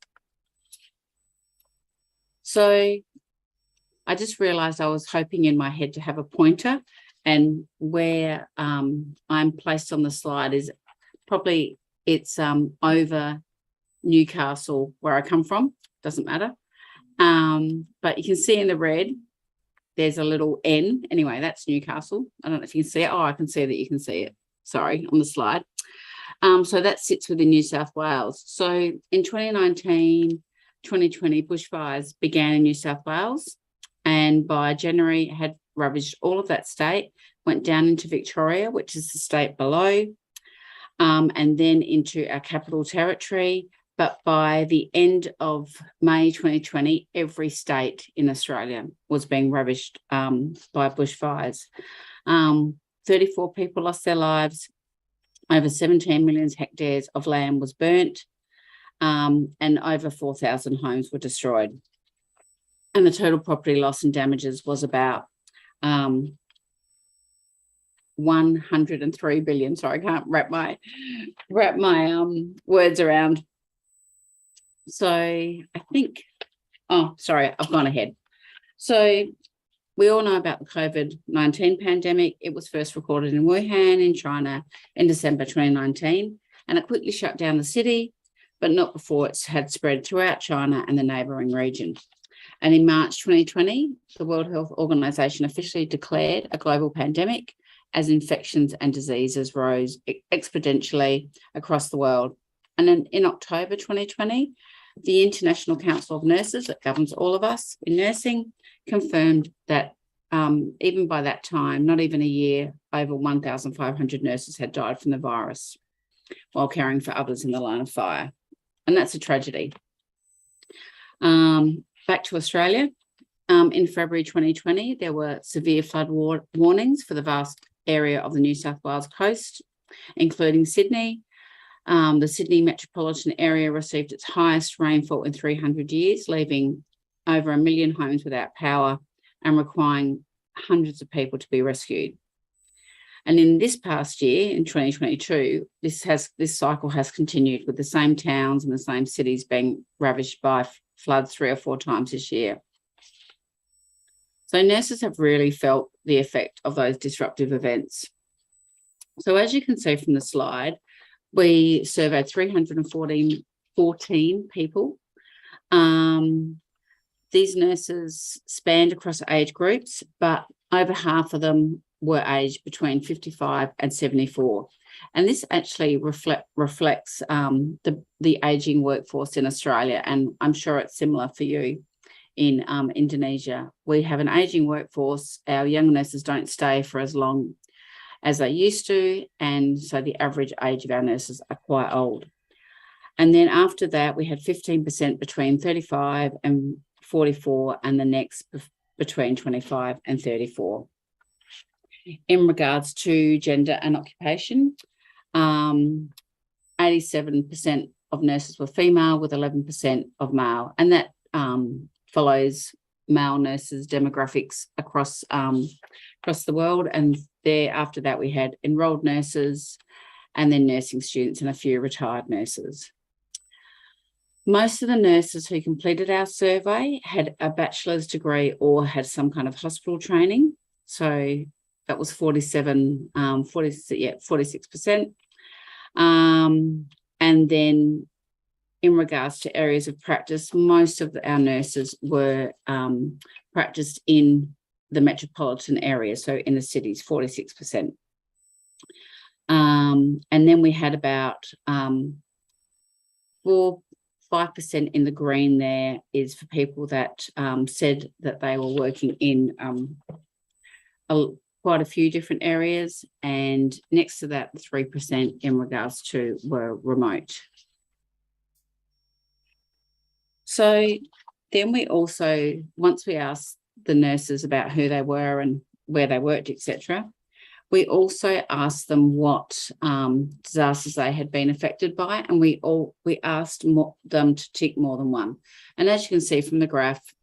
So I just realised I was hoping in my head to have a pointer, and where I'm placed on the slide is probably it's over Newcastle, where I come from, doesn't matter. But you can see in the red, there's a little N. Anyway, that's Newcastle. I don't know if you can see it. Oh, I can see that you can see it. Sorry, on the slide. So that sits within New South Wales. So in 2019, 2020, bushfires began in New South Wales, and by January had ravaged all of that state, went down into Victoria, which is the state below, and then into our capital territory. But by the end of May 2020, every state in Australia was being ravaged by bushfires. 34 people lost their lives, over 17 million hectares of land was burnt, and over 4,000 homes were destroyed. And the total property loss and damages was about 103 billion. Sorry, I can't wrap my words around. So I think, oh, sorry, I've gone ahead. So we all know about the COVID-19 pandemic. It was first recorded in Wuhan in China in December 2019, and it quickly shut down the city, but not before it had spread throughout China and the neighbouring region. And in March 2020, the World Health Organization officially declared a global pandemic as infections and diseases rose exponentially across the world. And then in October 2020, the International Council of Nurses, that governs all of us in nursing, confirmed that even by that time, not even a year, over 1,500 nurses had died from the virus. while caring for others in the line of fire. And that's a tragedy. Back to Australia. In February 2020, there were severe flood warnings for the vast area of the New South Wales coast, including Sydney. The Sydney metropolitan area received its highest rainfall in 300 years, leaving over 1 million homes without power and requiring hundreds of people to be rescued. And in this past year, in 2022, this cycle has continued, with the same towns and the same cities being ravaged by floods 3 or 4 times this year. So nurses have really felt the effect of those disruptive events. So as you can see from the slide, we surveyed 314 people. These nurses spanned across age groups, but over half of them were aged between 55 and 74. And this actually reflects the ageing workforce in Australia, and I'm sure it's similar for you in Indonesia. We have an ageing workforce. Our young nurses don't stay for as long as they used to, and so the average age of our nurses are quite old. And then after that, we had 15% between 35 and 44, and the next between 25 and 34. In regards to gender and occupation, 87% of nurses were female, with 11% of male, and that follows male nurses' demographics across the world. And after that, we had enrolled nurses, and then nursing students, and a few retired nurses. Most of the nurses who completed our survey had a bachelor's degree or had some kind of hospital training. So that was 46%. And then in regards to areas of practice, most of our nurses were practiced in the metropolitan area, so in the cities, 46%. And then we had about 5% in the green there is for people that said that they were working in quite a few different areas, and next to that, 3% in regards to were remote. So then we also, once we asked the nurses about who they were and where they worked, etc., we also asked them what disasters they had been affected by, and we asked them to tick more than one. And as you can see from the graph,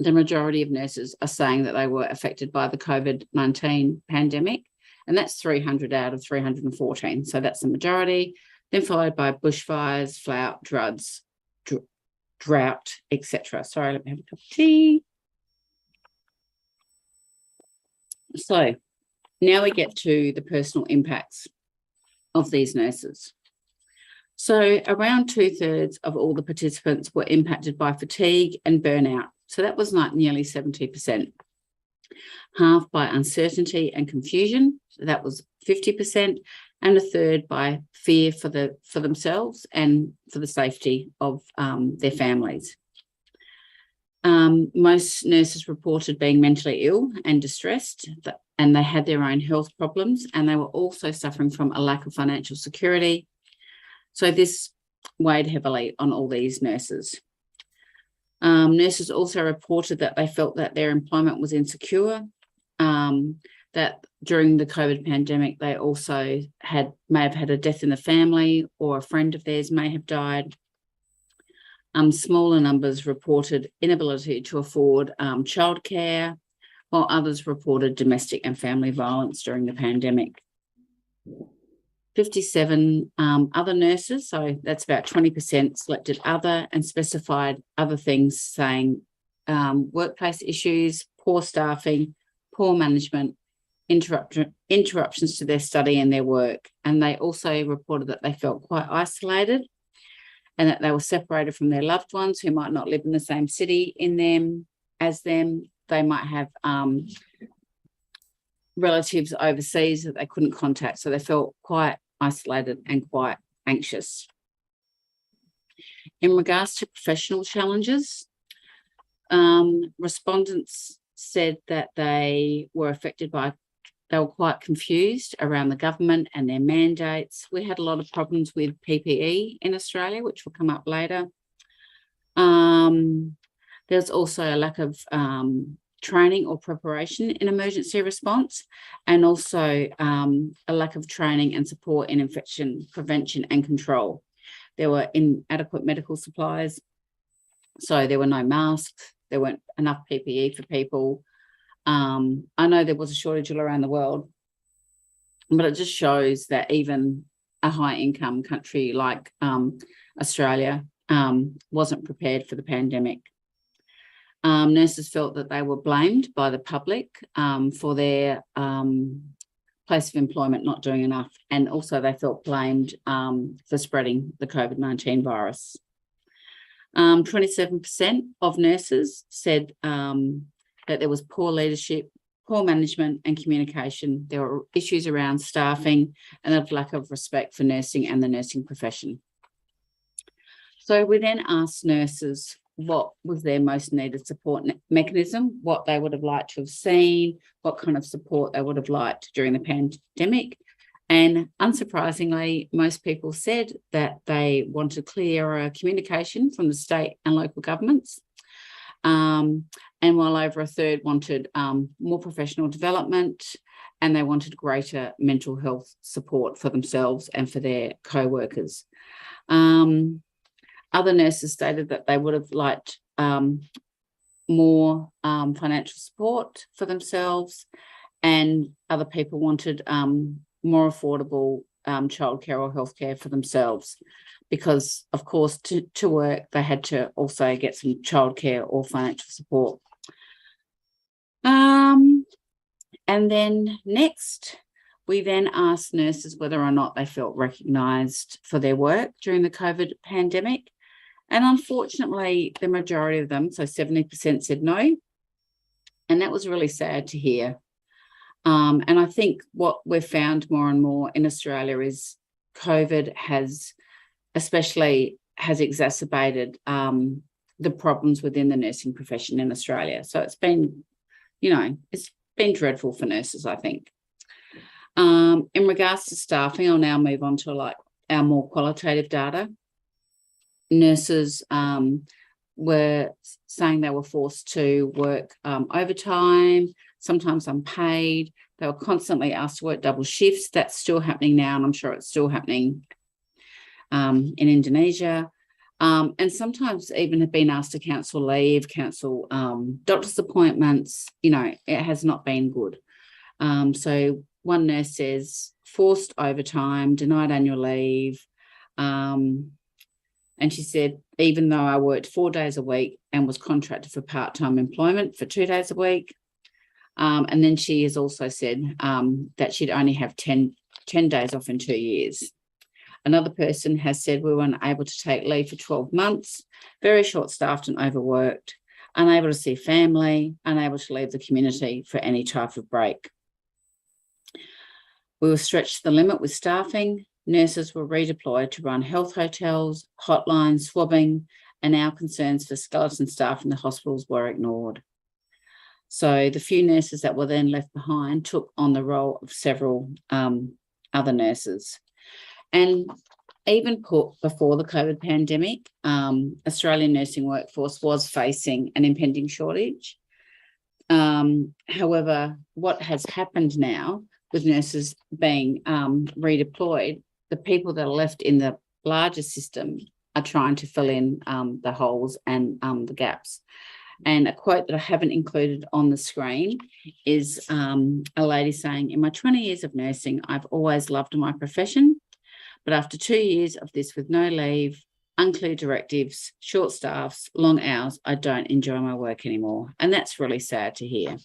the majority of nurses are saying that they were affected by the COVID-19 pandemic, and that's 300 out of 314. So that's the majority, then followed by bushfires, floods, drought, etc. Sorry, let me have a cup of tea. So now we get to the personal impacts of these nurses. So around 2/3 of all the participants were impacted by fatigue and burnout. So that was like nearly 70%. Half by uncertainty and confusion, so that was 50%, and 1/3 by fear for themselves and for the safety of their families. Most nurses reported being mentally ill and distressed, and they had their own health problems, and they were also suffering from a lack of financial security. So this weighed heavily on all these nurses. Nurses also reported that they felt that their employment was insecure, that during the COVID pandemic, they also may have had a death in the family, or a friend of theirs may have died. Smaller numbers reported inability to afford childcare, while others reported domestic and family violence during the pandemic. 57 other nurses, so that's about 20%, selected other and specified other things, saying workplace issues, poor staffing, poor management, interruptions to their study and their work. And they also reported that they felt quite isolated, and that they were separated from their loved ones who might not live in the same city as them. They might have relatives overseas that they couldn't contact, so they felt quite isolated and quite anxious. In regards to professional challenges, respondents said that they were affected by they were quite confused around the government and their mandates. We had a lot of problems with PPE in Australia, which will come up later. There's also a lack of training or preparation in emergency response, and also a lack of training and support in infection prevention and control. There were inadequate medical supplies, so there were no masks, there weren't enough PPE for people. I know there was a shortage all around the world, but it just shows that even a high-income country like Australia wasn't prepared for the pandemic. Nurses felt that they were blamed by the public for their place of employment not doing enough, and also they felt blamed for spreading the COVID-19 virus. 27% of nurses said that there was poor leadership, poor management and communication. There were issues around staffing and a lack of respect for nursing and the nursing profession. So we then asked nurses what was their most needed support mechanism, what they would have liked to have seen, what kind of support they would have liked during the pandemic. And unsurprisingly, most people said that they wanted clearer communication from the state and local governments. And while over a third wanted more professional development, and they wanted greater mental health support for themselves and for their co-workers. Other nurses stated that they would have liked more financial support for themselves, and other people wanted more affordable childcare or healthcare for themselves, because of course to work they had to also get some childcare or financial support. And then next, we then asked nurses whether or not they felt recognised for their work during the COVID pandemic. And unfortunately, the majority of them, so 70%, said no. And that was really sad to hear. And I think what we've found more and more in Australia is COVID has exacerbated the problems within the nursing profession in Australia. So it's been, it's been dreadful for nurses, I think. In regards to staffing, I'll now move on to our more qualitative data. Nurses were saying they were forced to work overtime, sometimes unpaid. They were constantly asked to work double shifts. That's still happening now, and I'm sure it's still happening in Indonesia. And sometimes even have been asked to cancel leave, cancel doctor's appointments. It has not been good. So one nurse says forced overtime, denied annual leave. And she said, even though I worked 4 days a week and was contracted for part-time employment for 2 days a week. And then she has also said that she'd only have 10 days off in 2 years. Another person has said we were unable to take leave for 12 months, very short-staffed and overworked, unable to see family, unable to leave the community for any type of break. We were stretched to the limit with staffing. Nurses were redeployed to run health hotels, hotlines, swabbing, and our concerns for skeleton staff in the hospitals were ignored. So the few nurses that were then left behind took on the role of several other nurses. And even before the COVID pandemic, Australian nursing workforce was facing an impending shortage. However, what has happened now with nurses being redeployed, the people that are left in the larger system are trying to fill in the holes and the gaps. And a quote that I haven't included on the screen is a lady saying, in my 20 years of nursing, I've always loved my profession, but after 2 years of this with no leave, unclear directives, short staffs, long hours, I don't enjoy my work anymore. And that's really sad to hear.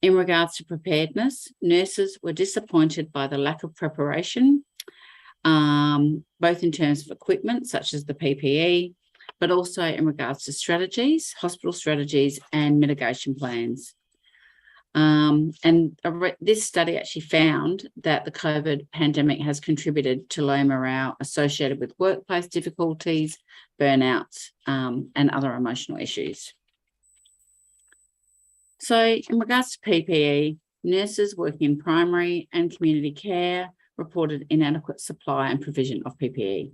In regards to preparedness, nurses were disappointed by the lack of preparation, both in terms of equipment, such as the PPE, but also in regards to strategies, hospital strategies and mitigation plans. This study actually found that the COVID pandemic has contributed to low morale associated with workplace difficulties, burnouts, and other emotional issues. So in regards to PPE, nurses working in primary and community care reported inadequate supply and provision of PPE.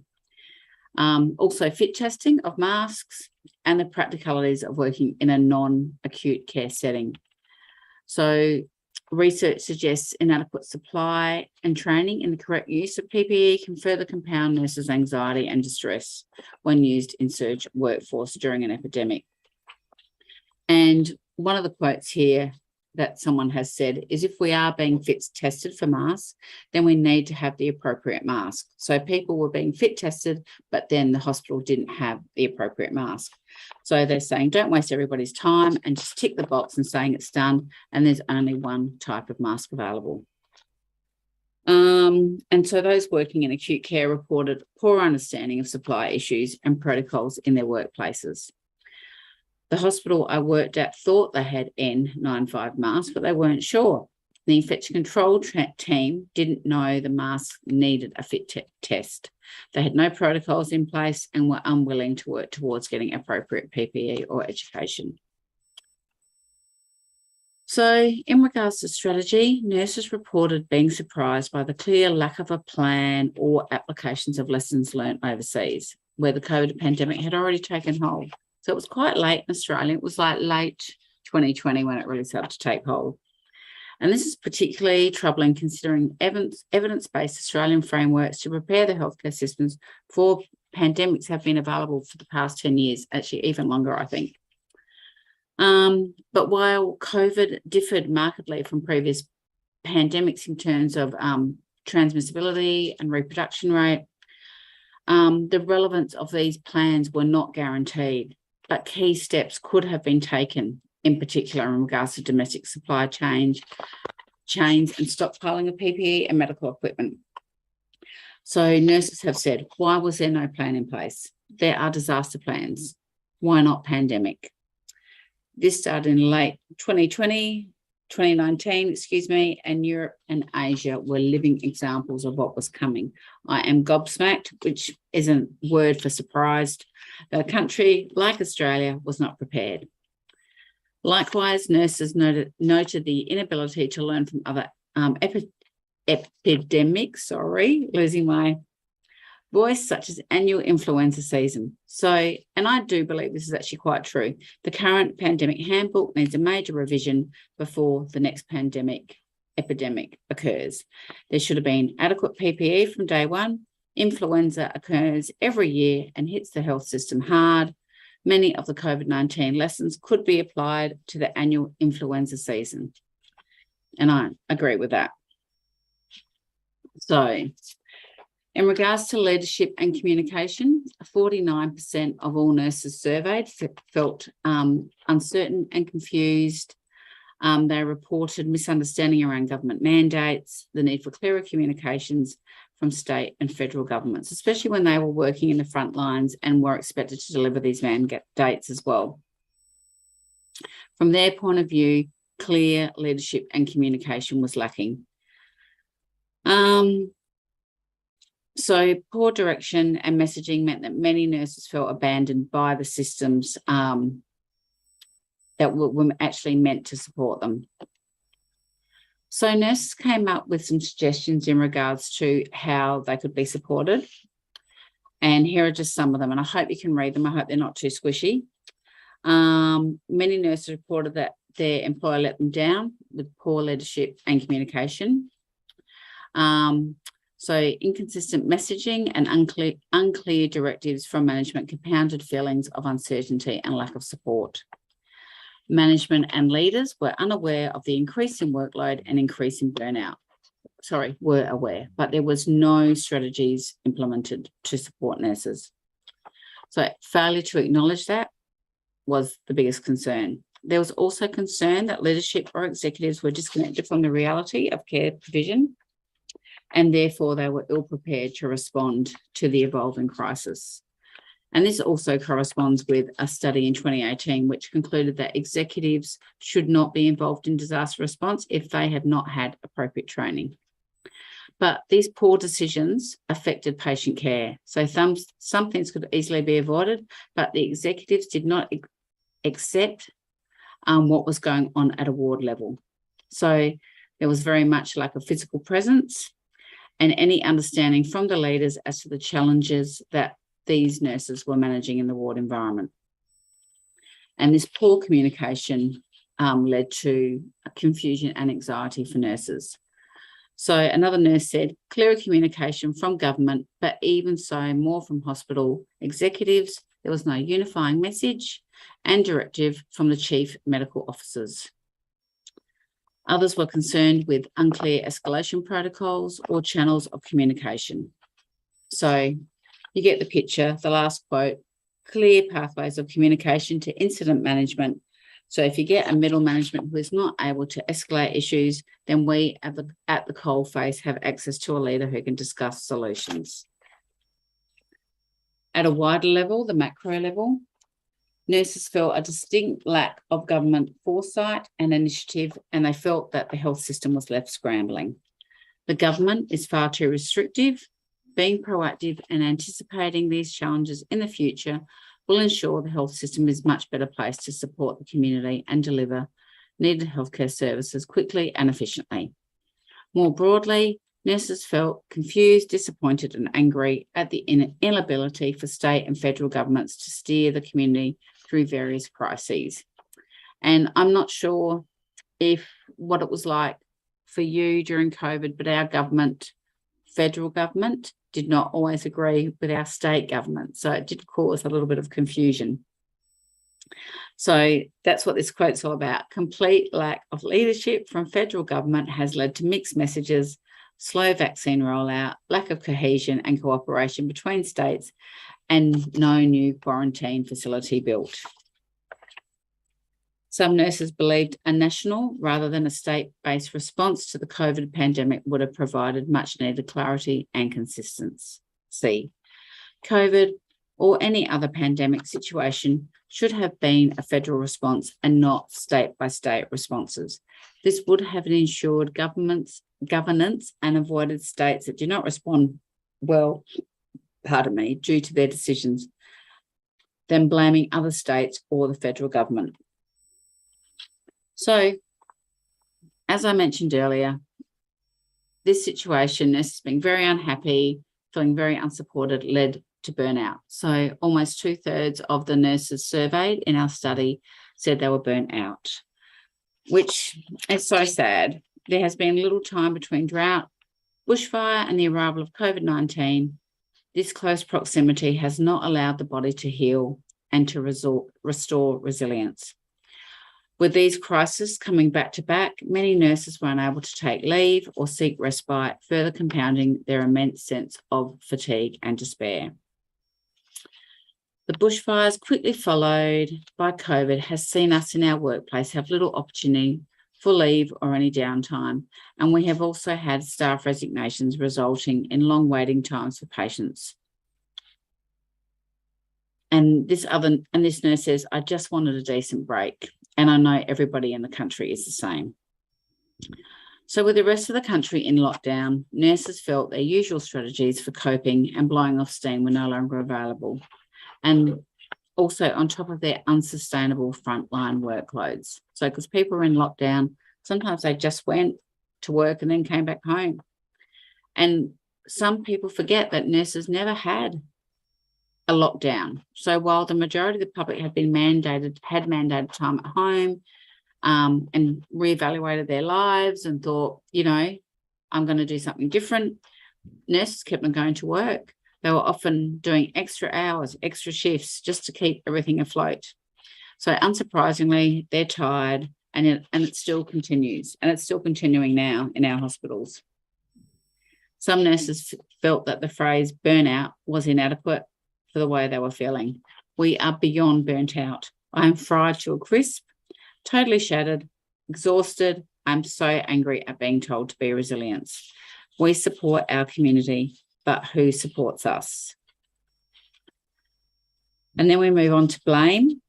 Also fit testing of masks and the practicalities of working in a non-acute care setting. So research suggests inadequate supply and training in the correct use of PPE can further compound nurses' anxiety and distress when used in surge workforce during an epidemic. And one of the quotes here that someone has said is, if we are being fit tested for masks, then we need to have the appropriate mask. So people were being fit tested, but then the hospital didn't have the appropriate mask. So they're saying, don't waste everybody's time and just tick the box and saying it's done, and there's only one type of mask available. And so those working in acute care reported poor understanding of supply issues and protocols in their workplaces. The hospital I worked at thought they had N95 masks, but they weren't sure. The infection control team didn't know the mask needed a fit test. They had no protocols in place and were unwilling to work towards getting appropriate PPE or education. So in regards to strategy, nurses reported being surprised by the clear lack of a plan or applications of lessons learned overseas, where the COVID pandemic had already taken hold. So it was quite late in Australia. It was like late 2020 when it really started to take hold. And this is particularly troubling considering evidence-based Australian frameworks to prepare the healthcare systems for pandemics have been available for the past 10 years, actually even longer, I think. But while COVID differed markedly from previous pandemics in terms of transmissibility and reproduction rate, the relevance of these plans were not guaranteed, but key steps could have been taken, in particular in regards to domestic supply chains and stockpiling of PPE and medical equipment. So nurses have said, why was there no plan in place? There are disaster plans. Why not pandemic? This started in late 2019, and Europe and Asia were living examples of what was coming. I am gobsmacked, which is a word for surprised, that a country like Australia was not prepared. Likewise, nurses noted the inability to learn from other epidemics, losing my voice, such as annual influenza season. So, and I do believe this is actually quite true. The current pandemic handbook needs a major revision before the next epidemic occurs. There should have been adequate PPE from day one. Influenza occurs every year and hits the health system hard. Many of the COVID-19 lessons could be applied to the annual influenza season. And I agree with that. So, in regards to leadership and communication, 49% of all nurses surveyed felt uncertain and confused. They reported misunderstanding around government mandates, the need for clearer communications from state and federal governments, especially when they were working in the front lines and were expected to deliver these mandates as well. From their point of view, clear leadership and communication was lacking. So poor direction and messaging meant that many nurses felt abandoned by the systems that were actually meant to support them. So nurses came up with some suggestions in regards to how they could be supported. And here are just some of them, and I hope you can read them. I hope they're not too squishy. Many nurses reported that their employer let them down with poor leadership and communication. So inconsistent messaging and unclear directives from management compounded feelings of uncertainty and lack of support. Management and leaders were unaware of the increase in workload and increase in burnout. Were aware, but there was no strategies implemented to support nurses. So failure to acknowledge that was the biggest concern. There was also concern that leadership or executives were disconnected from the reality of care provision, and therefore they were ill prepared to respond to the evolving crisis. And this also corresponds with a study in 2018, which concluded that executives should not be involved in disaster response if they have not had appropriate training. But these poor decisions affected patient care. So some things could easily be avoided, but the executives did not accept what was going on at a ward level. So There was very much lack of physical presence and any understanding from the leaders as to the challenges that these nurses were managing in the ward environment. And this poor communication led to confusion and anxiety for nurses. So another nurse said, clearer communication from government, but even so, more from hospital executives. There was no unifying message and directive from the chief medical officers. Others were concerned with unclear escalation protocols or channels of communication. So you get the picture, the last quote, clear pathways of communication to incident management. So if you get a middle management who is not able to escalate issues, then we at the coalface have access to a leader who can discuss solutions. At a wider level, the macro level, nurses felt a distinct lack of government foresight and initiative, and they felt that the health system was left scrambling. The government is far too restrictive. Being proactive and anticipating these challenges in the future will ensure the health system is much better placed to support the community and deliver needed healthcare services quickly and efficiently. More broadly, nurses felt confused, disappointed and angry at the inability for state and federal governments to steer the community through various crises. And I'm not sure if what it was like for you during COVID, but our government, federal government, did not always agree with our state government. So it did cause a little bit of confusion. So that's what this quote's all about. Complete lack of leadership from federal government has led to mixed messages, slow vaccine rollout, lack of cohesion and cooperation between states, and no new quarantine facility built. Some nurses believed a national rather than a state-based response to the COVID pandemic would have provided much needed clarity and consistency. COVID or any other pandemic situation should have been a federal response and not state-by-state responses. This would have ensured governance and avoided states that do not respond well, due to their decisions, than blaming other states or the federal government. So, as I mentioned earlier, this situation, nurses being very unhappy, feeling very unsupported, led to burnout. So almost 2/3 of the nurses surveyed in our study said they were burnt out, which is so sad. There has been little time between drought, bushfire and the arrival of COVID-19. This close proximity has not allowed the body to heal and to restore resilience. With these crises coming back to back, many nurses were unable to take leave or seek respite, further compounding their immense sense of fatigue and despair. The bushfires quickly followed by COVID has seen us in our workplace have little opportunity for leave or any downtime, and we have also had staff resignations resulting in long waiting times for patients. And this nurse says, I just wanted a decent break. And I know everybody in the country is the same. So with the rest of the country in lockdown, nurses felt their usual strategies for coping and blowing off steam were no longer available. And also on top of their unsustainable frontline workloads. So because people were in lockdown, sometimes they just went to work and then came back home. And some people forget that nurses never had a lockdown. So while the majority of the public had mandated time at home and reevaluated their lives and thought, I'm going to do something different, nurses kept on going to work. They were often doing extra hours, extra shifts just to keep everything afloat. So unsurprisingly, they're tired and it still continues. And it's still continuing now in our hospitals. Some nurses felt that the phrase burnout was inadequate for the way they were feeling. We are beyond burnt out. I am fried to a crisp, totally shattered, exhausted. I'm so angry at being told to be resilient. We support our community, but who supports us? And then we move on to blame.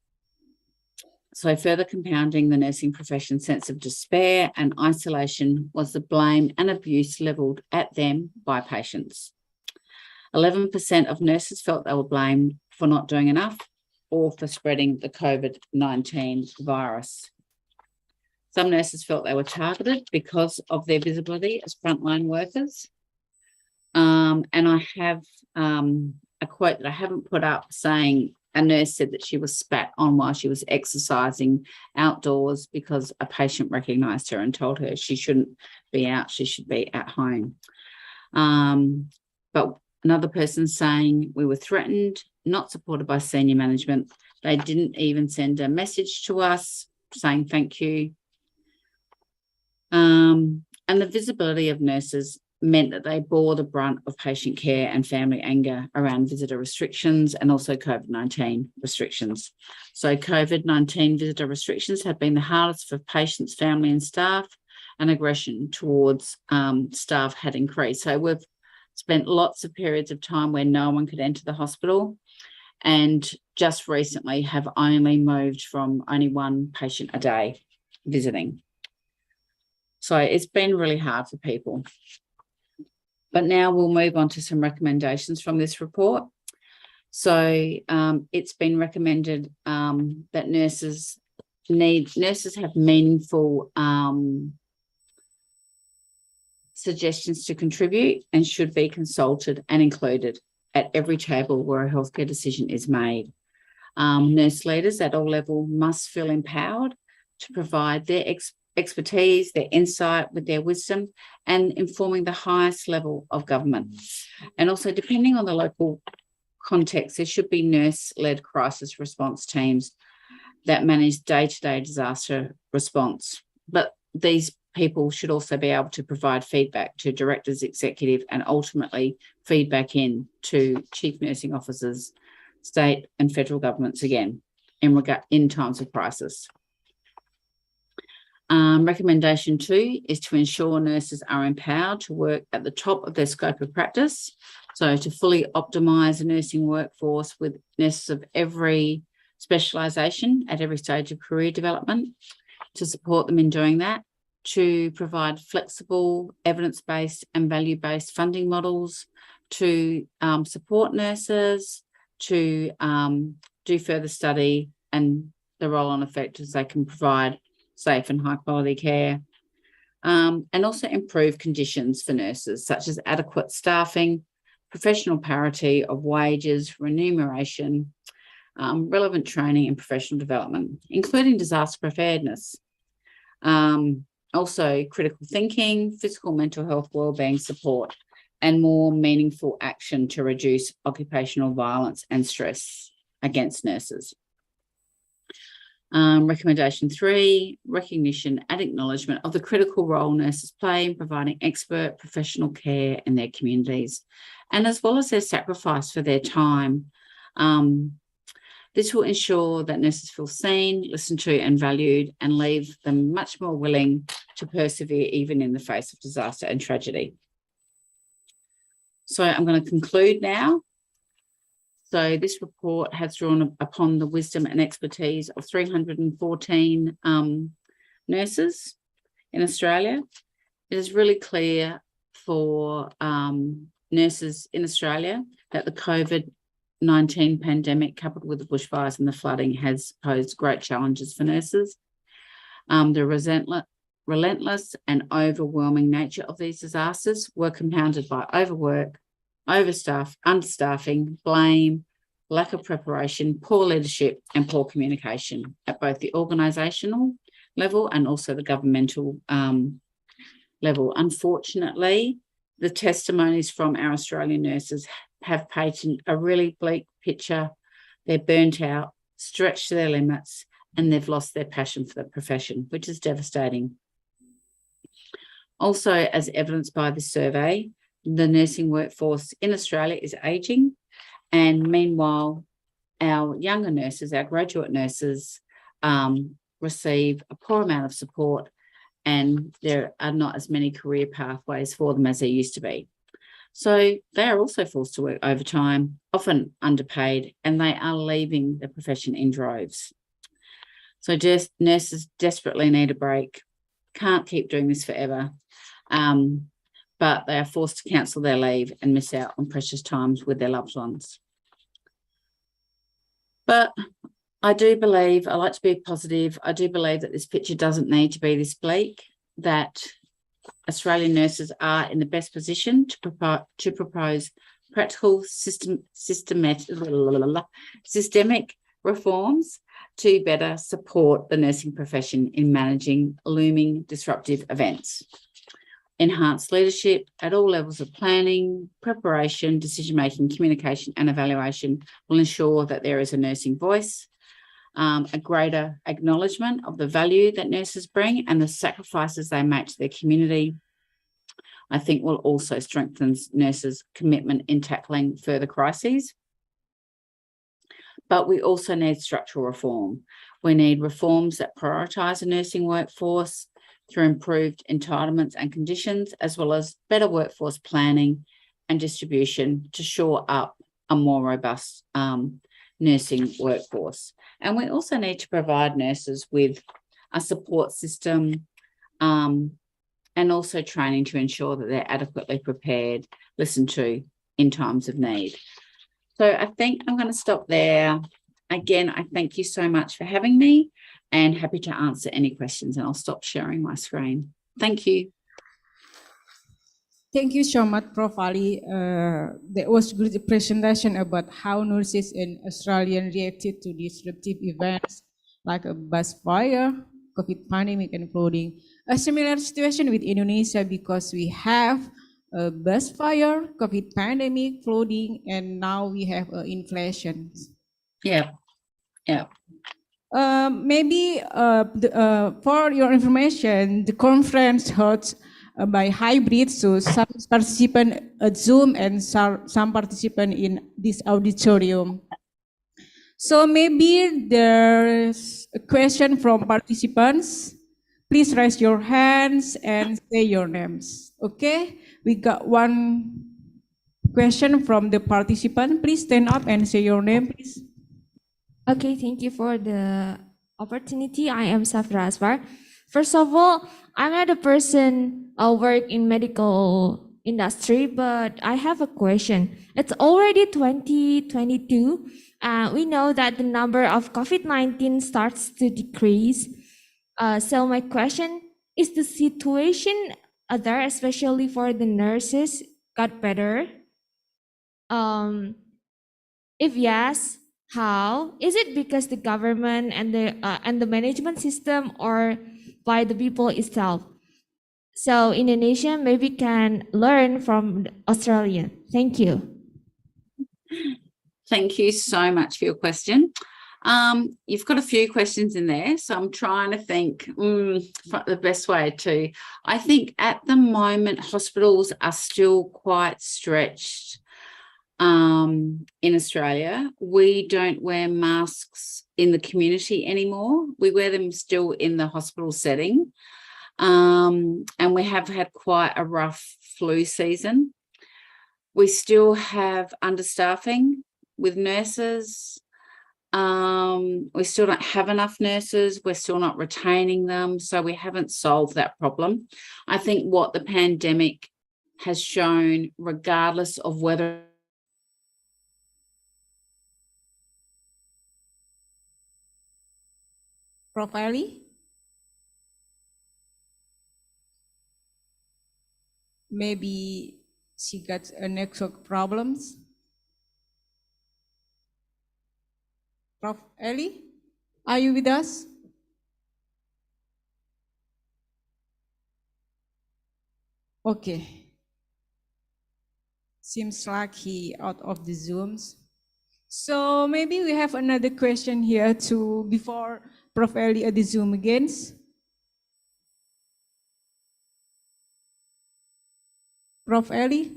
So further compounding the nursing profession's sense of despair and isolation was the blame and abuse levelled at them by patients. 11% of nurses felt they were blamed for not doing enough or for spreading the COVID-19 virus. Some nurses felt they were targeted because of their visibility as frontline workers. And I have a quote that I haven't put up saying a nurse said that she was spat on while she was exercising outdoors because a patient recognised her and told her she shouldn't be out, she should be at home. But another person saying we were threatened, not supported by senior management. They didn't even send a message to us saying thank you. And the visibility of nurses meant that they bore the brunt of patient care and family anger around visitor restrictions and also COVID-19 restrictions. So COVID-19 visitor restrictions have been the hardest for patients, family and staff, and aggression towards staff had increased. So we've spent lots of periods of time where no one could enter the hospital, and just recently have only moved from only one patient a day visiting. So it's been really hard for people. But now we'll move on to some recommendations from this report. So it's been recommended that nurses have meaningful suggestions to contribute and should be consulted and included at every table where a healthcare decision is made. Nurse leaders at all levels must feel empowered to provide their expertise, their insight with their wisdom, and informing the highest level of government. And also, depending on the local context, there should be nurse-led crisis response teams that manage day-to-day disaster response. But these people should also be able to provide feedback to directors, executive, and ultimately feedback in to chief nursing officers, state and federal governments again, in times of crisis. Recommendation 2 is to ensure nurses are empowered to work at the top of their scope of practice. So to fully optimise the nursing workforce with nurses of every specialisation at every stage of career development, to support them in doing that, to provide flexible, evidence-based and value-based funding models, to support nurses, to do further study and the roll-on effect as they can provide safe and high-quality care, and also improve conditions for nurses, such as adequate staffing, professional parity of wages, remuneration, relevant training and professional development, including disaster preparedness. Also critical thinking, physical, mental health, wellbeing support, and more meaningful action to reduce occupational violence and stress against nurses. Recommendation 3, recognition and acknowledgement of the critical role nurses play in providing expert professional care in their communities, and as well as their sacrifice for their time. This will ensure that nurses feel seen, listened to and valued, and leave them much more willing to persevere even in the face of disaster and tragedy. So I'm going to conclude now. So this report has drawn upon the wisdom and expertise of 314 nurses in Australia. It is really clear for nurses in Australia that the COVID-19 pandemic, coupled with the bushfires and the flooding, has posed great challenges for nurses. The relentless and overwhelming nature of these disasters were compounded by overwork, overstaff, understaffing, blame, lack of preparation, poor leadership and poor communication at both the organisational level and also the governmental level. Unfortunately, the testimonies from our Australian nurses have painted a really bleak picture. They're burnt out, stretched to their limits, and they've lost their passion for the profession, which is devastating. Also, as evidenced by this survey, the nursing workforce in Australia is ageing, and meanwhile, our younger nurses, our graduate nurses, receive a poor amount of support, and there are not as many career pathways for them as there used to be. So they are also forced to work overtime, often underpaid, and they are leaving the profession in droves. So nurses desperately need a break, can't keep doing this forever. But they are forced to cancel their leave and miss out on precious times with their loved ones. But I do believe, I like to be positive, I do believe that this picture doesn't need to be this bleak, that Australian nurses are in the best position to propose practical systemic reforms to better support the nursing profession in managing looming disruptive events. Enhanced leadership at all levels of planning, preparation, decision-making, communication and evaluation will ensure that there is a nursing voice, a greater acknowledgement of the value that nurses bring and the sacrifices they make to their community. I think will also strengthen nurses' commitment in tackling further crises. But we also need structural reform. We need reforms that prioritise a nursing workforce through improved entitlements and conditions, as well as better workforce planning and distribution to shore up a more robust nursing workforce. And we also need to provide nurses with a support system and also training to ensure that they're adequately prepared, listened to in times of need. So I think I'm going to stop there. Again, I thank you so much for having me and happy to answer any questions, and I'll stop sharing my screen. Thank you. Thank you so much, Prof. Ali. That was a good presentation about how nurses in Australia reacted to disruptive events like a bushfire, COVID pandemic, and flooding. A similar situation with Indonesia because we have a bushfire, COVID pandemic, flooding, and now we have inflation. Yeah. Maybe for your information, the conference held by hybrid, so some participants at Zoom and some participants in this auditorium. So maybe there's a question from participants. Please raise your hands and say your names. Okay, we got one question from the participant. Please stand up and say your name, please. Okay, thank you for the opportunity. I am Safra Asfar. First of all, I'm not a person work in medical industry, but I have a question. It's already 2022. We know that the number of COVID-19 starts to decrease. So my question is, the situation there, especially for the nurses, got better? If yes, how? Is it because the government and the management system, or by the people itself? So Indonesia maybe can learn from Australia. Thank you. Thank you so much for your question. You've got a few questions in there, so I'm trying to think the best way to. I think at the moment hospitals are still quite stretched. In Australia, we don't wear masks in the community anymore. We wear them still in the hospital setting. And we have had quite a rough flu season. We still have understaffing with nurses. We still don't have enough nurses. We're still not retaining them. So we haven't solved that problem. I think what the pandemic has shown, regardless of whether Prof. Ali? Maybe she got a network problems. Prof. Ali, are you with us? Okay. Seems like he out of the Zooms. So maybe we have another question here too before Prof. Ali at the Zoom again. Prof. Ali?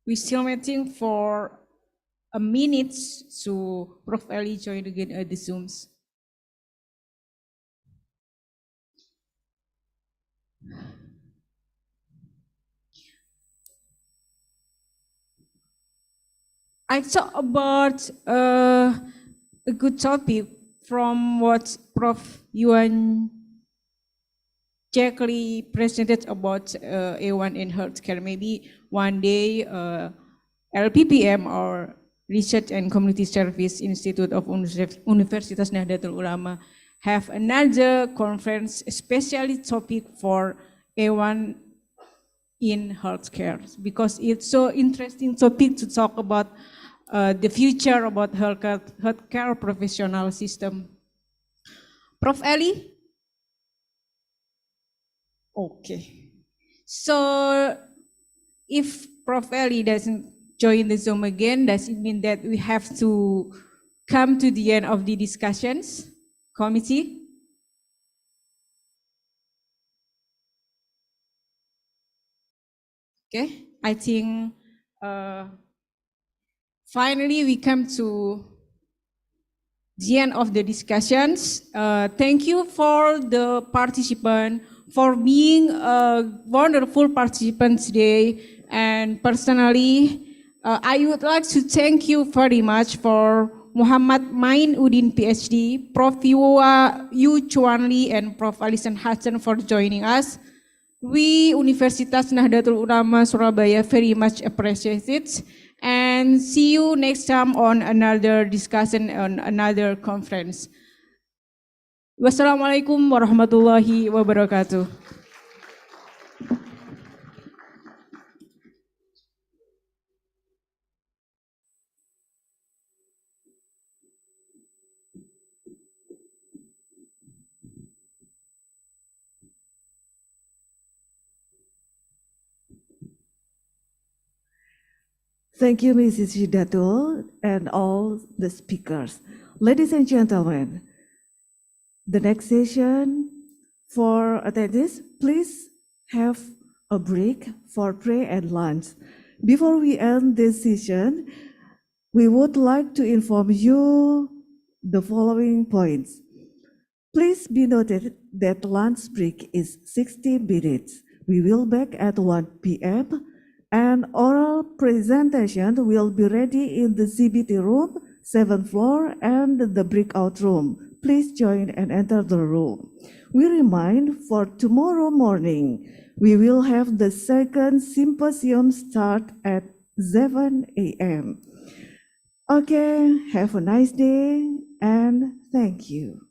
We're still waiting for a minute so Prof. Ali join again at the Zooms. I talk about a good topic from what Prof. Yuan exactly presented about A1 in healthcare. Maybe one day LPPM or Research and Community Service Institute of Universitas Nahdlatul Ulama have another conference, especially topic for A1 in healthcare, because it's so interesting topic to talk about the future about healthcare professional system. Prof. Eli? Okay. So if Prof. Eli doesn't join the Zoom again, does it mean that we have to come to the end of the discussions committee? Okay, I think finally we come to the end of the discussions. Thank you for the participant for being a wonderful participant today. And personally, I would like to thank you very much for Muhammad Main Udin PhD, Prof. Yu Chuanli, and Prof. Alison Hassan for joining us. We, Universitas Nahdlatul Ulama Surabaya, very much appreciate it. And see you next time on another discussion, on another conference. Wassalamualaikum warahmatullahi wabarakatuh. Thank you, Mrs. Hidatul, and all the speakers. Ladies and gentlemen, the next session for attendees, please have a break for prayer and lunch. Before we end this session, we would like to inform you the following points. Please be noted that lunch break is 60 minutes. We will back at 1 p.m. and oral presentation will be ready in the CBT room, 7th floor, and the breakout room. Please join and enter the room. We remind for tomorrow morning, we will have the second symposium start at 7 a.m. Okay, have a nice day and thank you.